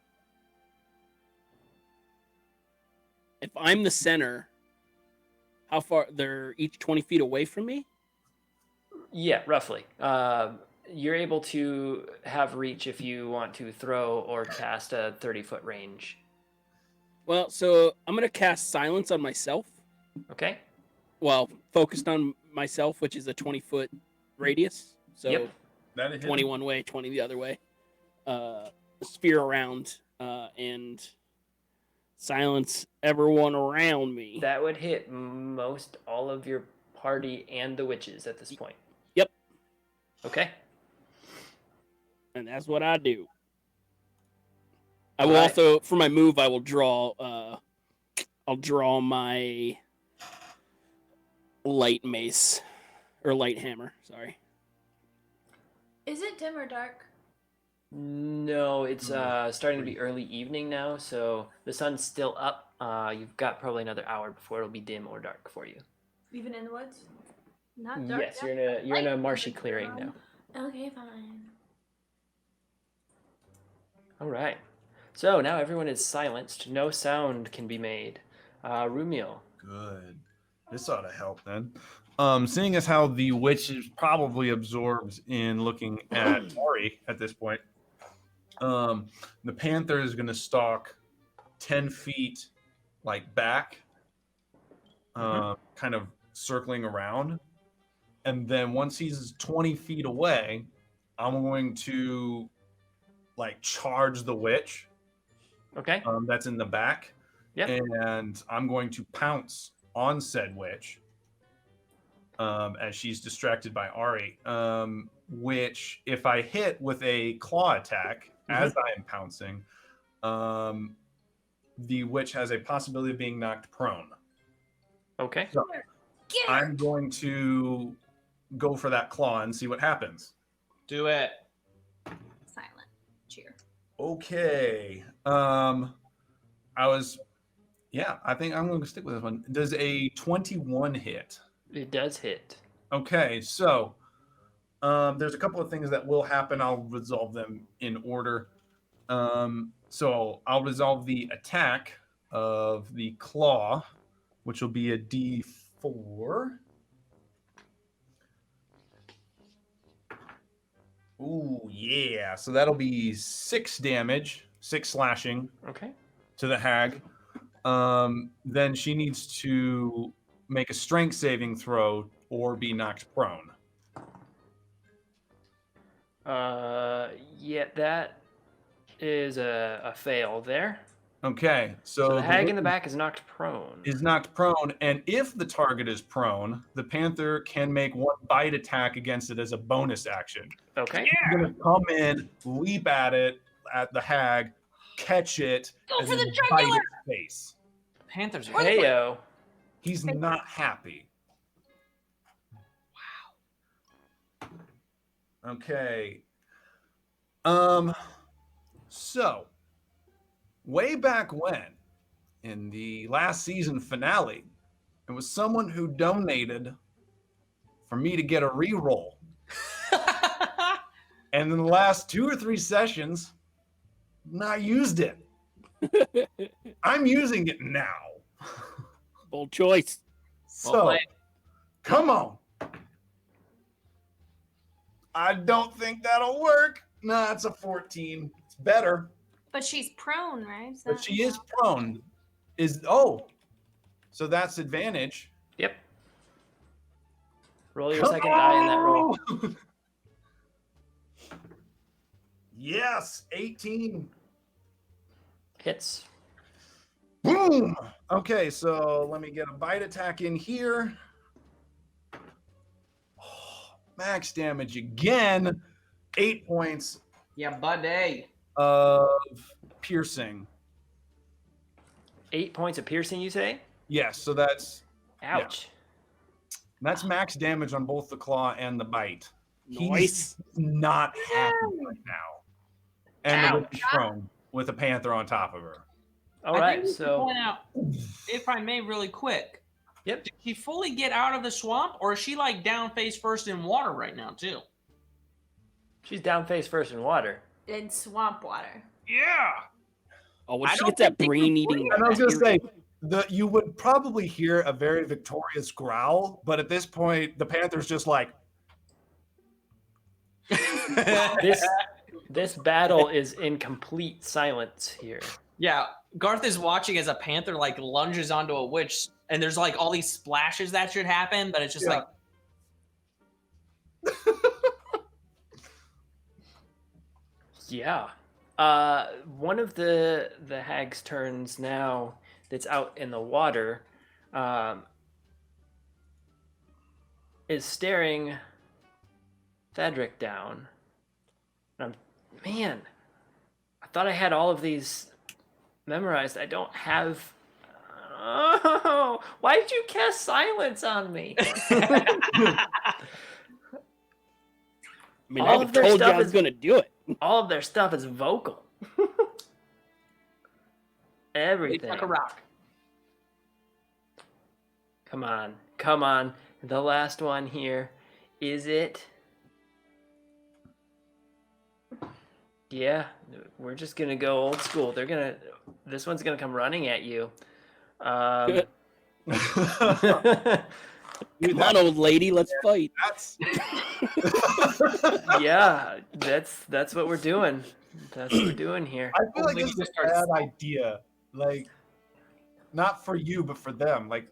if I'm the center, how far? They're each 20 feet away from me? Yeah, roughly. You're able to have reach if you want to throw or cast a 30-foot range. Well, so I'm going to cast Silence on myself. Okay? Well, focused on myself, which is a 20-foot radius. So Yep. That hit 20 one way, 20 the other way. Sphere around and silence everyone around me. That would hit most all of your party and the witches at this point. Yep. Okay. And that's what I do. I will also, for my move, I will draw. I'll draw my light mace or light hammer. Sorry. Is it dim or dark? No, it's starting to be early evening now, so the sun's still up. You've got probably another hour before it'll be dim or dark for you. Even in the woods? Not dark. Yes, you're in a marshy clearing now. Okay, fine. All right. So now everyone is silenced. No sound can be made. Rumiel. Good. This ought to help then. Seeing as how the witch is probably absorbed in looking at Ari at this point, the panther is going to stalk 10 feet back, kind of circling around. And then once he's 20 feet away, I'm going to charge the witch. Okay. That's in the back. Yep. And I'm going to pounce on said witch as she's distracted by Ari, which if I hit with a claw attack as I am pouncing, the witch has a possibility of being knocked prone. Okay. So I'm going to go for that claw and see what happens. Do it. Silent. Cheer. Okay. I think I'm going to stick with this one. Does a 21 hit? It does hit. Okay, so there's a couple of things that will happen. I'll resolve them in order. So I'll resolve the attack of the claw, which will be a D4. Ooh, yeah. So that'll be 6 damage, 6 slashing. Okay. To the hag. Then she needs to make a strength saving throw or be knocked prone. Yeah, that is a fail there. Okay, So the hag in the back is knocked prone. Is knocked prone, and if the target is prone, the panther can make one bite attack against it as a bonus action. Okay. He's gonna come in, leap at it, at the hag, catch it, Go and for then the bite jugular! its face. Panthers are Heyo. He's not happy. Wow. Okay. So, way back when, in the last season finale, it was someone who donated for me to get a reroll. And in the last 2 or 3 sessions, not used it. I'm using it now. Bold choice. So, come on. I don't think that'll work. No, it's a 14. It's better. But she's prone, right? But she is prone. So that's advantage. Yep. Roll your second die in that roll. Yes, 18. Hits. Boom. Okay, so let me get a bite attack in here. Max damage again. 8 points Yeah, buddy. of piercing. 8 points of piercing, you say? Yes, so that's Ouch. max damage on both the claw and the bite. Nice. He's not happy right now. And the witch is prone with a panther on top of her. All I right, think we should so point out, if I may, really quick. Yep. Did she fully get out of the swamp, or is she down face first in water right now too? she's down face first in water. In swamp water. Yeah. Oh, when I she don't gets that think they brain can eating. And I was gonna say, you would probably hear a very victorious growl, but at this point, the panther's just like, This battle is in complete silence here. Yeah. Garth is watching as a panther lunges onto a witch, and there's all these splashes that should happen, but it's just Yeah. One of the hag's turns now that's out in the water is staring Thedric down. And man, I thought I had all of these memorized. I don't have. Oh, why did you cast silence on me? I mean, All I of their told you stuff I was is- going to do it. All of their stuff is vocal. They Everything. took a rock. Come on, come on. The last one here. Is it? Yeah, we're just gonna go old school. This one's gonna come running at you. Good. Come on, old lady, let's fight. That's Yeah, that's what we're doing. That's what we're doing here. I feel like Only this is just a starts- bad idea. Like, not for you, but for them. Like,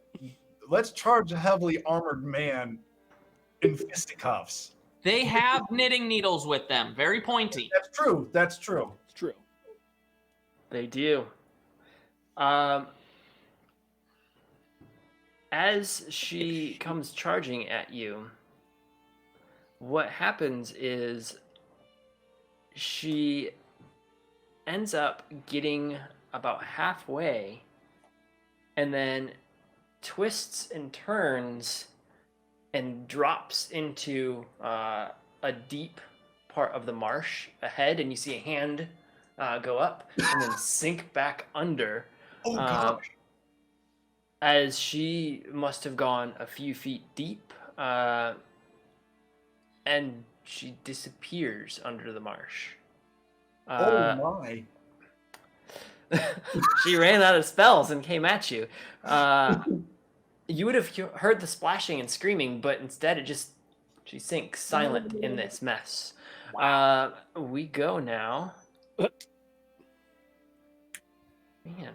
let's charge a heavily armored man in fisticuffs. They have knitting needles with them, very pointy. That's true. That's true. It's true. They do. As she comes charging at you, what happens is she ends up getting about halfway and then twists and turns and drops into a deep part of the marsh ahead, and you see a hand go up and then sink back under. Oh gosh. As she must have gone a few feet deep, and she disappears under the marsh. Oh my. She ran out of spells and came at you. You would have heard the splashing and screaming, but instead she sinks silent in this mess. We go now. Man,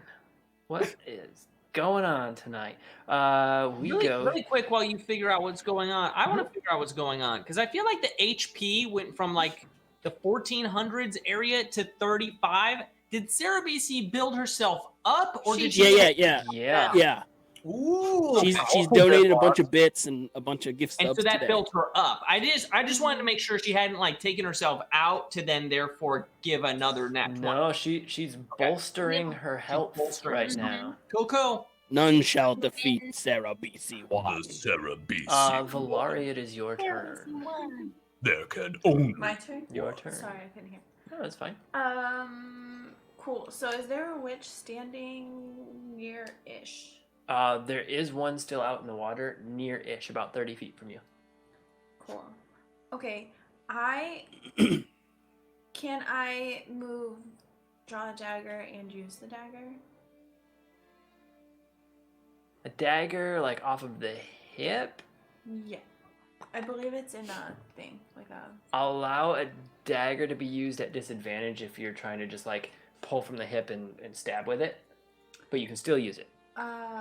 what is going on tonight? We go. Really quick while you figure out what's going on. I want to figure out what's going on because I feel like the HP went from like the 1400s area to 35. Did Sarah BC build herself up, or did she? Yeah. Yeah. Ooh. She's donated a bunch of bits and a bunch of gift And stubs so that today. built her up. I just wanted to make sure she hadn't like taken herself out to then therefore give another nat 20. No, she's bolstering her health bolstering right herself. now. Cool. None shall defeat Sarah BC1. Sarah BC. Valari, it is your turn. There can only. My turn? Your turn. Sorry, I couldn't hear. No, that's fine. Cool. So is there a witch standing near-ish? There is one still out in the water, near-ish, about 30 feet from you. Cool. Okay. Can I move, draw a dagger, and use the dagger? A dagger, like, off of the hip? Yeah. I believe it's in a thing, like a... Allow a dagger to be used at disadvantage if you're trying to just, like, pull from the hip and stab with it. But you can still use it.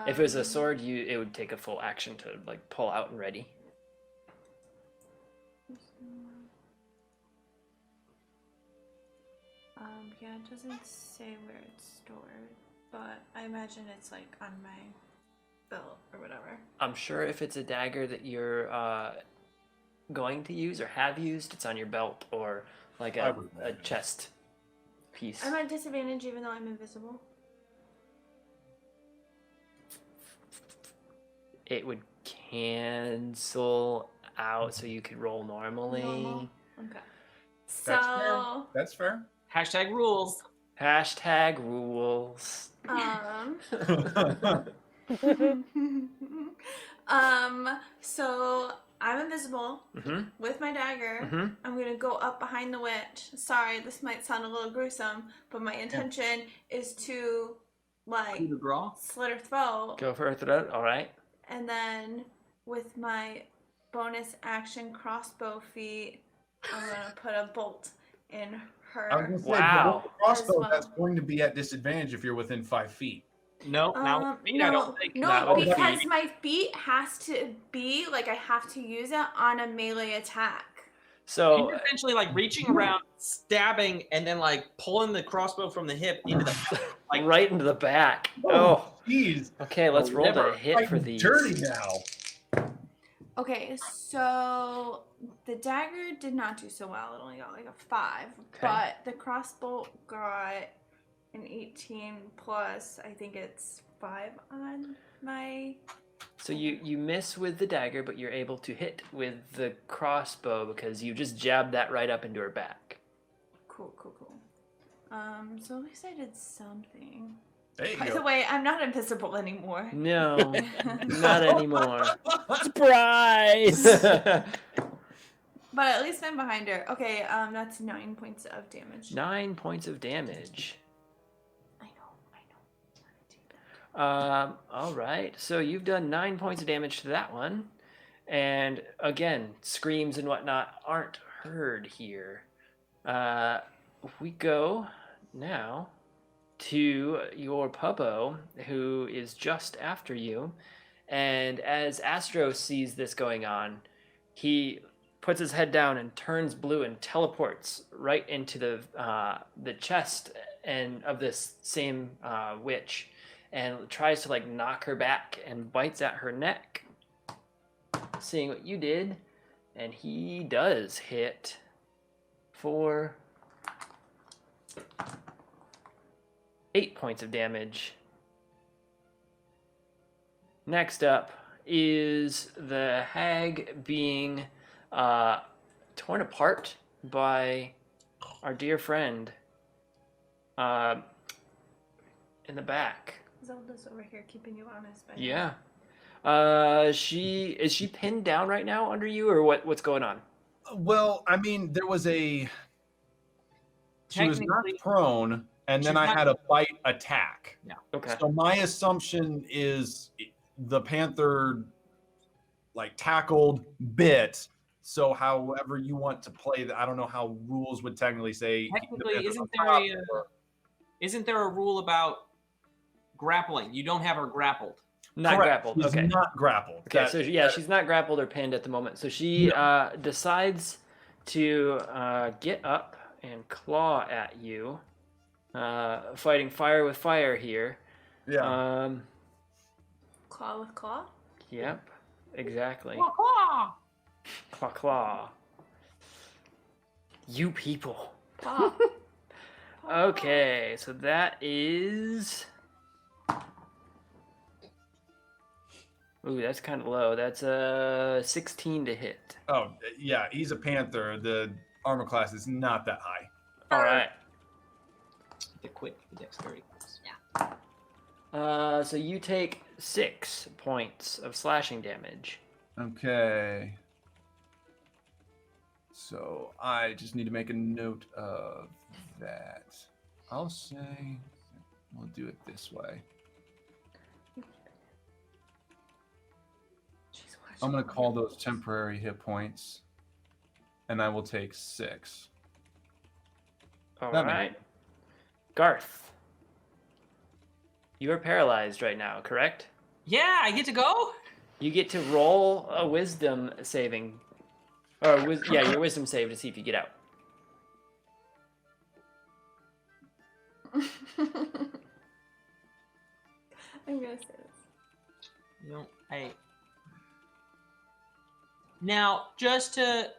If it was a sword, it would take a full action to, like, pull out and ready. Yeah, it doesn't say where it's stored, but I imagine it's, like, on my belt or whatever. I'm sure if it's a dagger that you're going to use or have used, it's on your belt or, like, a chest piece. I'm at disadvantage even though I'm invisible. It would cancel out so you could roll normally. Normal. Okay. That's fair. So, That's fair. Hashtag rules. Hashtag rules. So I'm invisible Mm-hmm. with my dagger. Mm-hmm. I'm gonna go up behind the witch. Sorry, this might sound a little gruesome, but my intention is to, like, Do the draw. slit her throat, Go for a throat. All right. and then with my bonus action crossbow feat, I'm gonna put a bolt in her. I was gonna say, Wow. the crossbow, As well. that's going to be at disadvantage if you're within 5 feet. No, now I don't think. Not No, with the because feet. my feet has to be like I have to use it on a melee attack. So You're essentially like reaching around, stabbing and then like pulling the crossbow from the hip into the like right into the back. Oh. jeez. Okay, let's roll the Liver hit for fighting these. dirty now. Okay, so the dagger did not do so well. It only got like a 5, Okay. but the crossbow got an 18 plus. I think it's 5 on my. So you miss with the dagger, but you're able to hit with the crossbow because you just jabbed that right up into her back. Cool. So at least I did something. There you By the go. way, I'm not invisible anymore. No, not anymore. Surprise! But at least I'm behind her. Okay, that's 9 points of damage. 9 points of damage. I know. All right. So you've done 9 points of damage to that one, and again, screams and whatnot aren't heard here. We go now to your puppo, who is just after you, and as Astro sees this going on, he puts his head down and turns blue and teleports right into the chest and of this same witch, and tries to like knock her back and bites at her neck. Seeing what you did, and he does hit for 8 points of damage. Next up is the hag being torn apart by our dear friend in the back. Zelda's over here keeping you honest. Yeah. Is she pinned down right now under you, or what's going on? Well, I mean, there was a. She was not Technically- prone, and then She's I not- had a bite attack. Okay. So my assumption is the panther, like tackled, bit. So however you want to play that, I don't know how rules would technically say. the Technically, panther's isn't on there top a- or- Isn't there a rule about grappling? You don't have her grappled. Not Correct. grappled. She's Okay. not grappled. Okay, That- so yeah, she's not grappled or pinned at the moment. So she decides to get up and claw at you, fighting fire with fire here. yeah. Claw with claw? Yep, exactly. Wah-wah! Claw, claw. You people. Claw. Okay, so that is. Ooh, that's kind of low. That's 16 to hit. Oh, yeah. He's a panther. The armor class is not that high. All right. The quick, the dexterity. So you take 6 points of slashing damage. Okay. So I just need to make a note of that. I'll say we'll do it this way. I'm going to call those temporary hit points, and I will take 6. All That right. Garth. You are paralyzed right now, correct? Yeah, I get to go. You get to roll a wisdom saving. Or, your wisdom save to see if you get out. I'm gonna say this. No, I. Now, just to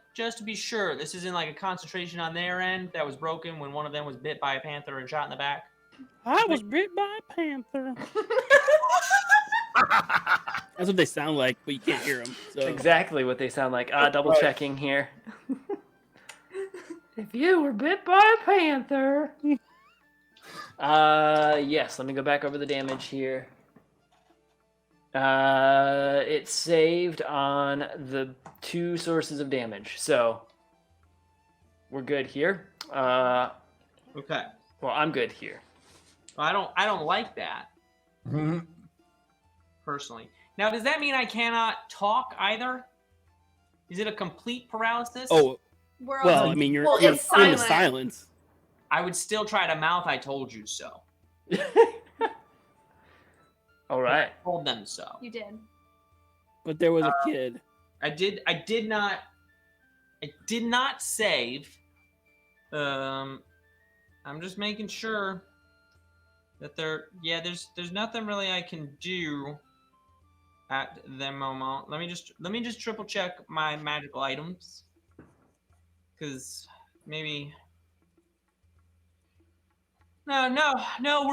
be sure, this isn't like a concentration on their end that was broken when one of them was bit by a panther and shot in the back. I was bit by a panther. That's what they sound like, but you can't hear them. So. Exactly what they sound like. Double checking here. If you were bit by a panther. Yes, let me go back over the damage here. It's saved on the 2 sources of damage, so we're good here. Okay. Well, I'm good here. Well, I don't like that personally. Now, does that mean I cannot talk either? Is it a complete paralysis? Oh, We're well, all I mean, you're Well, in it's the silent. silence. I would still try to mouth "I told you so." All right. Told them so. you did. But there was a kid. I did not save. I'm just making sure that there's nothing really I can do at the moment. Let me just triple check my magical items, because maybe no,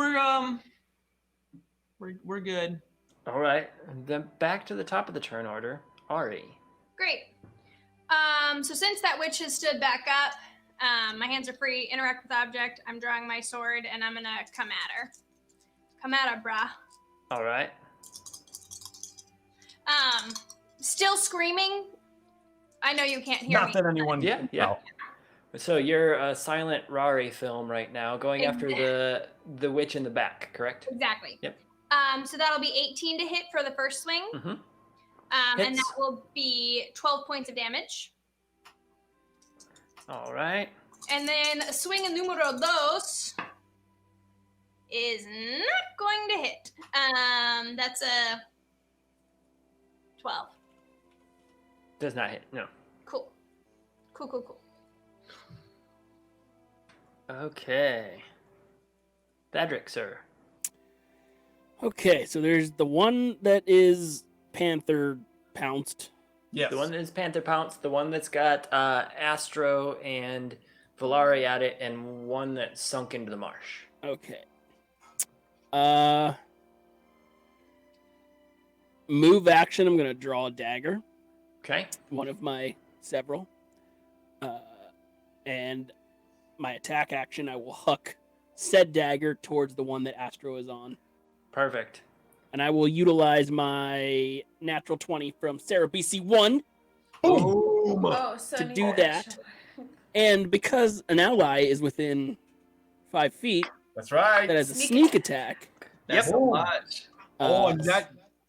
we're good. All right. Then back to the top of the turn order. Ari. Great. So since that witch has stood back up, my hands are free. Interact with object. I'm drawing my sword, and I'm gonna come at her. Come at her, brah. All right. Still screaming. I know you can't hear Not me. that anyone. Yeah, yeah. No. So you're a silent Rari film right now, going after the witch in the back, correct? Exactly. Yep. So that'll be 18 to hit for the first swing. Mm-hmm. And Hits. that will be 12 points of damage. All right. And then swing numero dos is not going to hit. That's a 12. Does not hit. No. Cool. Cool. Okay. Thadric, sir. Okay, so there's the one that is Panther pounced. Yes. The one that is Panther Pounce, the one that's got Astro and Valari at it, and one that's sunk into the marsh. Okay. Move action, I'm going to draw a dagger. Okay. One of my several. And my attack action, I will huck said dagger towards the one that Astro is on. Perfect. And I will utilize my natural 20 from Sarah BC1 Boom. Oh, so to need do that. action. And because an ally is within 5 feet, That's right. that has a Sneak sneak attack. That's a Boom. lot. Oh, and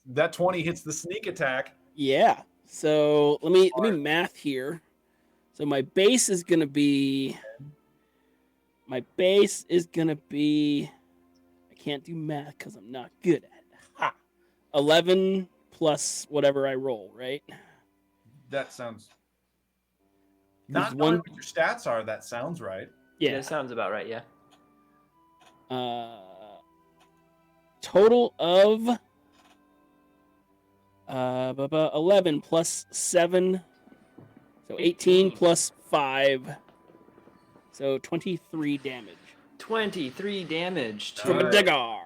that 20 hits the sneak attack. Yeah. So let me math here. So my base is gonna be. I can't do math because I'm not good at it. Ha. 11 plus whatever I roll, right? That sounds. Not one- knowing what your stats are, that sounds right. Yeah, Yeah. that sounds about right, yeah. Total of 11 plus 7, so 18 plus 5, so 23 damage 23 damage from a Alright. dagger.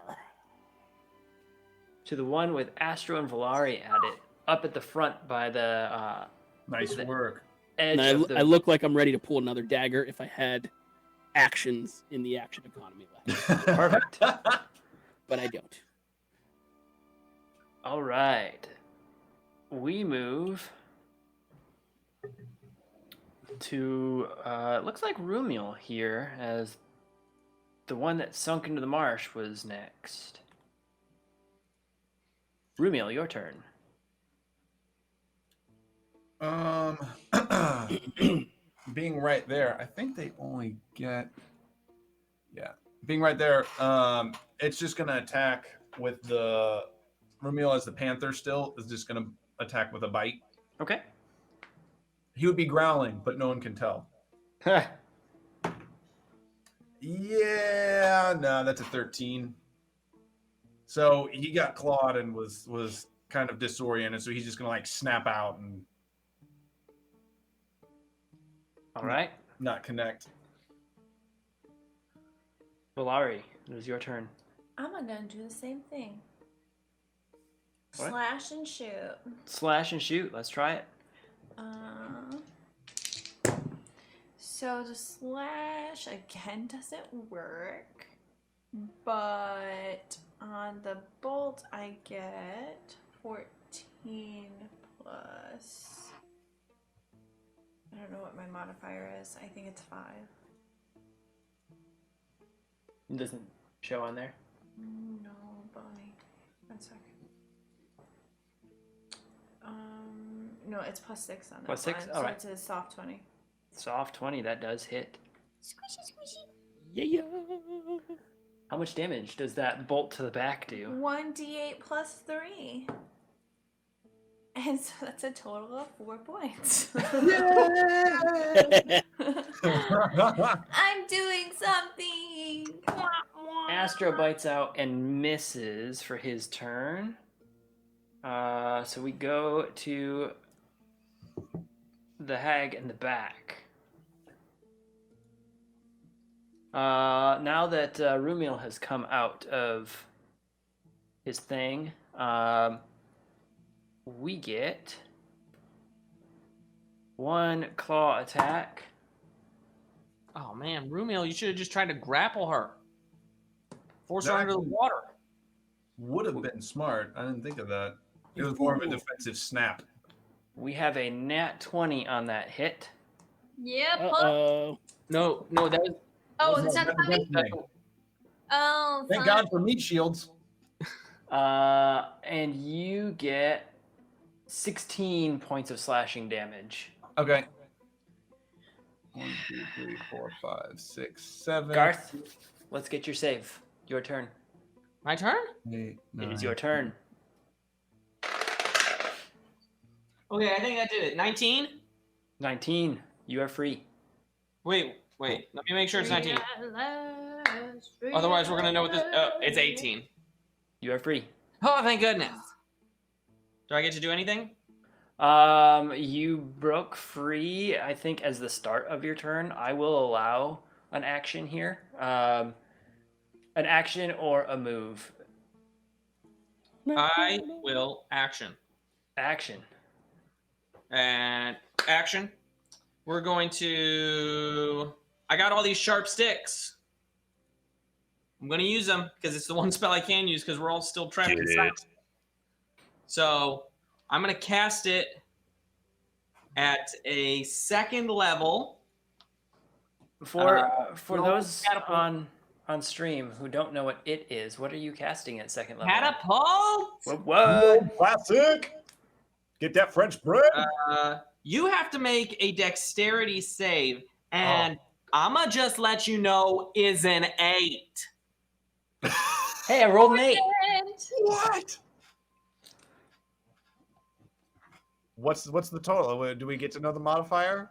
to the one with Astro and Valari at it, up at the front by the Nice work. edge And of the... I look like I'm ready to pull another dagger if I had actions in the action economy left, Perfect. but I don't. All right. We move to, it looks like Rumiel here, as the one that sunk into the marsh was next. Rumiel, your turn. Being right there, I think they only get. Yeah, being right there, it's just gonna attack with the Rumiel as the panther. Still is just gonna attack with a bite. Okay. He would be growling, but no one can tell. Yeah, no, that's a 13. So he got clawed and was kind of disoriented. So he's just gonna like snap out and All right. not connect. Valari, it was your turn. I'm gonna do the same thing. What? Slash and shoot. Slash and shoot. Let's try it. So the slash again doesn't work, but on the bolt I get 14 plus. I don't know what my modifier is. I think it's 5. It doesn't show on there. No, but one second. No, it's plus 6 on that Plus 6? one, All so right. it's a soft 20. Soft 20, that does hit. Yeah. How much damage does that bolt to the back do? 1d8 plus 3. And so that's a total of 4 points. I'm doing something. Astro bites out and misses for his turn. So we go to the hag in the back. Now that Rumiel has come out of his thing, we get 1 claw attack. Oh man, Rumiel, you should have just tried to grapple her. Force her under the water. Would have been smart. I didn't think of that. It was more of a defensive snap. We have a nat 20 on that hit. Yep. Uh-oh. No, that was. Oh, No, it's not that's coming? definitely- Oh, Thank fine. God for meat shields. And you get 16 points of slashing damage. Okay. 1, 2, 3, 4, 5, 6, 7. Garth, let's get your save. Your turn. My turn? 8, It is your turn. Okay, I think that did it. 19? 19. You are free. Wait. Let me make sure it's 19. Otherwise, we're gonna know what this. It's 18. You are free. Oh, thank goodness. Do I get to do anything? You broke free, I think, as the start of your turn. I will allow an action here. An action or a move. I will action. Action. And action. We're going to. I got all these sharp sticks. I'm going to use them because it's the one spell I can use because we're all still trapped inside. So I'm going to cast it at a 2nd level. For no, those catapult. on stream who don't know what it is, what are you casting at 2nd level? Catapult. What? Classic. Get that French bread. You have to make a dexterity save, and I'ma just let you know is an 8. Hey, I rolled an 8. What? What's the total? Do we get to know the modifier?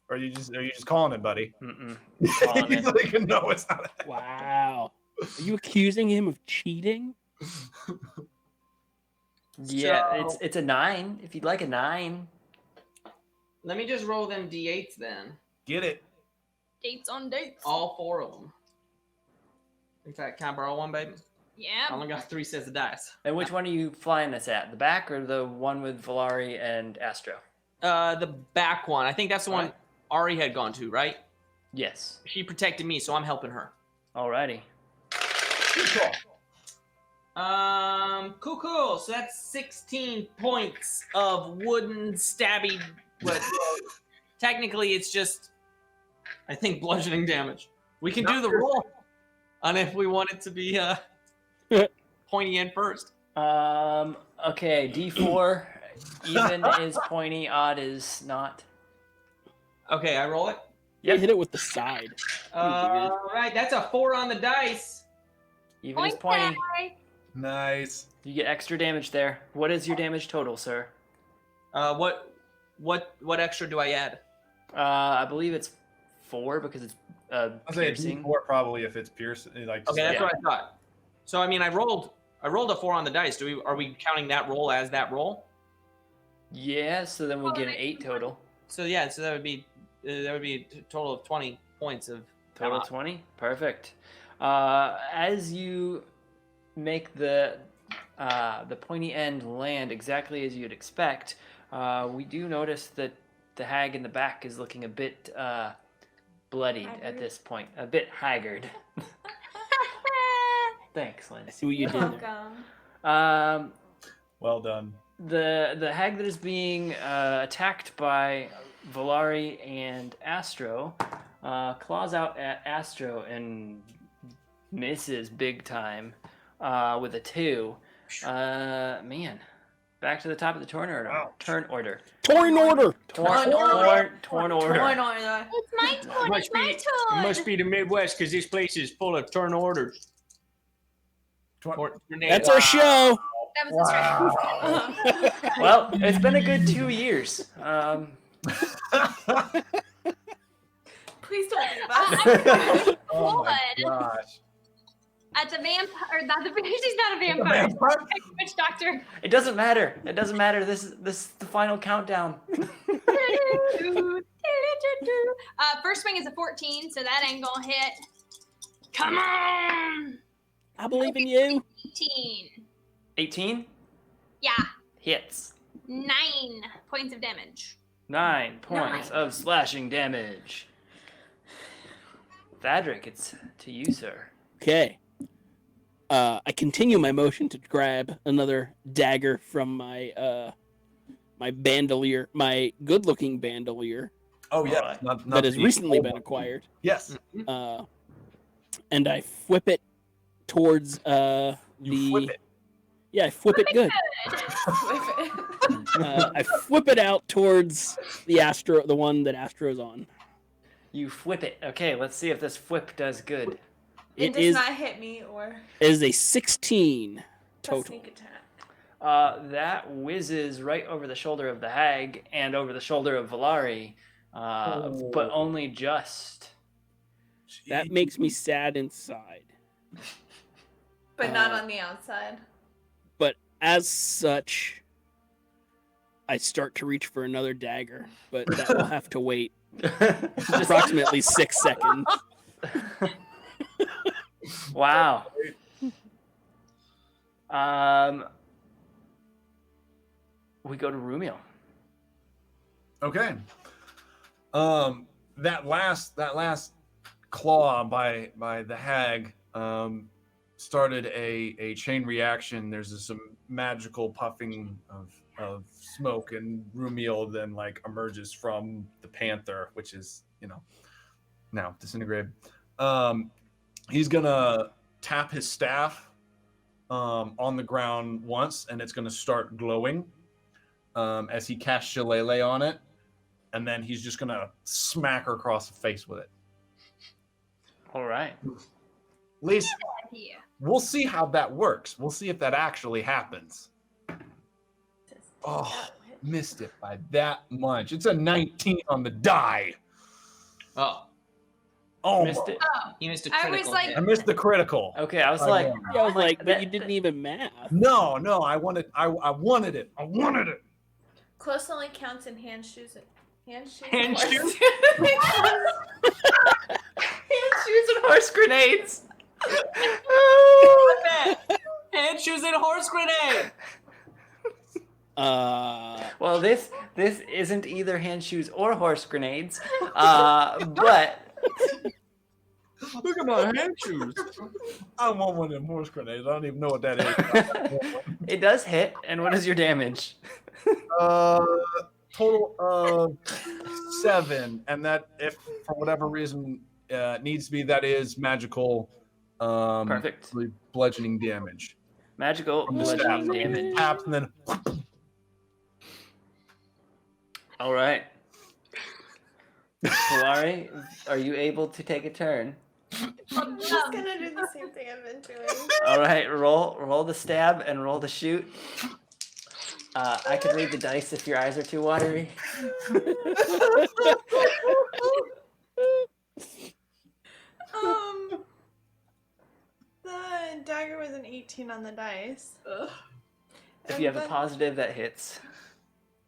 Or are you just calling it, buddy? Mm-mm. He's like, no, it's not. Wow. Are you accusing him of cheating? Yeah, So- it's a 9. If you'd like a 9. Let me just roll them d8s then. Get it. Dates on dates. All 4 of them. In fact, can I borrow one, baby? I Yeah. only got 3 sets of dice. And which one are you flying this at? The back or the one with Valari and Astro? The back one. I think that's the one Alright. Ari had gone to, right? Yes. She protected me, so I'm helping her. Alrighty. Good call. Cool. So that's 16 points of wooden stabby. But technically, it's just, I think, bludgeoning damage. We can do the roll on if we want it to be pointy end first. Okay, D4. Even is pointy, odd is not. Okay, I roll it. You hit it with the side. All right, that's a 4 on the dice. Even is pointy. Nice. You get extra damage there. What is your damage total, sir? What extra do I add? I believe it's 4 because it's I'll say a piercing. D4 probably if it's piercing. Like, Okay, that's Yeah. what I thought. So I mean, I rolled a 4 on the dice. Are we counting that roll as that roll? Yeah, so then we'll get an 8 total. So yeah, so that would be a total of 20 points of Total damage. 20. Perfect. As you make the pointy end land exactly as you'd expect, we do notice that the hag in the back is looking a bit bloodied at Haggard. this point, a bit haggard. Thanks, Lynn. I see what you did there. Welcome. well done. The hag that is being attacked by Valari and Astro claws out at Astro and misses big time with a 2. Man, back to the top of the turn order. Ouch. Turn order. Torn order. Torn order. Torn order. It's my turn. It's my turn. be the Midwest because this place is full of turn orders. That's our show. That was the stretch. Well, it's been a good 2 years. Please don't leave I'm us. Oh my Blood. gosh. At a vampire, or not the she's not a vampire. Witch doctor. It doesn't matter. It doesn't matter. This is the final countdown. First swing is a 14, so that ain't gonna hit. Come on. I believe in you. 18. 18 Yeah, hits. 9 points of damage. 9 points of slashing damage. Thadric, it's to you, sir. Okay. I continue my motion to grab another dagger from my my bandolier, my good-looking bandolier Oh yeah, Alright. not that has the recently old been one. acquired. Yes, And I whip it towards you flip it. Yeah, I whip it good. I whip it out towards the one that Astro's on. You whip it. Okay, let's see if this whip does good. It does is not hit me or is a 16 a total. sneak attack. That whizzes right over the shoulder of the hag and over the shoulder of Valari, but only just. That makes me sad inside. But not on the outside. But as such, I start to reach for another dagger, but that will have to wait approximately 6 seconds. Wow. We go to Rumiel. Okay. That last claw by the hag started a chain reaction. There's some magical puffing of smoke, and Rumiel then like emerges from the panther, which is now disintegrated. He's gonna tap his staff on the ground once, and it's gonna start glowing as he casts Shillelagh on it, and then he's just gonna smack her across the face with it. All right. Lisa, Yeah. we'll see how that works. We'll see if that actually happens. Oh, missed it by that much. It's a 19 on the die. Oh, Oh, Missed it. he missed a I critical. was like- hit. I missed the critical. Okay, I was like, Yeah, I was like, but that- you didn't even math. No, I wanted it. I wanted it. Close only counts in hand shoes. Hand shoes. Hand horse- shoes? hand shoes and horse grenades. Hand shoes and horse grenade. Well, this isn't either hand shoes or horse grenades, but Look at my hand shoes. I want one of them horse grenades. I don't even know what that is. it does hit. And what is your damage? Total of 7, and that, if for whatever reason needs to be, that is magical. Perfect. Bludgeoning damage. Magical From the staff. bludgeoning damage. Taps and then. All right. Valari, are you able to take a turn? I'm just gonna do the same thing I've been doing. All right, roll the stab and roll the shoot. I can read the dice if your eyes are too watery. The dagger was an 18 on the dice. If you have a positive, that hits.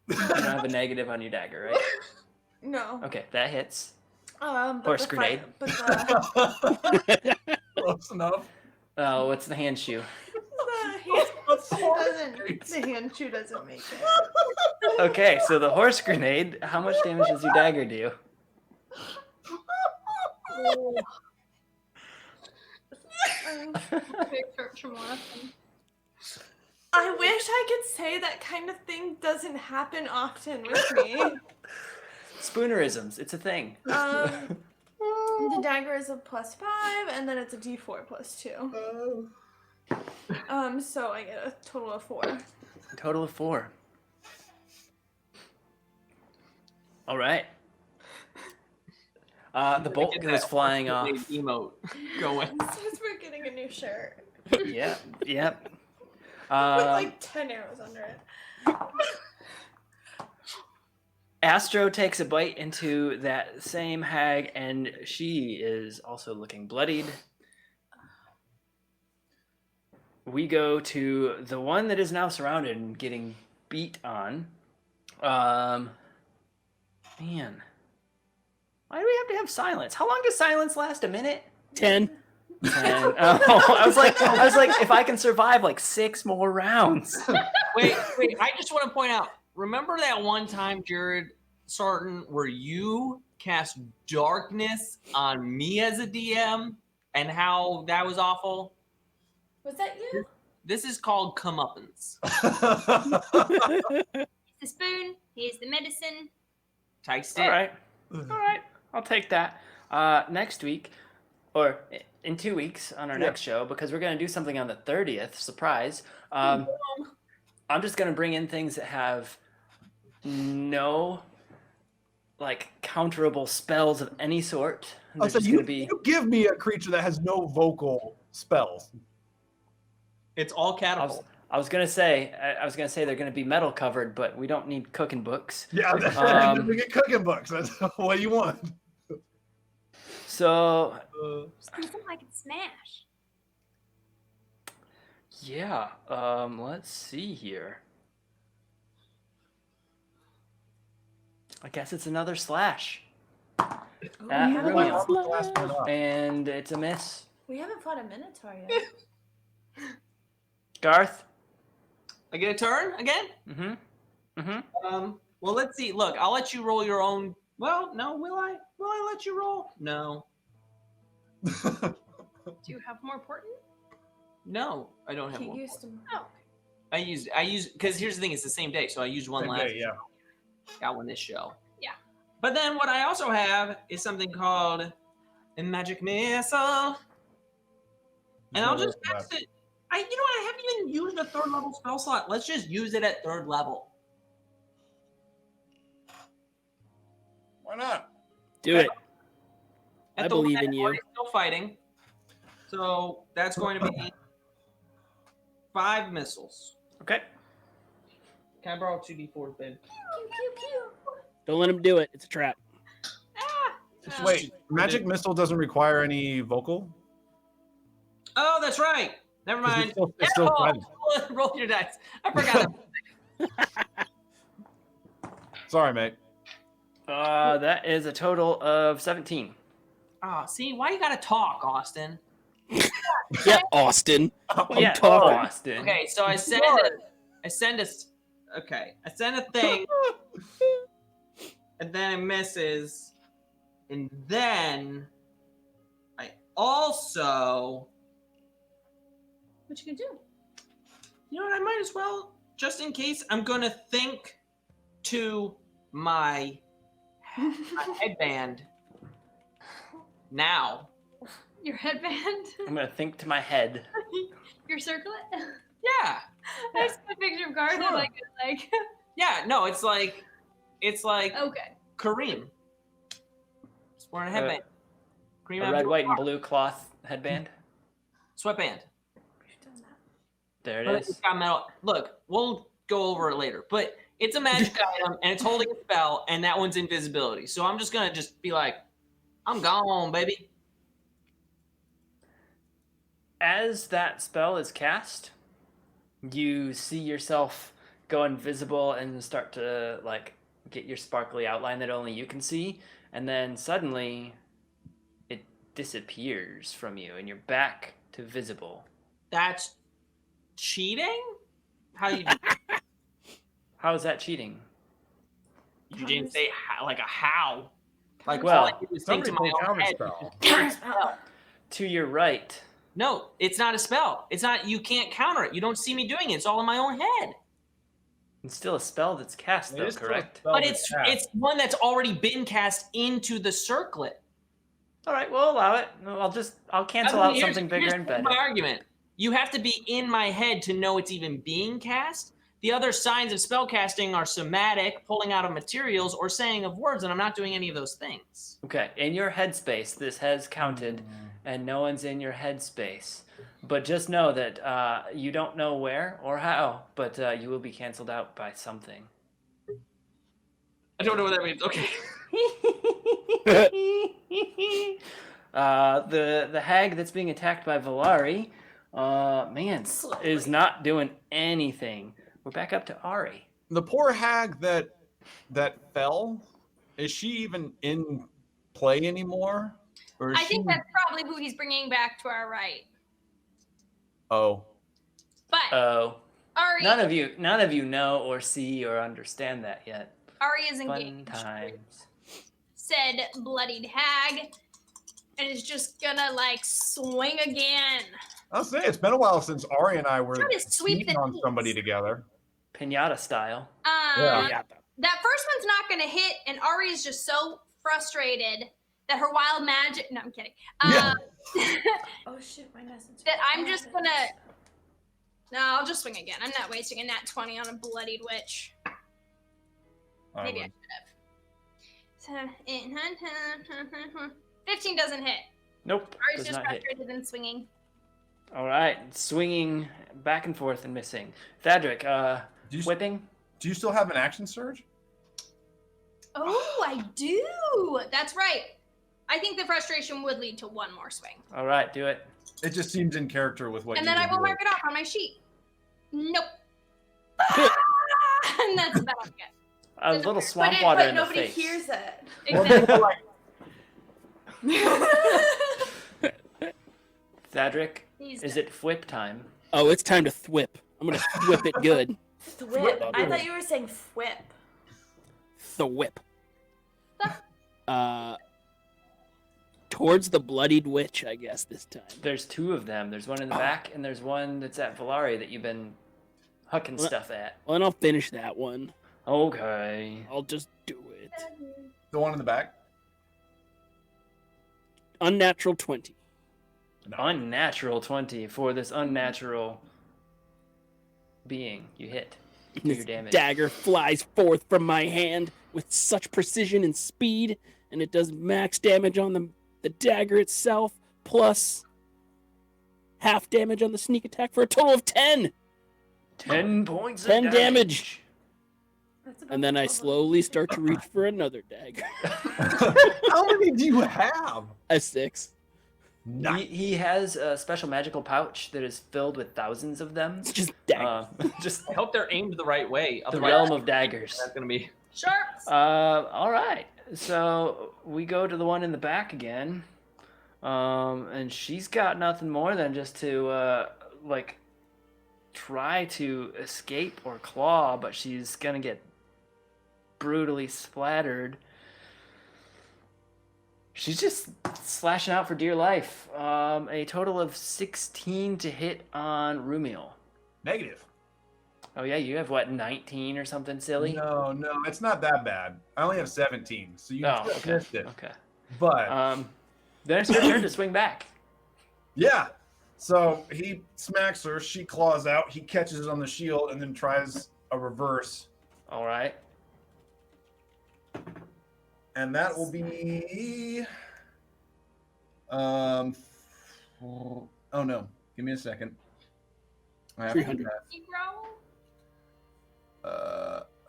You don't have a negative on your dagger, right? No. Okay, that hits. But Horse the grenade. But Close enough. Oh, what's the hand shoe? the hand shoe doesn't make it. Okay, so the horse grenade, how much damage does your dagger do? I wish I could say that kind of thing doesn't happen often with me. Spoonerisms, it's a thing. The dagger is a +5, and then it's a d4 +2. So I get a total of 4. Total of 4. All right. The bolt Get goes that flying horse off. grenade emote going. Since we're getting a new shirt Yep. with like 10 arrows under it. Astro takes a bite into that same hag, and she is also looking bloodied. We go to the one that is now surrounded and getting beat on. Man. Why do we have to have silence? How long does silence last? A minute? 10. 10. Oh, I was like, if I can survive like 6 more rounds. Wait. I just want to point out. Remember that one time, Jared Sarton, where you cast darkness on me as a DM, and how that was awful? Was that you? This is called comeuppance. The spoon. Here's the medicine. Taste All it. right. I'll take that. Next week, or in 2 weeks on our next show, because we're going to do something on the 30th. Surprise. I'm just going to bring in things that have no like counterable spells of any sort. They're So just you, going to be. you give me a creature that has no vocal spells. It's all catapult. I was gonna say they're gonna be metal covered, but we don't need cooking books. Yeah, we get cooking books. That's what you want. So Just do something I can smash. yeah, let's see here. I guess it's another slash. At haven't Rumiel. And it's a miss. We haven't fought a Minotaur yet. Garth. I get a turn again? Well, let's see. Look, I'll let you roll your own. Well, no, will I? Will I let you roll? No. Do you have more important? No, I don't have He one. used to. Oh. I use because here's the thing, it's the same day, so I used one Same last day, yeah. got one this show. Yeah. But then what I also have is something called a magic missile. And I'll just cast it. You know what? I haven't even used a 3rd level spell slot. Let's just use it at 3rd level. Why not? Do it. At I the believe one in that you. I'm still fighting. So that's going to be 5 missiles. Okay. Can I borrow 2d4s, babe? Don't let him do it. It's a trap. Wait, magic missile doesn't require any vocal? Oh, that's right. Never 'Cause mind. it's still fighting. Roll your dice. I forgot. Sorry, mate. That is a total of 17. See, why you gotta talk, Austin? Yeah, Austin. Yeah, talking. Austin. Okay, so I send a thing, and then it misses, and then I also, What you gonna do? you know what? I might as well, just in case. I'm gonna think to my headband now. Your headband? I'm gonna think to my head. Your circlet? Yeah. I just got a picture of Garth Sure. like Yeah. No, it's like okay. Kareem. Just wearing a headband. Kareem A red, Abdul- white, and blue cloth headband. sweatband. There it But is. it's got metal. Look, we'll go over it later. But it's a magic item, and it's holding a spell, and that one's invisibility. So I'm just gonna be like, I'm gone, baby. As that spell is cast, you see yourself go invisible and start to like get your sparkly outline that only you can see, and then suddenly it disappears from you and you're back to visible. That's cheating? How you do? How is that cheating? You didn't say how, like a how. Like, Well, all I did was think to my own head. Counterspell. To your right. No, it's not a spell. It's not. You can't counter it. You don't see me doing it. It's all in my own head. It's still a spell that's cast, It though, is still a correct? spell But that's cast. it's one that's already been cast into the circlet. All right, we'll allow it. I'll cancel out something bigger and better. My argument. You have to be in my head to know it's even being cast. The other signs of spell casting are somatic, pulling out of materials, or saying of words, and I'm not doing any of those things. Okay, in your headspace, this has counted, and no one's in your headspace. But just know that you don't know where or how, but you will be canceled out by something. I I don't know what that means. Okay. The hag that's being attacked by Valari, man, is not doing anything. We're back up to Ari. The poor hag that fell, is she even in play anymore? Or is I think she... that's probably who he's bringing back to our right. Oh. But Oh, Ari, none of you know or see or understand that yet. Ari is Fun engaged. times. Said bloodied hag, and is just gonna like swing again. I'll say it's been a while since Ari and I were Try to sweep cheating the on knees. somebody together. Pinata style. Yeah. That first one's not gonna hit, and Ari is just so frustrated that her wild magic. No, I'm kidding. Yeah. Oh shit, my message. That I'm just gonna. No, I'll just swing again. I'm not wasting a nat 20 on a bloodied witch. Maybe I should have. 15 doesn't hit. Nope. Ari's Does just not hit. frustrated and swinging. All right, swinging back and forth and missing. Thadric, Do you, whipping. do you still have an action surge? Oh, I do. That's right. I think the frustration would lead to one more swing. All right, do it. It just seems in character with what And you then I would will do. mark it off on my sheet. Nope. And that's about it. A little swamp water but in the nobody face. hears it. Exactly. Thadric, He's is done. it whip time? Oh, it's time to thwip. I'm gonna thwip it good. Thwip. I thought you were saying whip. Thwip. Towards the bloodied witch, I guess this time. There's two of them. There's one in the back, and there's one that's at Valari that you've been hucking Well, stuff at. Well, then I'll finish that one. Okay. I'll just do it. The one in the back? Unnatural 20. Unnatural 20 for this unnatural being. You hit. Do your This damage. dagger flies forth from my hand with such precision and speed, and it does max damage on the dagger itself, plus half damage on the sneak attack for a total of 10. 10 points of 10 damage. That's about And then the I equivalent. slowly start to reach for another dagger. How many do you have? A 6. He has a special magical pouch that is filled with thousands of them. It's just dagger. Just I hope they're aimed the right way. the Otherwise, realm of daggers. that's gonna be. Sharps. All right. So we go to the one in the back again. And she's got nothing more than just to, like, try to escape or claw, but she's gonna get brutally splattered. She's just slashing out for dear life. A total of 16 to hit on Rumiel. Negative. Oh yeah, you have what, 19 or something silly? No, it's not that bad. I only have 17, so you Oh, just okay. missed it. Okay. But Then it's your turn to swing back. yeah, so he smacks her. She claws out. He catches it on the shield and then tries a reverse, All right. and that will be. Oh no! Give me a second. I have 300. You growl?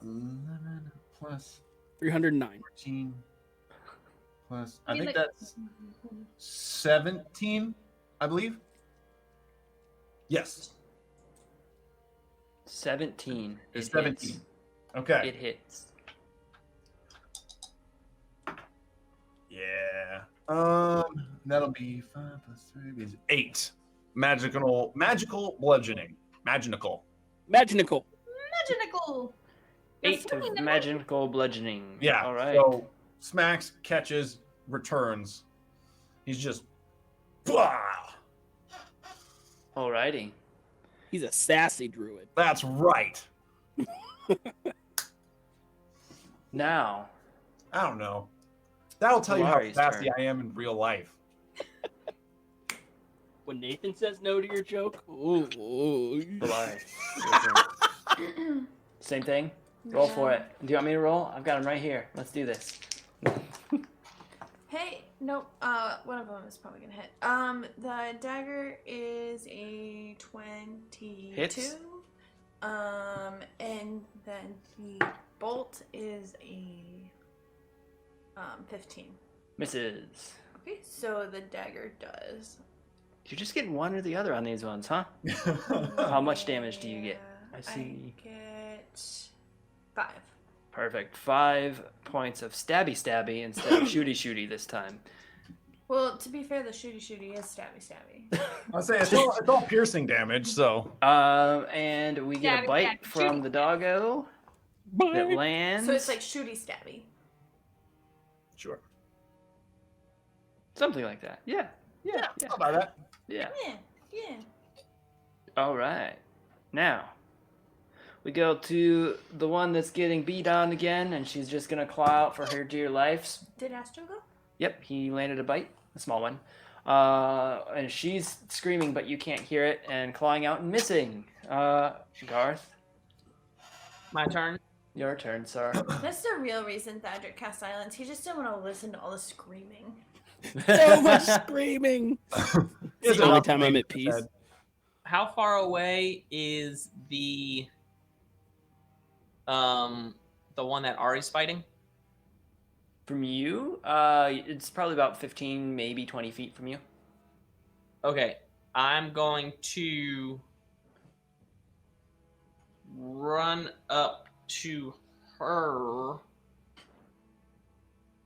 11 plus 309. 14 plus. I He's think like- that's 17, I believe. Yes, 17. it's It 17. hits. Okay. It hits. Yeah. That'll be 5 plus 3 is 8. Magical bludgeoning. Magical. Magical. Magical. You're 8 swinging of the magical bludgeoning. Yeah. All right. So smacks, catches, returns. He's just. Blah! Alrighty. He's a sassy druid. That's right. Now, I don't know. That'll tell you how Valari's sassy turn. I am in real life. When Nathan says no to your joke, ooh. Valari. your turn. Same thing? Roll for it. Do you want me to roll? I've got them right here. Let's do this. Hey, nope. One of them is probably gonna hit. The dagger is a 22. Hits. And then the bolt is a 15. Misses. Okay, so the dagger does. You're just getting one or the other on these ones, huh? How much damage do you get? I see. I get 5. Perfect. 5 points of stabby instead of shooty this time. Well, to be fair, the shooty is stabby. I'll say it's all piercing damage, so. And we get a bite from the doggo that lands. So it's like shooty. Sure. Something like that. Yeah. How about that? Yeah. Yeah. All right. Now, we go to the one that's getting beat on again, and she's just going to claw out for her dear life. Did Astro go? Yep, he landed a bite, a small one. And she's screaming, but you can't hear it, and clawing out and missing. Garth, My turn. your turn, sir. That's the real reason Thadric cast silence. He just didn't want to listen to all the screaming. So much screaming. It's the only time I'm at peace. How far away is the one that Ari's fighting? From you, it's probably about 15, maybe 20 feet from you. Okay, I'm going to run up to her.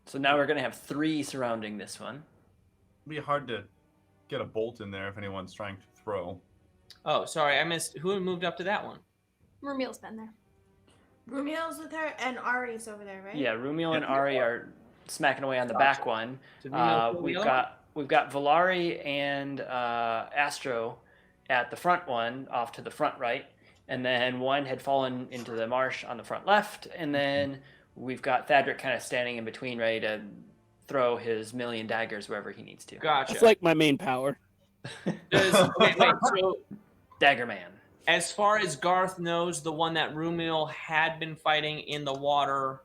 So now we're going to have 3 surrounding this one. It'd be hard to get a bolt in there if anyone's trying to throw. Oh, sorry, I missed. Who moved up to that one? Rumiel's been there. Rumiel's with her, and Ari's over there, right? Yeah, Rumiel and Ari are smacking away on the back one. Did Rumiel kill We've the other got Valari and Astro at the front one, off to the front right, and then one had fallen into the marsh on the front left, and then we've got Thadric kind of standing in between, ready to throw his million daggers wherever he needs to. Gotcha. It's like my main power. Wait, so Dagger Man. as far as Garth knows, the one that Rumiel had been fighting in the water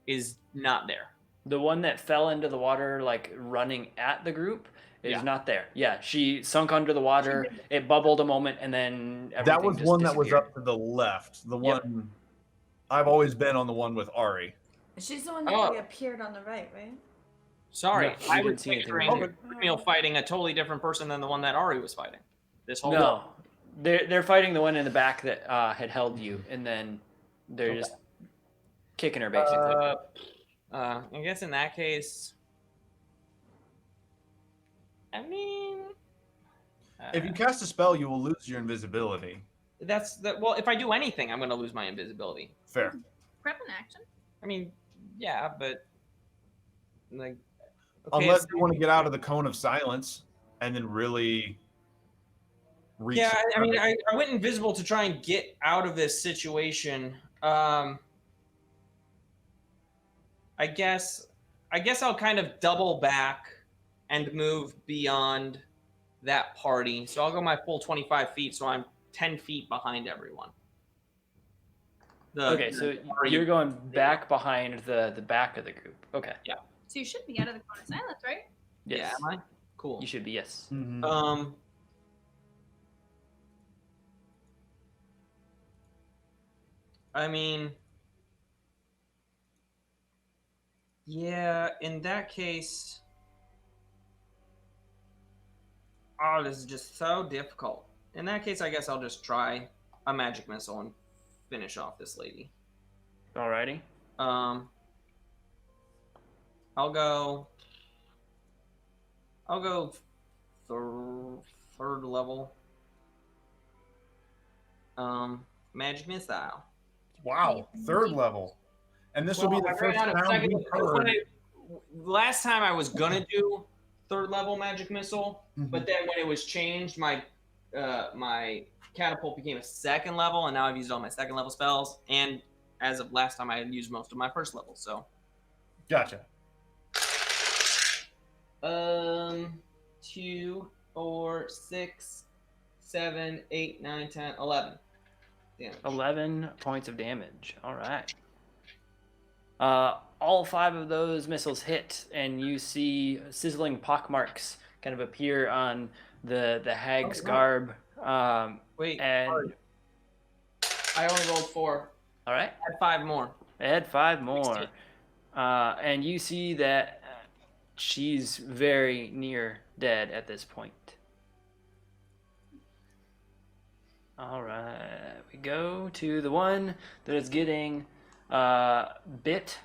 is not there. The one that fell into the water, like running at the group, is not there. Yeah, she sunk under the water. It bubbled a moment, and then everything That was just one that was disappeared. up to the left. The Yep. one I've always been on the one with Ari. She's the one that reappeared on the right, right? Sorry, No, you I didn't was see anything picturing there. Rumiel fighting a totally different person than the one that Ari was fighting. This whole No, they're fighting the one in the back that had held you, and then they're just kicking her basically. I guess in that case, I mean, If you cast a spell, you will lose your invisibility. well, if I do anything, I'm going to lose my invisibility. Fair. Prep an action. I mean, yeah, but like, Unless so- you want to get out of the cone of silence and then really reach. Yeah, I mean, I went invisible to try and get out of this situation. I guess I'll kind of double back and move beyond that party. So I'll go my full 25 feet, so I'm 10 feet behind everyone. Okay, so you're going back behind the back of the group. Okay. So you should be out of the cone of silence, right? Yes. Yeah, am I? Cool. You should be, yes. Mhm. I mean, yeah, in that case, oh, this is just so difficult. In that case, I guess I'll just try a magic missile and finish off this lady. Alrighty. I'll go third level. Magic missile. Wow, third level. And this will be the first ran out of round second- we've heard. last time I was gonna do third level magic missile, but then when it was changed, my catapult became a second level, and now I've used all my second level spells. And as of last time, I had used most of my first level. So, Gotcha. 2, 4, 6, 7, 8, 9, 10, 11. Damage. 11 points of damage. All right. All 5 of those missiles hit, and you see sizzling pockmarks kind of appear on the hag's garb. Wait, And I only rolled 4. All right. Add 5 more. Add 5 more. And you see that she's very near dead at this point. All right. We go to the one that is getting bit.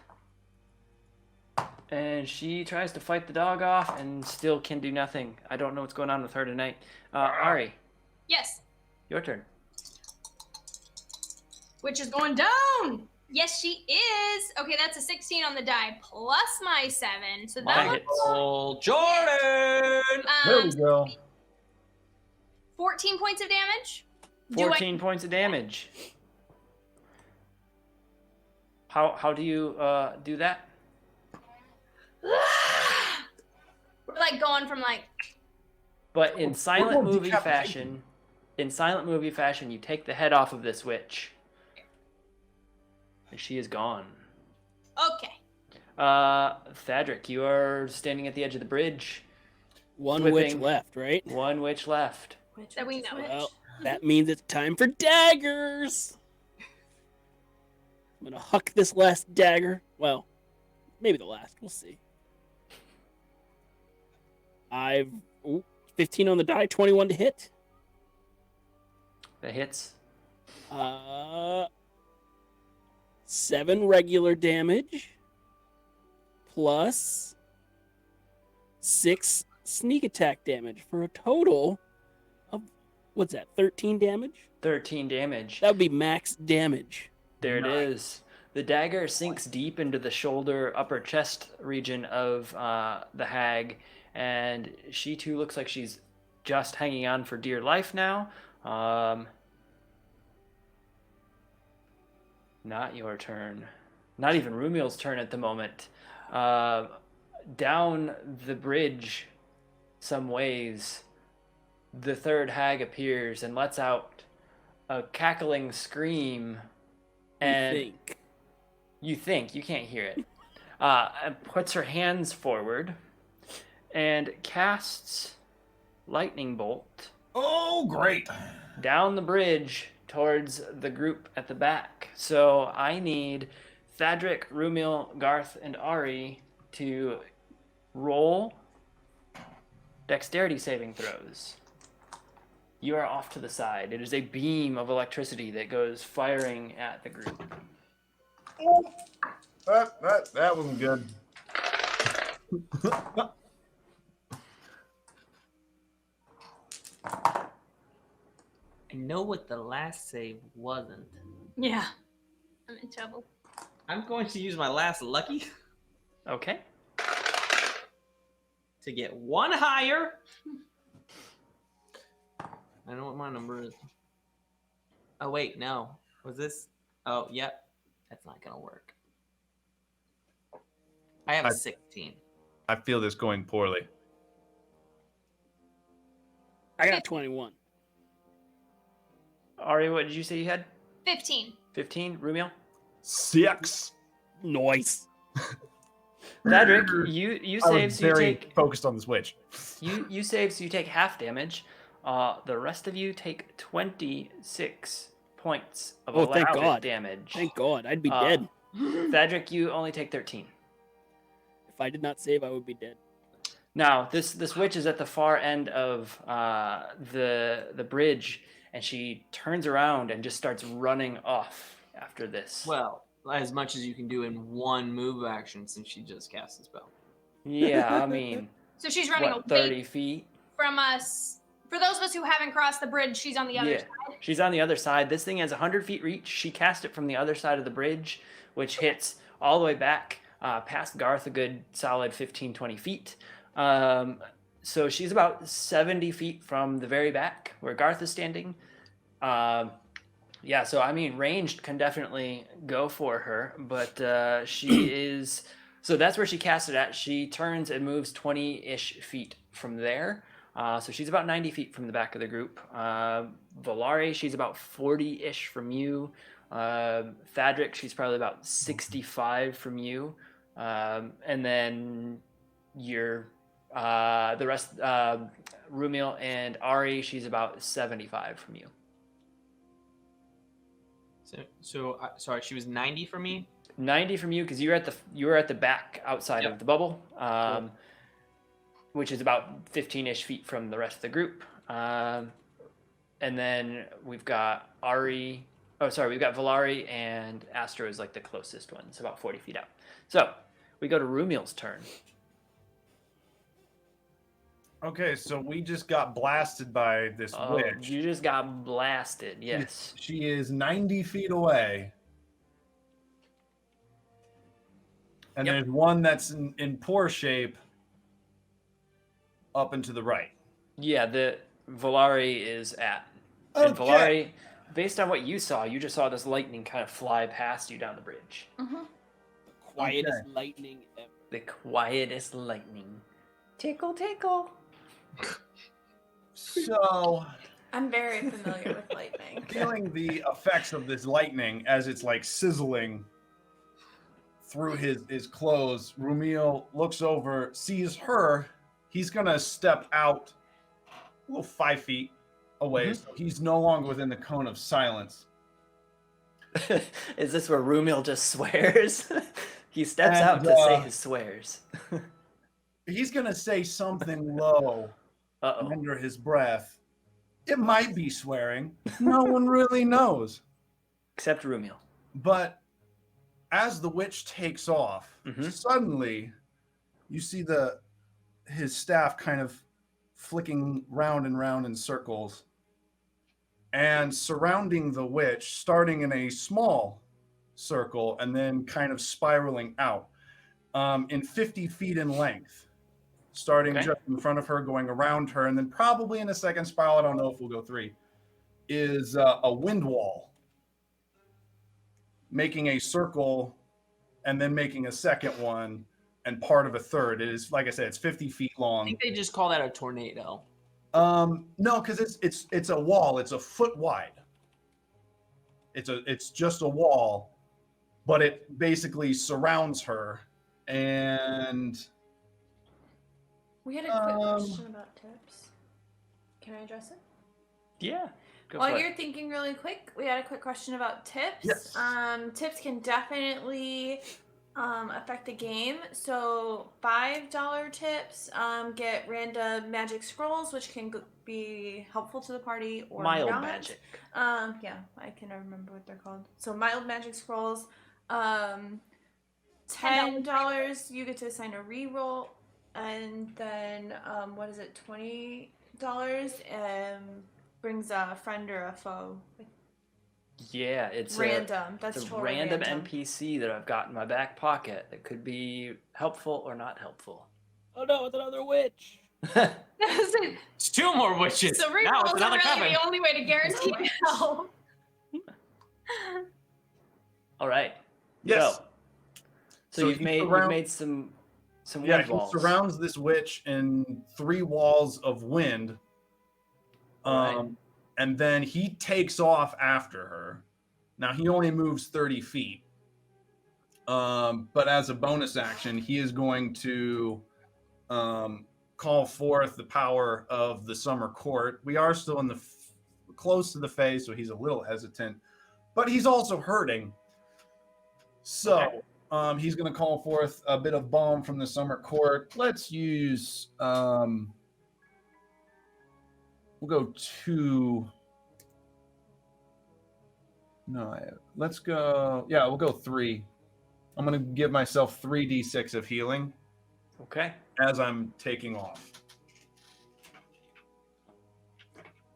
And she tries to fight the dog off and still can do nothing. I don't know what's going on with her tonight. Ari, Yes. your turn. Which is going down. Yes, she is. Okay, that's a 16 on the die plus my 7. So that That looks hits. Oh, Jordan! There we go. 14 points of damage. 14 points of damage. How do you do that? We're like going from like. But in silent going movie decapitation. fashion, you take the head off of this witch. And she is gone. Okay. Thadric, you are standing at the edge of the bridge. One witch Whipping. left, right? One witch left. That we know. Well, that means it's time for daggers. I'm gonna huck this last dagger. Well, maybe the last. We'll see. 15 on the die, 21 to hit. That hits. 7 regular damage plus 6 sneak attack damage for a total of, what's that, 13 damage? 13 damage. That would be max damage. There it is. The dagger sinks deep into the shoulder, upper chest region of the hag, and she too looks like she's just hanging on for dear life now. Not your turn. Not even Rumiel's turn at the moment. Down the bridge, some ways, the third hag appears and lets out a cackling scream. And you think, you can't hear it. And puts her hands forward and casts lightning bolt. Oh, great. Down the bridge towards the group at the back. So I need Thadric, Rumiel, Garth, and Ari to roll dexterity saving throws. You are off to the side. It is a beam of electricity that goes firing at the group. That wasn't good. I know what the last save wasn't. Yeah. I'm in trouble. I'm going to use my last lucky Okay. to get 1 higher. I know what my number is. Oh, wait, no. Was this? Oh, yep. That's not going to work. I have a 16. I feel this going poorly. I got 21. Ari, what did you say you had? 15. 15? Rumiel? 6. Nice. Thadric, you I save, was so you very take focused on the switch. you save, so you take half damage. The rest of you take 26 points of Oh, thank allowed God. damage. Thank God. I'd be dead. Thadric, you only take 13. If I did not save, I would be dead. Now, this witch is at the far end of the bridge, and she turns around and just starts running off after this. Well, as much as you can do in 1 move action since she just cast the spell. Yeah, I mean, So she's running what, away 30 feet? from us. For those of us who haven't crossed the bridge, she's on the other side. She's on the other side. This thing has 100 feet reach. She cast it from the other side of the bridge, which hits all the way back past Garth a good solid 15, 20 feet. So she's about 70 feet from the very back where Garth is standing. Yeah, so I mean, ranged can definitely go for her, but she is... So that's where she cast it at. She turns and moves 20-ish feet from there. So she's about 90 feet from the back of the group. Volare, she's about 40-ish from you. Thadric, she's probably about 65 from you. And then the rest, Rumiel and Ari, she's about 75 from you. Sorry, she was 90 for me. 90 from you because you were at the back outside Yep. of the bubble, which is about 15-ish feet from the rest of the group. And then we've got Ari. Oh, sorry, we've got Valari and Astro is like the closest one, so about 40 feet out. So we go to Rumiel's turn. Okay, so we just got blasted by this Oh, witch. you just got blasted. Yes. She is 90 feet away. And Yep. there's one that's in poor shape up and to the right. Yeah, the Valari is at. And Okay. Valari, based on what you saw, you just saw this lightning kind of fly past you down the bridge. Mm-hmm. Quietest lightning ever. The quietest lightning. Tickle, tickle. So, I'm very familiar with lightning. feeling the effects of this lightning as it's like sizzling through his clothes, Rumiel looks over, sees her. He's gonna step out a little 5 feet away, so he's no longer within the cone of silence. Is this where Rumiel just swears? He steps And, out to say his swears. He's gonna say something low Uh-oh. under his breath. It might be swearing. No one really knows. Except Rumiel. But as the witch takes off, Mhm. suddenly you see his staff kind of flicking round and round in circles, and surrounding the witch, starting in a small circle and then kind of spiraling out in 50 feet in length, starting Okay. just in front of her, going around her, and then probably in a second spiral, I don't know if we'll go 3, is a wind wall, making a circle and then making a second one and part of a third. It is, like I said, it's 50 feet I long. think they just call that a tornado. No, because it's a wall. It's a foot wide. It's just a wall, but it basically surrounds her. And We had a quick question about tips. Can I address it? Yeah. Go While for you're it. thinking really quick, we had a quick question about tips. Yes. Tips can definitely affect the game. So $5 tips get random magic scrolls, which can be helpful to the party or Mild not. magic. Yeah, I can remember what they're called. So mild magic scrolls. $10 you get to assign a reroll, and then what is it? $20 brings a friend or a foe. Yeah, it's Random. It's That's a totally random random. NPC that I've got in my back pocket that could be helpful or not helpful. Oh no, it's another witch. It's 2 more witches. So Now rerolls it's are another really coven. the only way to guarantee help. All right. yes, So So you've he made surround- you've made some yeah, wind he walls. surrounds this witch in 3 walls of wind. Right. And then he takes off after her. Now he only moves 30 feet. But as a bonus action, he is going to call forth the power of the summer court. We are still in the close to the Fae, so he's a little hesitant, but he's also hurting. So he's going to call forth a bit of balm from the summer court. Let's use we'll go 2. No, let's go. Yeah, we'll go 3. I'm going to give myself 3d6 of healing Okay. as I'm taking off.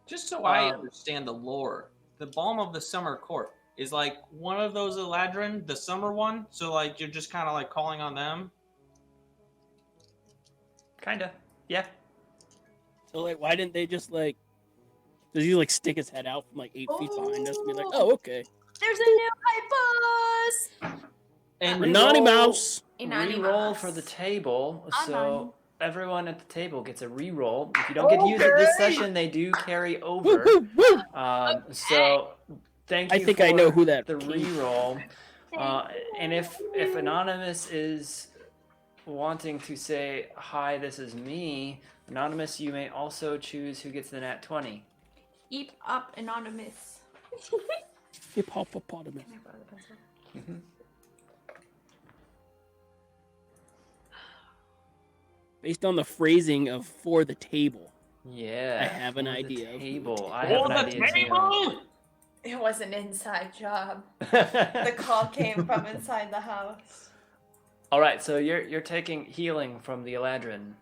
Just so I understand the lore, the Balm of the Summer Court is like one of those Eladrin, the summer one. So like you're just kind of like calling on them. Kinda. Yeah. So like, why didn't they just like? Does he like stick his head out from like 8 feet behind us and be like, "Oh, okay, There's a new hype boss! And Renani Mouse." Reroll for the table. I'm So everyone at the table gets a reroll. If you don't get to use it this Okay. session, they do carry Woo, over. woo, woo. So thank you. I think I know for who that the came from. reroll. And if Anonymous is wanting to say hi, this is me. Anonymous, you may also choose who gets the nat 20. Keep up, Anonymous. Hippopotamus. Can I borrow the pencil? Mhm. Based on the phrasing of "for the table," Yeah. I have an for the idea of table. the I have For an the idea table! It was an inside job. too. The call came from inside the house. All right, so you're taking healing from the Eladrin.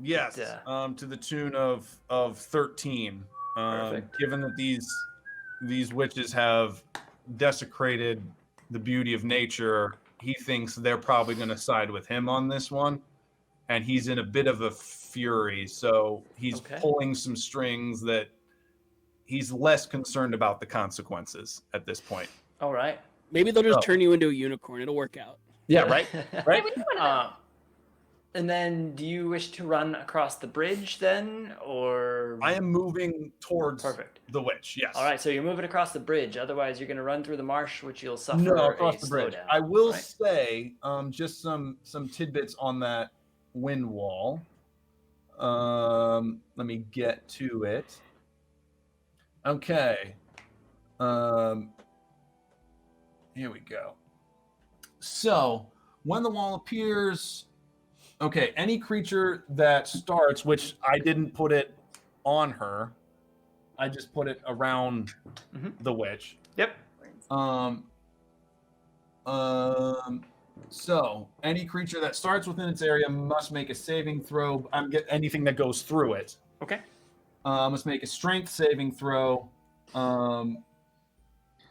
Yes, But, to the tune of 13. Perfect. Given that these witches have desecrated the beauty of nature, he thinks they're probably going to side with him on this one, and he's in a bit of a fury. So he's Okay. pulling some strings that he's less concerned about the consequences at this point. All right. Maybe they'll just Oh. turn you into a unicorn. It'll work out. Yeah, right. Right. We need one of them. And then, do you wish to run across the bridge then, or? I am moving towards Perfect. the witch. Yes. All right, so you're moving across the bridge. Otherwise, you're going to run through the marsh, which you'll suffer No, a across the bridge. slowdown. I will Right? say just some tidbits on that wind wall. Let me get to it. Okay. Here we go. So when the wall appears, okay, any creature that starts, which I didn't put it on her, I just put it around Mhm. the witch. Yep. So any creature that starts within its area must make a saving throw. Anything that goes through it. Okay. Must make a strength saving throw.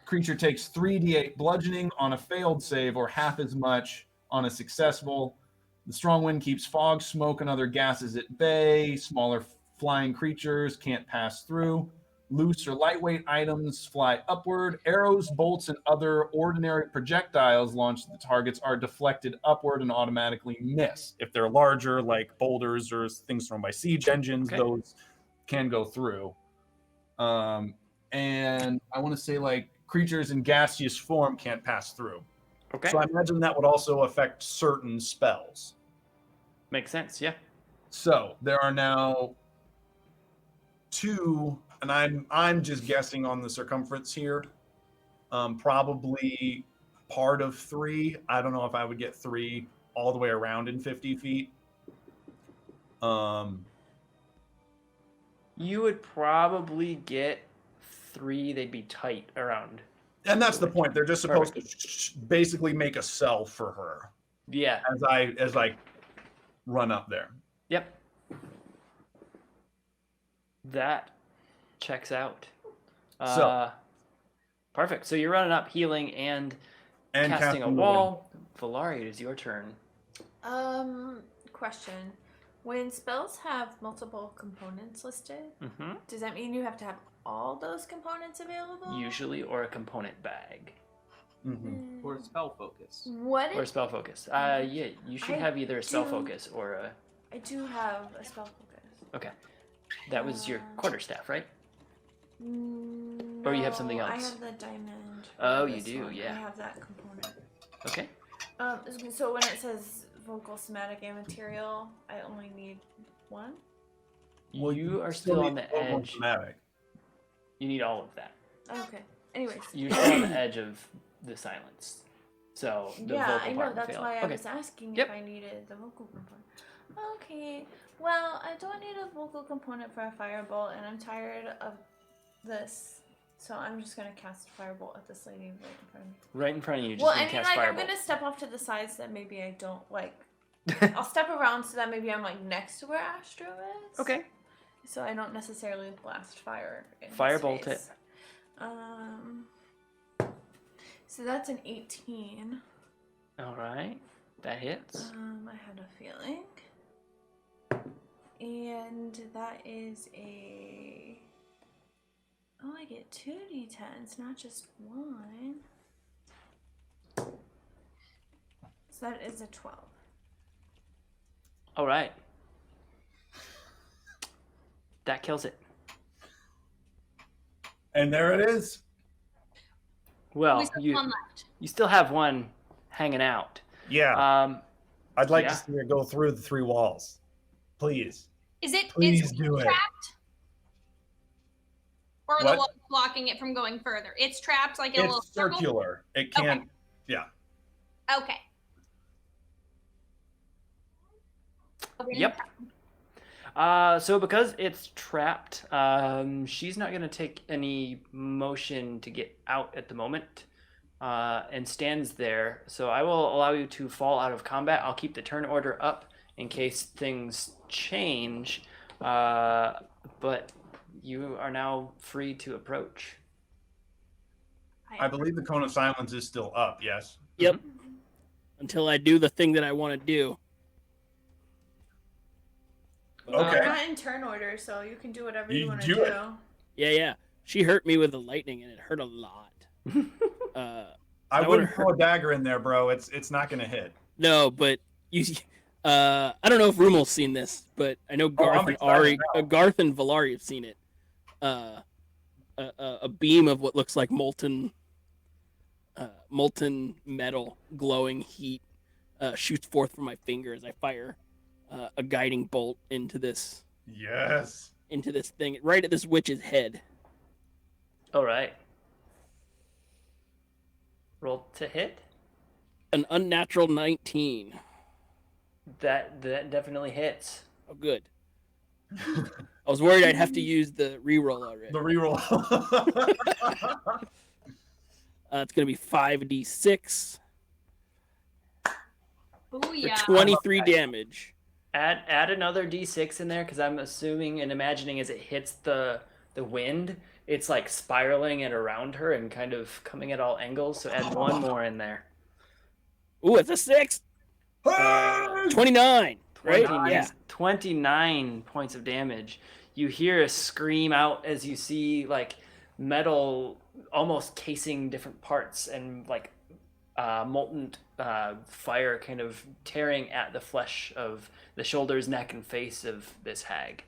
Creature takes 3d8 bludgeoning on a failed save, or half as much on a successful. The strong wind keeps fog, smoke, and other gases at bay. Smaller flying creatures can't pass through. Loose or lightweight items fly upward. Arrows, bolts, and other ordinary projectiles launched at the targets are deflected upward and automatically miss. If they're larger, like boulders or things thrown by siege engines, Okay. those can go through. And I want to say, like, creatures in gaseous form can't pass through. Okay. So I imagine that would also affect certain spells. Makes sense. Yeah. So there are now 2, and I'm just guessing on the circumference here. Probably part of 3. I don't know if I would get 3 all the way around in 50 feet. You would probably get 3. They'd be tight around. And that's the point. They're just supposed to basically make a cell for her Yeah. as I run up there. Yep. That checks out. So- Perfect. So you're running up, healing, and casting a the wind. wall. Valari, it is your turn. Question. When spells have multiple components listed, Mm-hmm. does that mean you have to have all those components available? Usually, or a component bag, Mhm. Or spell focus. What or a if spell focus. Yeah, you should I have either a spell do- focus or a. I do have a spell focus? Okay, that was your Uh, quarterstaff, right? No, Or you have something I else? have the diamond. Oh, for you this do, one. yeah. I have that component. Okay. So when it says vocal, somatic, and material, I only need one? Well, You are still on need the vocal edge. somatic. You need all of that. Okay. Anyways. You're still on the edge of the silence. So the Yeah, vocal I know. part That's failed. why I Okay. was asking Yep. if I needed the vocal component. Okay. Well, I don't need a vocal component for a firebolt, and I'm tired of this. So I'm just gonna cast firebolt at this lady right in front of me. Right in front of you, just Well, gonna I mean, cast like, I'm firebolt. gonna step off to the side so that maybe I don't like. I'll step around so that maybe I'm like next to where Astro is. Okay. So I don't necessarily blast fire. In his Firebolt face. it. So that's an 18. All right, that hits. I had a feeling. And that is a. Oh, I get 2d10s, not just one. So that is a 12. All right. That kills it. And there it is. Well, we still have you one left. you still have one hanging out. Yeah. I'd like yeah. to see her go through the 3 walls. Please. Is it? Please It's do it. trapped. Or What? the wall blocking it from going further. It's trapped like in a little It's circle. circular. It can't. Yeah. Okay. Yep. So because it's trapped, she's not gonna take any motion to get out at the moment, and stands there. So I will allow you to fall out of combat. I'll keep the turn order up in case things change, but you are now free to approach. I believe the cone of silence is still up. Yes. Yep. Until I do the thing that I want to do. Okay. You're not in turn order, so you can do whatever you You want to do do. it. Yeah. She hurt me with the lightning, and it hurt a lot. I I wouldn't wanna throw a dagger in there, bro. It's not gonna hit. No, but you. I don't know if Rumel's seen this, but I know Garth I'm and excited Ari, now. Garth and Valari have seen it. A beam of what looks like molten metal, glowing heat, shoots forth from my finger as I fire a guiding bolt into this Yes. thing, right at this witch's head. All right. Roll to hit. An unnatural 19. That definitely hits. Oh, good. I was worried I'd have to use the reroll already. The reroll. It's going to be 5d6 for Booyah. 23 damage. Add another d6 in there because I'm assuming and imagining as it hits the wind, it's like spiraling it around her and kind of coming at all angles. So add one more in there. Ooh, it's a 6. 29. Right? 29, Yeah. 29 points of damage. You hear a scream out as you see like metal almost casing different parts and like molten fire kind of tearing at the flesh of the shoulders, neck, and face of this hag.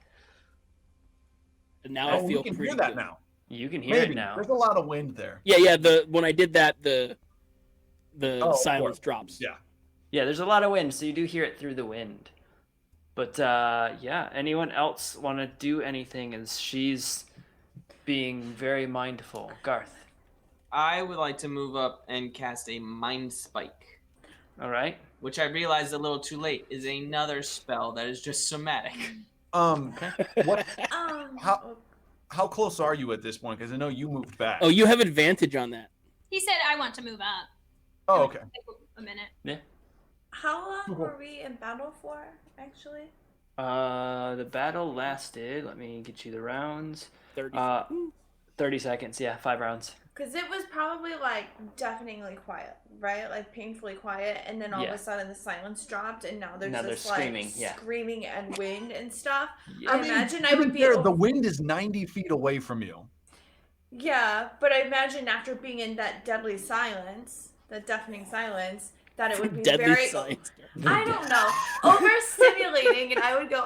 And now Oh, I feel we can pretty hear that good. now. You can hear Maybe. it now. There's a lot of wind there. Yeah. When I did that, the Oh, silence of course. drops. Yeah. Yeah, there's a lot of wind, so you do hear it through the wind. But yeah, anyone else want to do anything as she's being very mindful? Garth. I would like to move up and cast a Mind Spike, All right. which I realized a little too late is another spell that is just somatic. What? Um, How close are you at this point? Because I know you moved back. Oh, you have advantage on that. He said I want to move up. Oh, okay. A minute. how long were we in battle for, actually? The battle lasted, let me get you the rounds. 30. 30 seconds, yeah, 5 rounds. Because it was probably like deafeningly quiet, right? Like painfully quiet, and then all of Yeah. a sudden the silence dropped, and now there's Now this they're like screaming, yeah. screaming and wind and stuff. Yeah. I imagine I to would be fair, able- the wind is 90 feet away from you. Yeah, but I imagine after being in that deadly silence, that deafening silence, that it would be Deadly very. science. I don't know, overstimulating, and I would go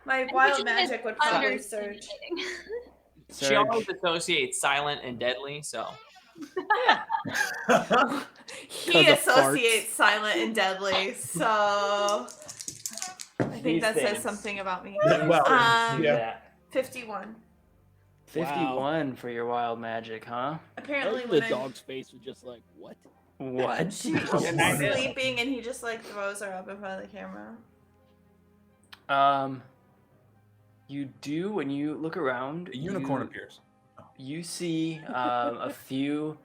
my wild magic would probably surge. Understimulating. She always associates silent and deadly, so He 'Cause of associates silent and deadly, so I think These that says things. something about me. Well, Um, yeah. 51. 51 for your wild magic, huh? I Apparently, like when the I'm dog's face was just like, what? What? she's sleeping, and he just like throws her up in front of the camera. You do when you look around. A unicorn you, appears. You see a few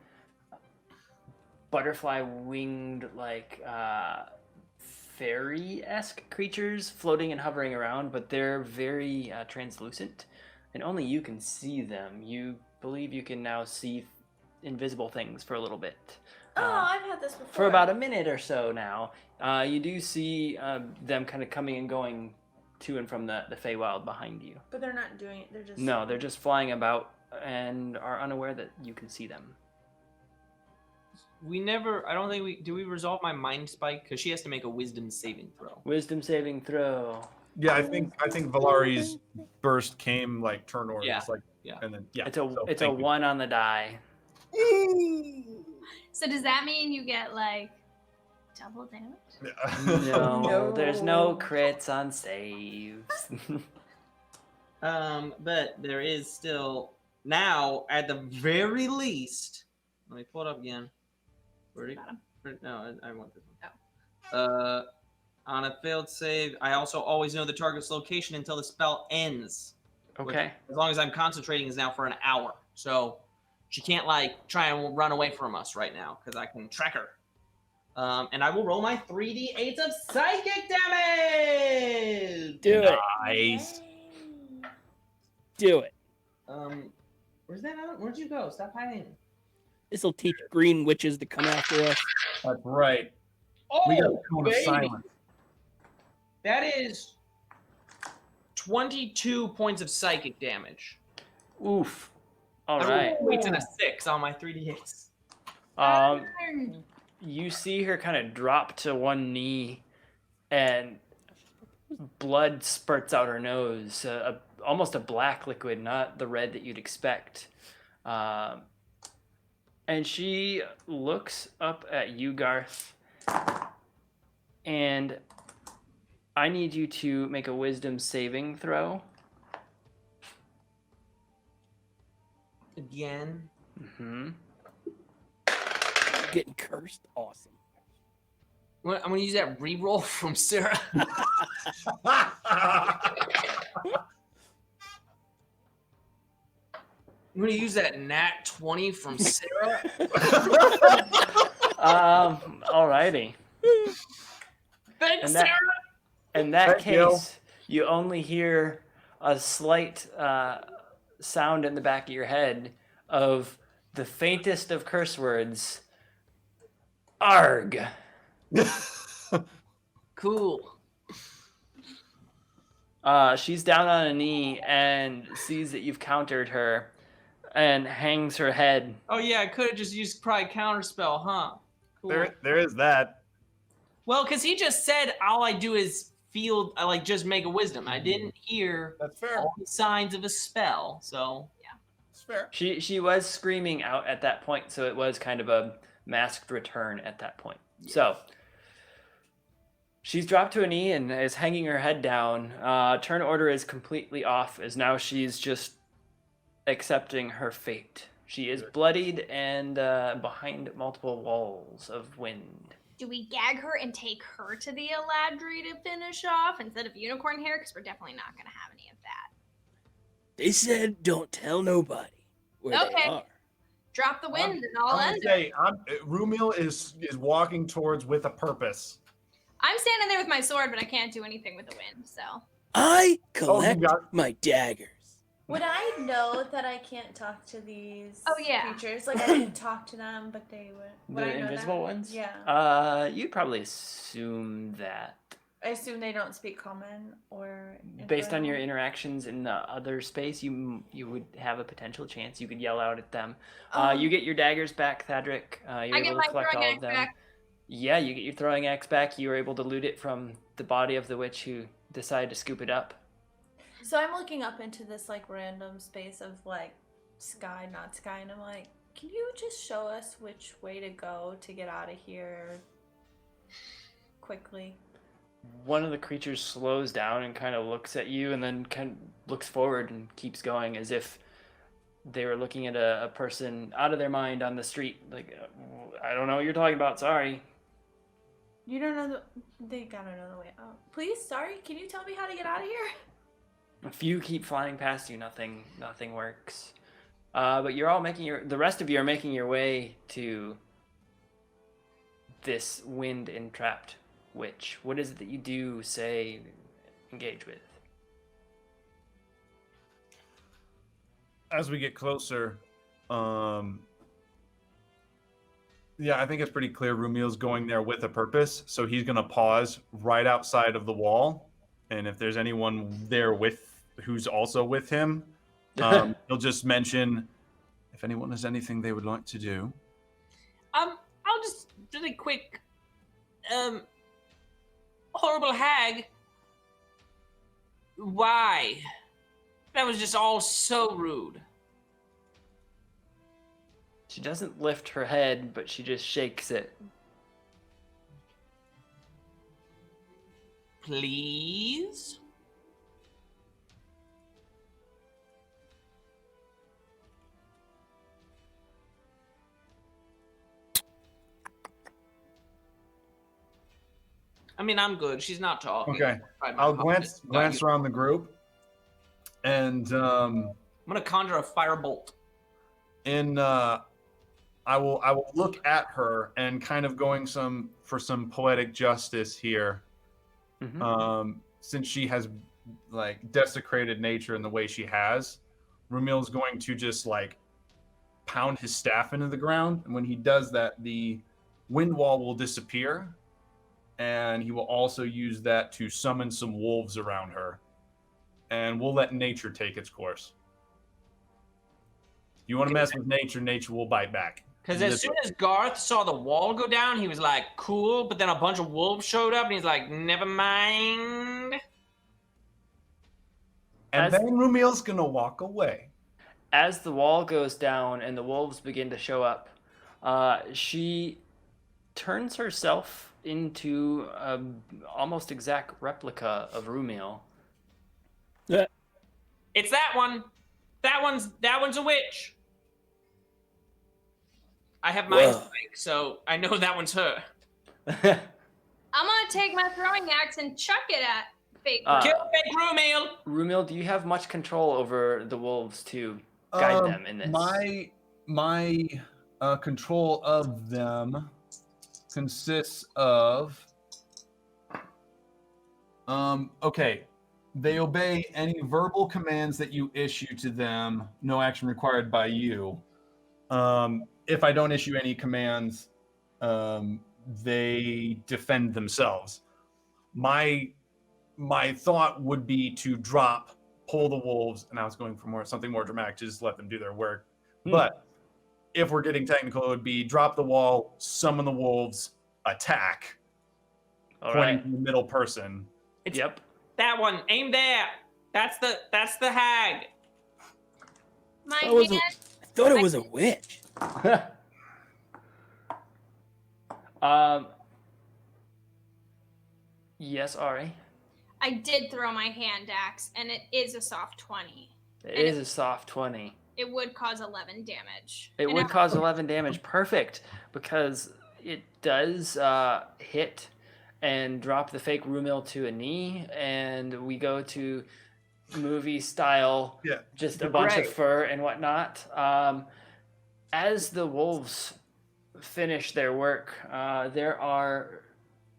butterfly winged like fairy-esque creatures floating and hovering around, but they're very translucent, and only you can see them. You believe you can now see invisible things for a little bit. Oh, I've had this before. For about a minute or so now, you do see them kind of coming and going to and from the Feywild behind you. But they're not doing it. They're just. No, they're just flying about and are unaware that you can see them. we never. I don't think we do. We resolve my Mind Spike because she has to make a Wisdom saving throw. Wisdom saving throw. Yeah, I think Valari's burst came like turn order. Yeah. It's like Yeah. and then yeah. It's a so it's a thank you. 1 on the die. So does that mean you get like double damage? No, No. there's no crits on saves. But there is still now, at the very least, let me pull it up again. Bottom. No, I want this one. On a failed save, I also always know the target's location until the spell ends. Okay. Which, as long as I'm concentrating, is now for an hour. So she can't like try and run away from us right now because I can track her. And I will roll my 3d8s of psychic damage. Do it. Nice. Do it. Where's that out? Where'd you go? Stop hiding. This will teach green witches to come after us. That's right. Oh, We got a cone of baby. silence. That is 22 points of psychic damage. Oof. All I right. rolled weights and a 6 on my 3d8s. You see her kind of drop to one knee, and blood spurts out her nose. Almost a black liquid, not the red that you'd expect. And she looks up at you, Garth, and I need you to make a wisdom saving throw. Again. Mm-hmm. Getting cursed. Awesome. I'm going to use that reroll from Sarah. I'm going to use that nat 20 from Sarah. Alrighty. Thanks, And that- Sarah. In that Thank you. case, you only hear a slight sound in the back of your head of the faintest of curse words. Arg. Cool. She's down on a knee and sees that you've countered her and hangs her head. Oh, yeah, I could have just used probably counterspell, huh? Cool. There is that. Well, because he just said all I do is just make a wisdom. I didn't hear That's fair. all the signs of a spell, so yeah. It's fair. She was screaming out at that point, so it was kind of a masked return at that point. Yeah. So she's dropped to a knee and is hanging her head down. Turn order is completely off, as now she's just accepting her fate. She is bloodied and behind multiple walls of wind. Do we gag her and take her to the Eladri to finish off instead of unicorn hair? Because we're definitely not going to have any of that. They said don't tell nobody where they Okay. are. Drop the wind and I'll I'm end gonna it. say, Rumiel is walking towards with a purpose. I'm standing there with my sword, but I can't do anything with the wind, so. I collect got- my daggers. Would I know that I can't talk to these Oh, yeah. creatures? Like, I didn't talk to them, but they would. The I know invisible that? ones? Yeah. You'd probably assume that. I assume they don't speak common or. Based on your Infernal. interactions in the other space, you would have a potential chance. You could yell out at them. Oh. You get your daggers back, Thadric. You're I get able my to collect throwing all axe of them. back. Yeah, you get your throwing axe back. You were able to loot it from the body of the witch who decided to scoop it up. So I'm looking up into this like random space of like sky, not sky, and I'm like, can you just show us which way to go to get out of here quickly? One of the creatures slows down and kind of looks at you and then kind of looks forward and keeps going as if they were looking at a person out of their mind on the street. Like, I don't know what you're talking about. Sorry. You don't know they gotta know the way out. Please, sorry, can you tell me how to get out of here? A few keep flying past you. Nothing works. But you're all the rest of you are making your way to this wind entrapped witch. What is it that you do, say, engage with? As we get closer, yeah, I think it's pretty clear Rumiel's going there with a purpose. So he's going to pause right outside of the wall. And if there's anyone there who's also with him, he'll just mention if anyone has anything they would like to do. I'll just really quick. Horrible hag. Why? That was just all so rude. She doesn't lift her head, but she just shakes it. Please? I mean, I'm good. She's not talking. Okay. Tried my I'll hardest. glance around the group, and I'm gonna conjure a firebolt. I will look at her and kind of going for some poetic justice here. Since she has like desecrated nature in the way she has, Rumil's going to just like pound his staff into the ground, and when he does that, the wind wall will disappear, and he will also use that to summon some wolves around her, and we'll let nature take its course. If you want to mess with nature, nature will bite back. Because as soon as Garth saw the wall go down, he was like, cool, but then a bunch of wolves showed up, and he's like, never mind. And then Rumil's gonna walk away. As the wall goes down and the wolves begin to show up, she turns herself into an almost exact replica of Rumil. It's that one. That one's a witch. I have my strike, so I know that one's her. I'm gonna take my throwing axe and chuck it at fake. Kill fake Rumil. Rumil, do you have much control over the wolves to guide them in this? My control of them consists of okay. They obey any verbal commands that you issue to them. No action required by you. If I don't issue any commands, they defend themselves. My thought would be to pull the wolves, and I was going for something more dramatic to just let them do their work. But if we're getting technical, it would be drop the wall, summon the wolves, attack, pointing to the middle person. Yep. That one. Aim there. That's the hag. My I thought it was a witch. Yes, Ari. I did throw my hand axe, and it is a soft 20. It is a soft 20. It would cause 11 damage. It would cause 11 damage. Perfect, because it does hit and drop the fake Rumil to a knee, and we go to movie style, just a bunch of fur and whatnot. As the wolves finish their work, there are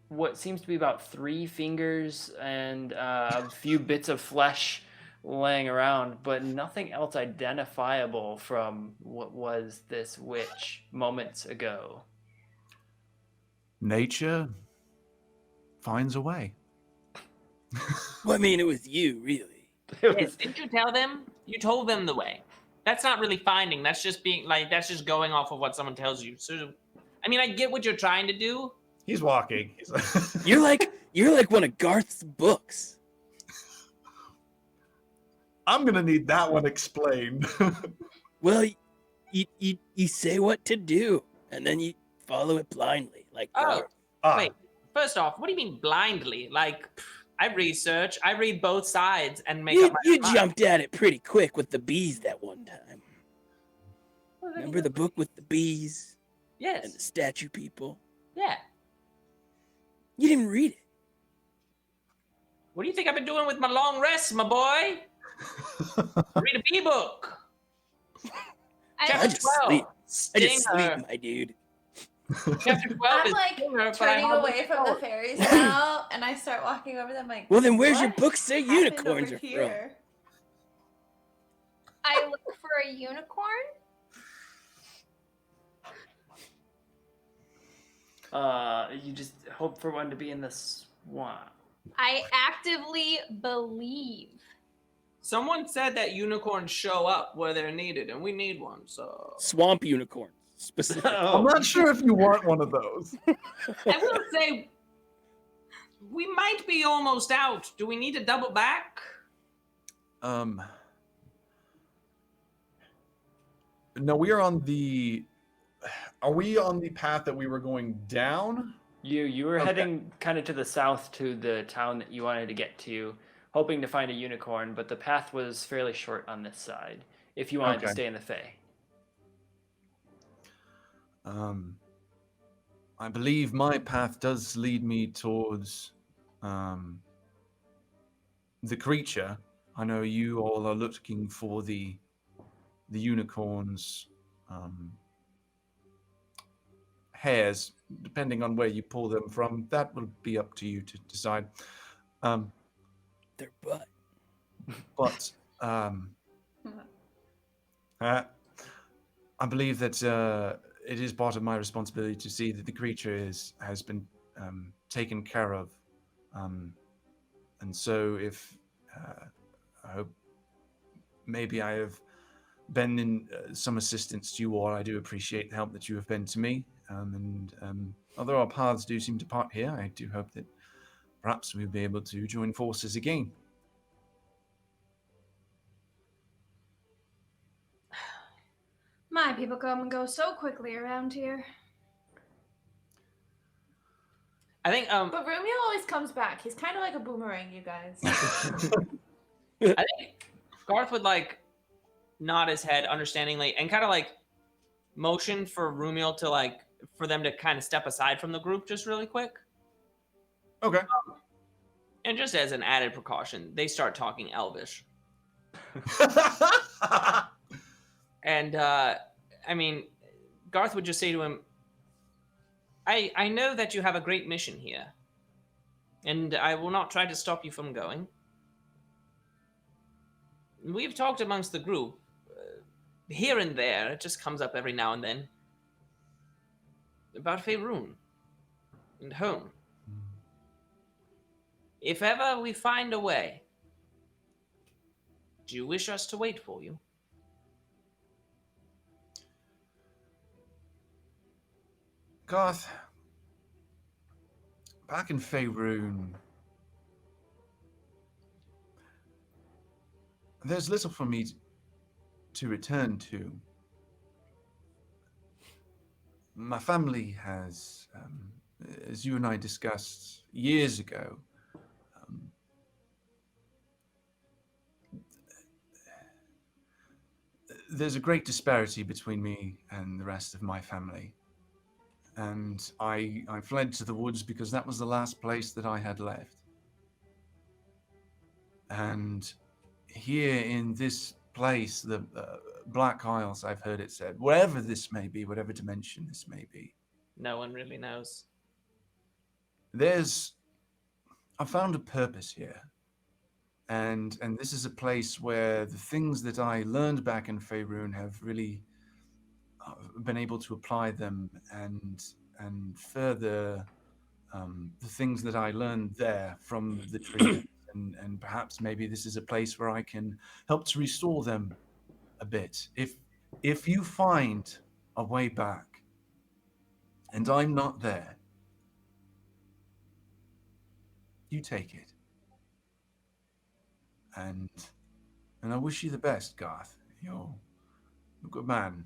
what seems to be about 3 fingers and a few bits of flesh laying around, but nothing else identifiable from what was this witch moments ago. Nature finds a way. Well, I mean, it was you, really. Yes, didn't you tell them? You told them the way. That's not really finding. That's just that's just going off of what someone tells you. So, I mean, I get what you're trying to do. He's walking. You're like one of Garth's books. I'm gonna need that one explained. Well, you say what to do, and then you follow it blindly, like Garth. Wait. First off, what do you mean blindly? Like, I research, I read both sides, and make up my You mind. jumped at it pretty quick with the bees that one time. Remember the book with the bees? Yes. And the statue people? Yeah. You didn't read it. What do you think I've been doing with my long rests, my boy? Read a bee book. I just 12. sleep, my dude. Chapter 12 I'm is like Stinger, but I turning hardly away from know the it. fairies now, and I start walking over them like. Well, then where's your "What book say happened unicorns over are from? here?" I look for a unicorn. You just hope for one to be in the swamp. I actively believe. Someone said that unicorns show up where they're needed, and we need one, so... Swamp unicorns, specifically. I'm not sure if you want one of those. I will say, we might be almost out. Do we need to double back? No, we are on the... Are we on the path that we were going down? You were heading kind of to the south to the town that you wanted to get to, hoping to find a unicorn, but the path was fairly short on this side, if you wanted to stay in the Fae. I believe my path does lead me towards the creature. I know you all are looking for the unicorn's hairs, depending on where you pull them from. That will be up to you to decide. Their butt. But I believe that it is part of my responsibility to see that the creature has been taken care of. And so if I hope maybe I have been in some assistance to you all, I do appreciate the help that you have been to me. Although our paths do seem to part here, I do hope that perhaps we'll be able to join forces again. My people come and go so quickly around here. I think But Romeo always comes back. He's kind of like a boomerang, you guys. I think Garth would like nod his head understandingly and kind of like motion for Rumiel to like for them to kind of step aside from the group just really quick. Okay. And just as an added precaution, they start talking Elvish. And I mean, Garth would just say to him, I know that you have a great mission here, and I will not try to stop you from going. We've talked amongst the group, here and there, it just comes up every now and then, about Faerun and home. If ever we find a way, do you wish us to wait for you? Garth, back in Faerun, there's little for me to return to. My family has, as you and I discussed years ago, there's a great disparity between me and the rest of my family. And I fled to the woods because that was the last place that I had left. And here in this place, the Black Isles, I've heard it said, wherever this may be, whatever dimension this may be, No one really knows. I found a purpose here. And this is a place where the things that I learned back in Faerun have really been able to apply them and further the things that I learned there from the trees. And perhaps maybe this is a place where I can help to restore them a bit. If you find a way back and I'm not there, you take it. And I wish you the best, Garth. You're a good man.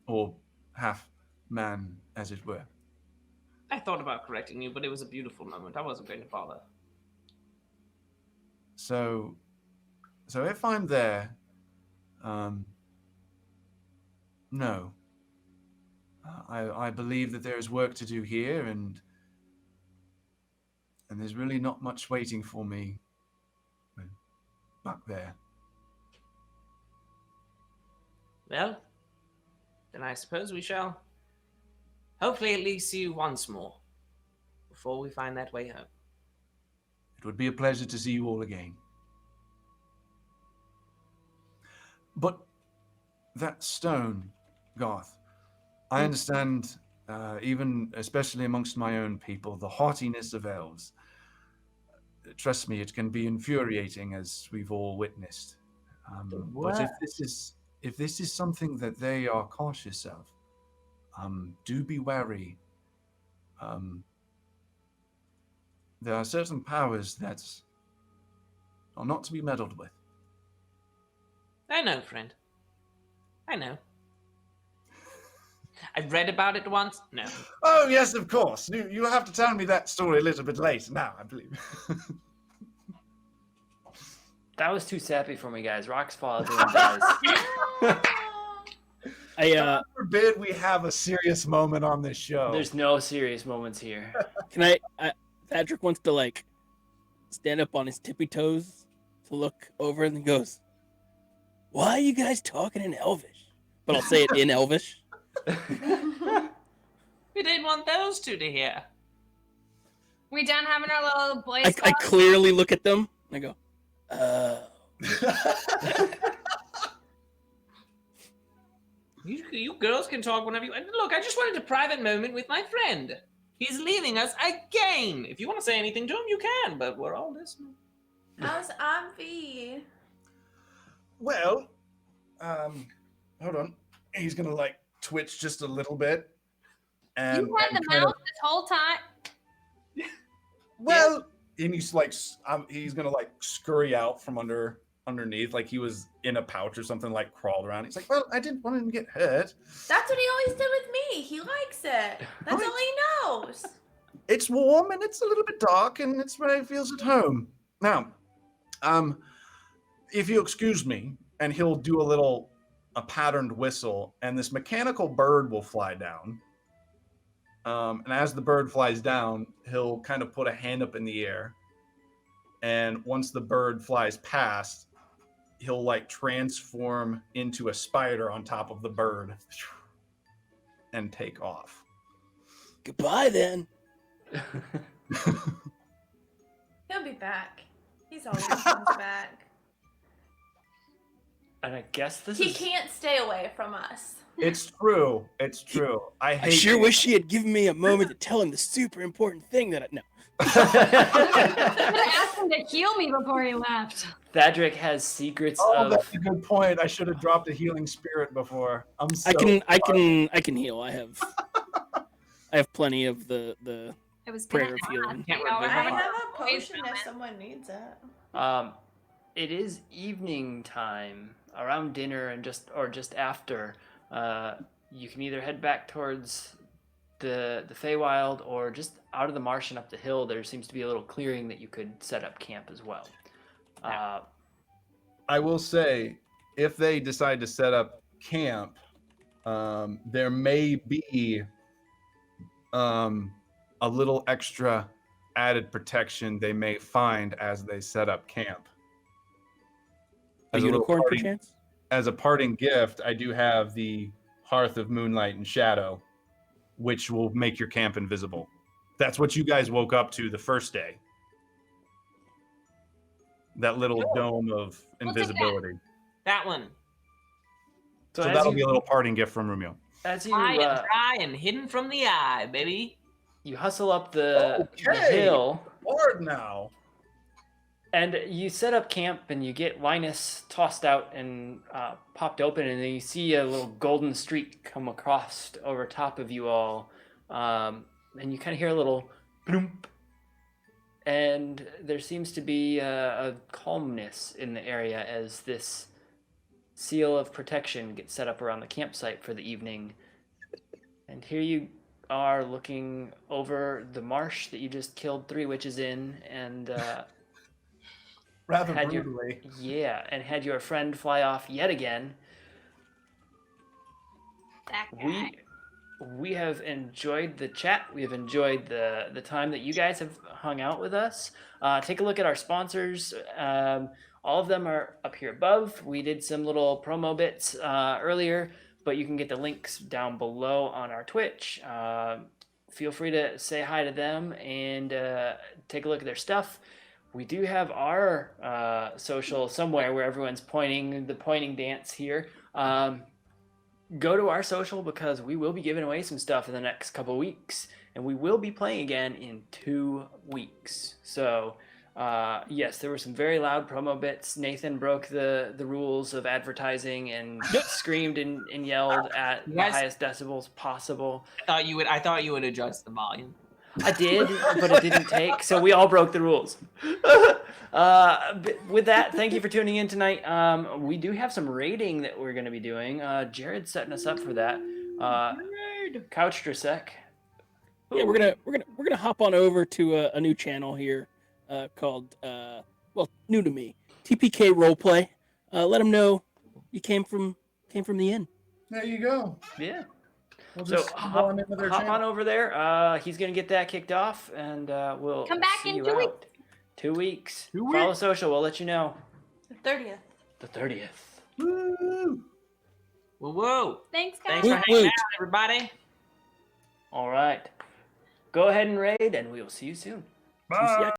Or half man, as it were. I thought about correcting you, but it was a beautiful moment. I wasn't going to bother. So if I'm there, no. I believe that there is work to do here, and there's really not much waiting for me back there. Well, then I suppose we shall hopefully at least see you once more before we find that way home. It would be a pleasure to see you all again. But that stone, Garth, I understand, even especially amongst my own people, the haughtiness of elves. Trust me, it can be infuriating, as we've all witnessed. But if this is something that they are cautious of, do be wary. There are certain powers that are not to be meddled with. I know, friend. I know. I read about it once. No. Oh, yes, of course. You have to tell me that story a little bit later now, I believe. That was too sappy for me, guys. Rocks fall doing guys. God forbid we have a serious moment on this show. There's no serious moments here. Can Patrick wants to like stand up on his tippy toes to look over and then goes, "Why are you guys talking in Elvish?" But I'll say it in Elvish. We didn't want those two to hear. We done having our little boys. I clearly look at them and I go, You girls can talk whenever you. And look, I just wanted a private moment with my friend. He's leaving us again. If you want to say anything to him, you can. But we're all listening. How's Avi? Well, hold on. He's gonna like twitch just a little bit. And You had the kind of- mouth this whole time. Well, and he's like, he's gonna like scurry out from underneath, like he was in a pouch or something, like crawled around. He's like, well, I didn't want him to get hurt. That's what he always did with me. He likes it. That's all he knows. It's warm and it's a little bit dark, and it's where he feels at home. Now, if you excuse me, and he'll do a patterned whistle, and this mechanical bird will fly down. And as the bird flies down, he'll kind of put a hand up in the air. And once the bird flies past, he'll like transform into a spider on top of the bird and take off. "Goodbye, then." He'll be back. He's always comes back. And I guess this He is. can't stay away from us. It's true. It's true. I I sure hate wish he had given me a moment to tell him the super important thing that I know. I could have asked him to heal me before he left. Thadric has secrets Oh, of. that's a good point. I should have dropped a healing spirit before. I'm so I can heal. I have plenty of the I was prayer gonna of healing. Can't you know, remember. I Haven't have a Wait potion from if it. someone needs it. It is evening time, around dinner and just after. You can either head back towards the Feywild or just out of the marsh and up the hill. There seems to be a little clearing that you could set up camp as well. I will say, if they decide to set up camp, there may be a little extra added protection they may find as they set up camp. A As a little unicorn, parting, perchance? as a parting gift, I do have the Hearth of Moonlight and Shadow, which will make your camp invisible. That's what you guys woke up to the first day. That little dome of We'll take that. invisibility. that one. So, So as that'll you, be a little parting gift from Romeo. as you High and dry and hidden from the eye, baby. you hustle up the Okay. hill. Lord now. And you set up camp and you get Linus tossed out and popped open, and then you see a little golden streak come across over top of you all. And you kind of hear a little bloomp. And there seems to be a calmness in the area as this seal of protection gets set up around the campsite for the evening. And here you are looking over the marsh that you just killed 3 witches in, and Rather had your- brutally. yeah, and had your friend fly off yet again. That guy. We have enjoyed the chat. We have enjoyed the time that you guys have hung out with us. Take a look at our sponsors. All of them are up here above. We did some little promo bits earlier, but you can get the links down below on our Twitch. Feel free to say hi to them and take a look at their stuff. We do have our social somewhere where everyone's pointing the pointing dance here. Go to our social because we will be giving away some stuff in the next couple weeks, and we will be playing again in 2 weeks. So yes, there were some very loud promo bits. Nathan broke the rules of advertising and screamed and yelled at the Yes. highest decibels possible. I thought you would adjust the volume. I did, but it didn't take, so we all broke the rules. With that, thank you for tuning in tonight. We do have some raiding that we're going to be doing. Jared's setting us up for that. Couch for a sec. Yeah, we're gonna hop on over to a new channel here called new to me, TPK Roleplay. Let them know you came from the inn. There you go. Yeah. We'll So just go hop, on into their hop channel. on over there. He's gonna get that kicked off, and we'll Come back see in you 2 out. weeks. 2 weeks. 2 Follow weeks. social. We'll let you know. The 30th. The 30th. Woo! Whoa, whoa. Thanks, guys. Thanks for Woot hanging woot. out, everybody. All right. Go ahead and raid, and we will see you soon. Bye.